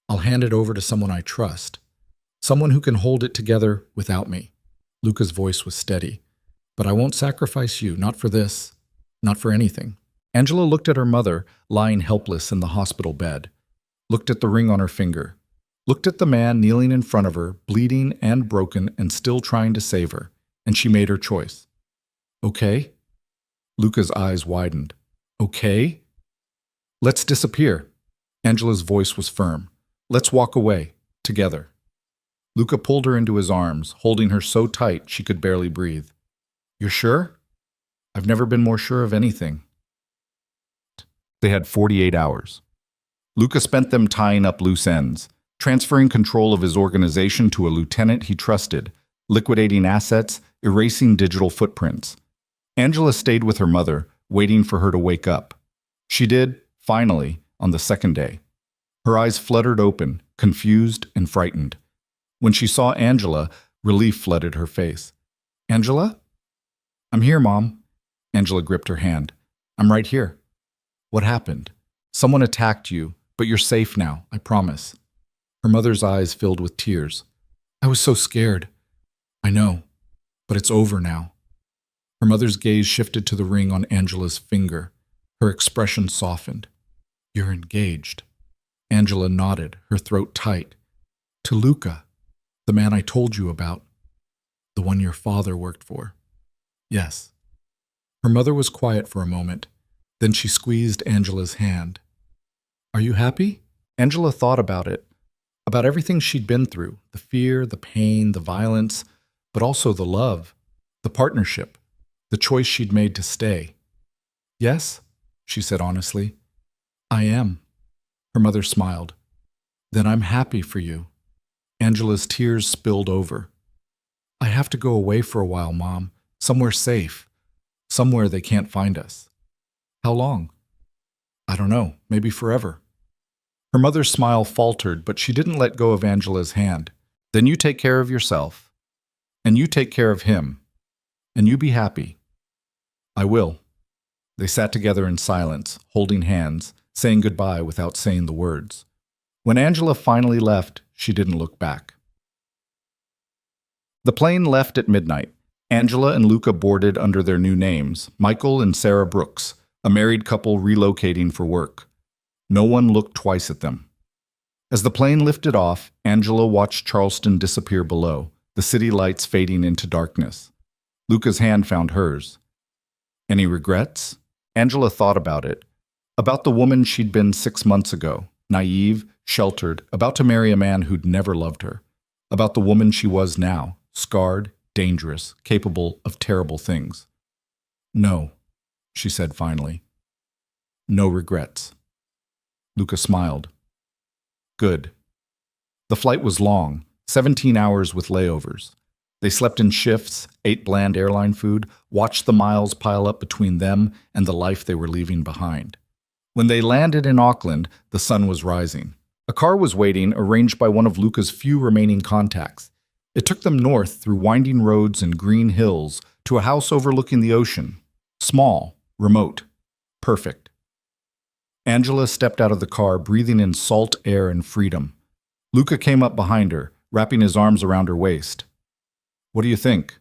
I'll hand it over to someone I trust. Someone who can hold it together without me. Luca's voice was steady. But I won't sacrifice you, not for this, not for anything. Angela looked at her mother, lying helpless in the hospital bed. Looked at the ring on her finger. Looked at the man kneeling in front of her, bleeding and broken and still trying to save her. And she made her choice. Okay? Luca's eyes widened. Okay? Let's disappear. Angela's voice was firm. Let's walk away, together. Luca pulled her into his arms, holding her so tight she could barely breathe. You're sure? I've never been more sure of anything. They had 48 hours. Luca spent them tying up loose ends, transferring control of his organization to a lieutenant he trusted, liquidating assets, erasing digital footprints. Angela stayed with her mother, waiting for her to wake up. She did, finally, on the second day. Her eyes fluttered open, confused and frightened. When she saw Angela, relief flooded her face. "Angela?" "I'm here, Mom." Angela gripped her hand. "I'm right here." "What happened?" "Someone attacked you, but you're safe now, I promise." Her mother's eyes filled with tears. "I was so scared." "I know, but it's over now." Her mother's gaze shifted to the ring on Angela's finger. Her expression softened. "You're engaged." Angela nodded, her throat tight. "To Luca, the man I told you about. The one your father worked for." "Yes." Her mother was quiet for a moment. Then she squeezed Angela's hand. "Are you happy?" Angela thought about it, about everything she'd been through, the fear, the pain, the violence, but also the love, the partnership, the choice she'd made to stay. "Yes," she said honestly. "I am." Her mother smiled. "Then I'm happy for you." Angela's tears spilled over. "I have to go away for a while, Mom. Somewhere safe. Somewhere they can't find us." "How long?" "I don't know. Maybe forever." Her mother's smile faltered, but she didn't let go of Angela's hand. "Then you take care of yourself. And you take care of him. And you be happy." "I will." They sat together in silence, holding hands, saying goodbye without saying the words. When Angela finally left, she didn't look back. The plane left at midnight. Angela and Luca boarded under their new names, Michael and Sarah Brooks, a married couple relocating for work. No one looked twice at them. As the plane lifted off, Angela watched Charleston disappear below, the city lights fading into darkness. Luca's hand found hers. Any regrets? Angela thought about it. About the woman she'd been 6 months ago, naive, sheltered, about to marry a man who'd never loved her. About the woman she was now, scarred, dangerous, capable of terrible things. "No," she said finally. "No regrets." Luca smiled. "Good." The flight was long, 17 hours with layovers. They slept in shifts, ate bland airline food, watched the miles pile up between them and the life they were leaving behind. When they landed in Auckland, the sun was rising. A car was waiting, arranged by one of Luca's few remaining contacts. It took them north through winding roads and green hills to a house overlooking the ocean. Small, remote, perfect. Angela stepped out of the car, breathing in salt air and freedom. Luca came up behind her, wrapping his arms around her waist. "What do you think?"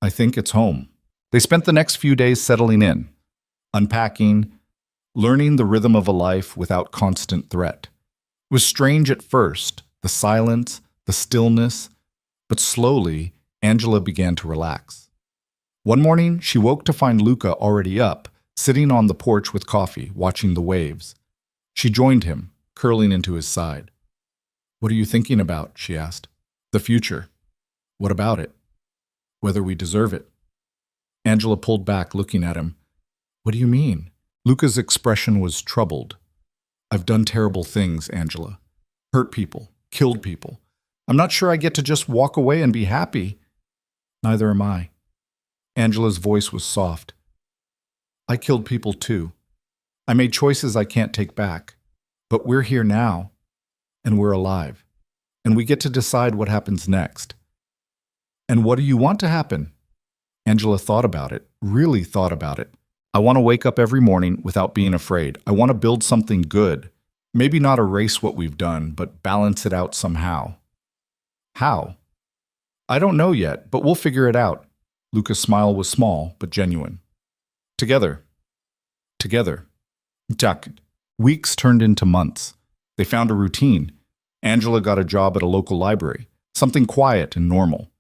"I think it's home." They spent the next few days settling in, unpacking, learning the rhythm of a life without constant threat. It was strange at first, the silence, the stillness, but slowly, Angela began to relax. One morning, she woke to find Luca already up, sitting on the porch with coffee, watching the waves. She joined him, curling into his side. "What are you thinking about?" she asked. "The future." "What about it?" "Whether we deserve it." Angela pulled back, looking at him. "What do you mean?" Luca's expression was troubled. "I've done terrible things, Angela. Hurt people, killed people. I'm not sure I get to just walk away and be happy." "Neither am I." Angela's voice was soft. "I killed people too. I made choices I can't take back. But we're here now, and we're alive. And we get to decide what happens next." "And what do you want to happen?" Angela thought about it, really thought about it. "I want to wake up every morning without being afraid. I want to build something good. Maybe not erase what we've done, but balance it out somehow." "How?" "I don't know yet, but we'll figure it out." Luca's smile was small, but genuine. "Together." Together. Jack. Weeks turned into months. They found a routine. Angela got a job at a local library, something quiet and normal.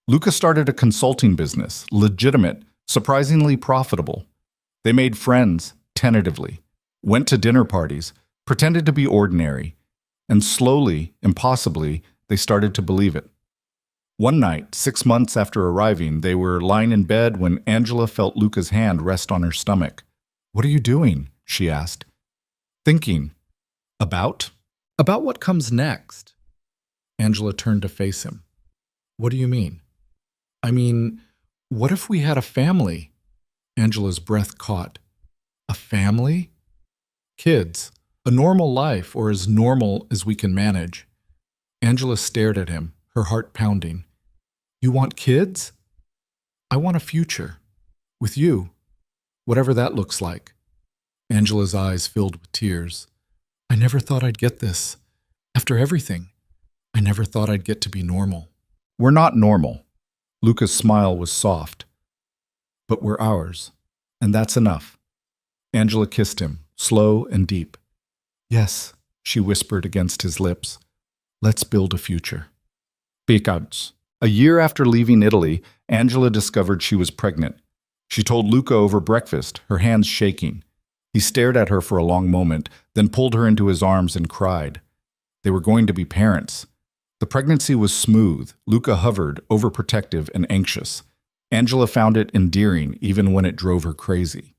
Luca started a consulting business, legitimate, surprisingly profitable. They made friends, tentatively, went to dinner parties, pretended to be ordinary, and slowly, impossibly, they started to believe it. One night, 6 months after arriving, they were lying in bed when Angela felt Luca's hand rest on her stomach. "What are you doing?" she asked. "Thinking." "About?" "About what comes next." Angela turned to face him. "What do you mean?" "I mean, what if we had a family?" Angela's breath caught. "A family?" "Kids. A normal life, or as normal as we can manage." Angela stared at him, her heart pounding. "You want kids?" "I want a future. With you. Whatever that looks like." Angela's eyes filled with tears. "I never thought I'd get this. After everything, I never thought I'd get to be normal." "We're not normal." Luca's smile was soft. "But we're ours. And that's enough." Angela kissed him, slow and deep. "Yes," she whispered against his lips. "Let's build a future." Betrayals. A year after leaving Italy, Angela discovered she was pregnant. She told Luca over breakfast, her hands shaking. He stared at her for a long moment, then pulled her into his arms and cried. They were going to be parents. The pregnancy was smooth. Luca hovered, overprotective and anxious. Angela found it endearing, even when it drove her crazy.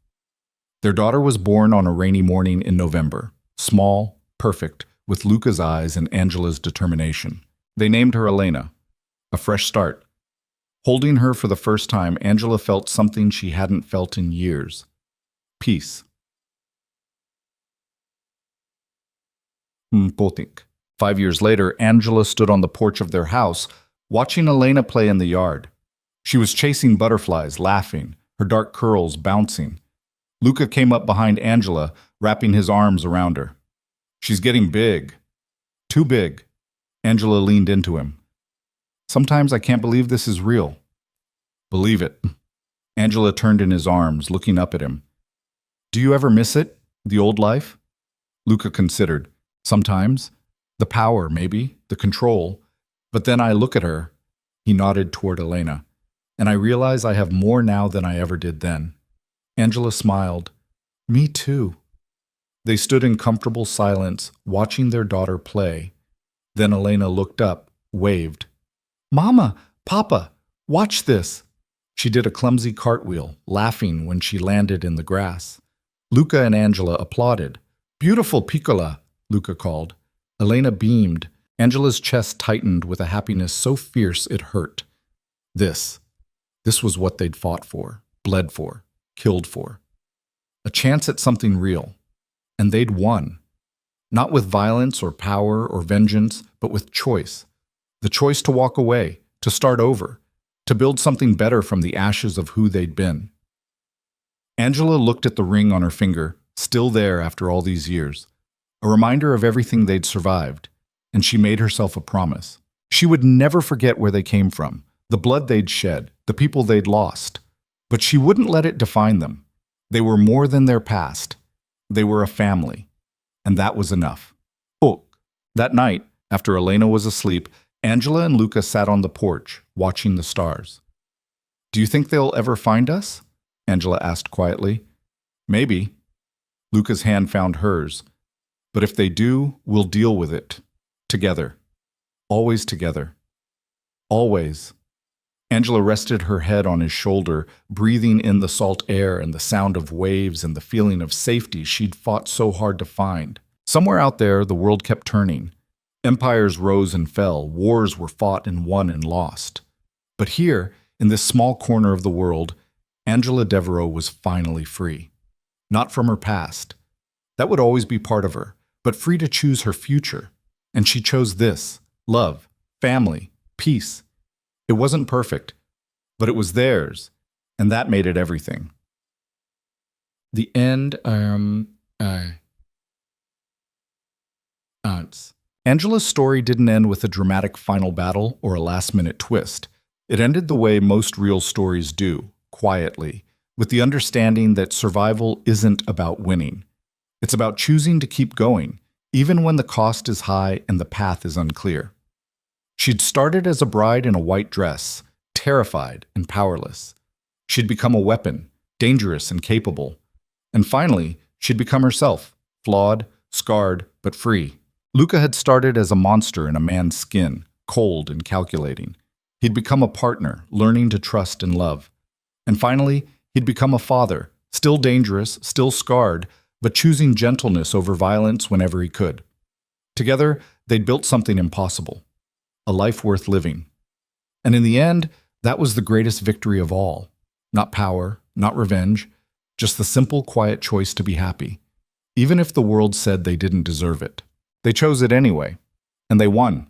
Their daughter was born on a rainy morning in November. Small, perfect, with Luca's eyes and Angela's determination. They named her Elena. A fresh start. Holding her for the first time, Angela felt something she hadn't felt in years. Peace. Potik. 5 years later, Angela stood on the porch of their house, watching Elena play in the yard. She was chasing butterflies, laughing, her dark curls bouncing. Luca came up behind Angela, wrapping his arms around her. "She's getting big." "Too big." Angela leaned into him. "Sometimes I can't believe this is real." "Believe it." Angela turned in his arms, looking up at him. "Do you ever miss it? The old life?" Luca considered. "Sometimes. The power, maybe. The control. But then I look at her." He nodded toward Elena. "And I realize I have more now than I ever did then." Angela smiled. "Me too." They stood in comfortable silence, watching their daughter play. Then Elena looked up, waved. "Mama! Papa! Watch this!" She did a clumsy cartwheel, laughing when she landed in the grass. Luca and Angela applauded. "Beautiful, Piccola!" Luca called. Elena beamed. Angela's chest tightened with a happiness so fierce it hurt. This was what they'd fought for, bled for, killed for. A chance at something real. And they'd won. Not with violence or power or vengeance, but with choice. The choice to walk away, to start over, to build something better from the ashes of who they'd been. Angela looked at the ring on her finger, still there after all these years. A reminder of everything they'd survived, and she made herself a promise. She would never forget where they came from, the blood they'd shed, the people they'd lost. But she wouldn't let it define them. They were more than their past. They were a family, and that was enough. That night, after Elena was asleep, Angela and Luca sat on the porch, watching the stars. "Do you think they'll ever find us?" Angela asked quietly. "Maybe." Luca's hand found hers. "But if they do, we'll deal with it. Together. Always together. Always." Angela rested her head on his shoulder, breathing in the salt air and the sound of waves and the feeling of safety she'd fought so hard to find. Somewhere out there, the world kept turning. Empires rose and fell, wars were fought and won and lost. But here, in this small corner of the world, Angela Devereaux was finally free. Not from her past. That would always be part of her, but free to choose her future. And she chose this: love, family, peace. It wasn't perfect, but it was theirs, and that made it everything. The end, Angela's story didn't end with a dramatic final battle or a last-minute twist. It ended the way most real stories do, quietly, with the understanding that survival isn't about winning. It's about choosing to keep going, even when the cost is high and the path is unclear. She'd started as a bride in a white dress, terrified and powerless. She'd become a weapon, dangerous and capable. And finally, she'd become herself, flawed, scarred, but free. Luca had started as a monster in a man's skin, cold and calculating. He'd become a partner, learning to trust and love. And finally, he'd become a father, still dangerous, still scarred, but choosing gentleness over violence whenever he could. Together, they'd built something impossible, a life worth living. And in the end, that was the greatest victory of all. Not power, not revenge, just the simple, quiet choice to be happy, even if the world said they didn't deserve it. They chose it anyway, and they won.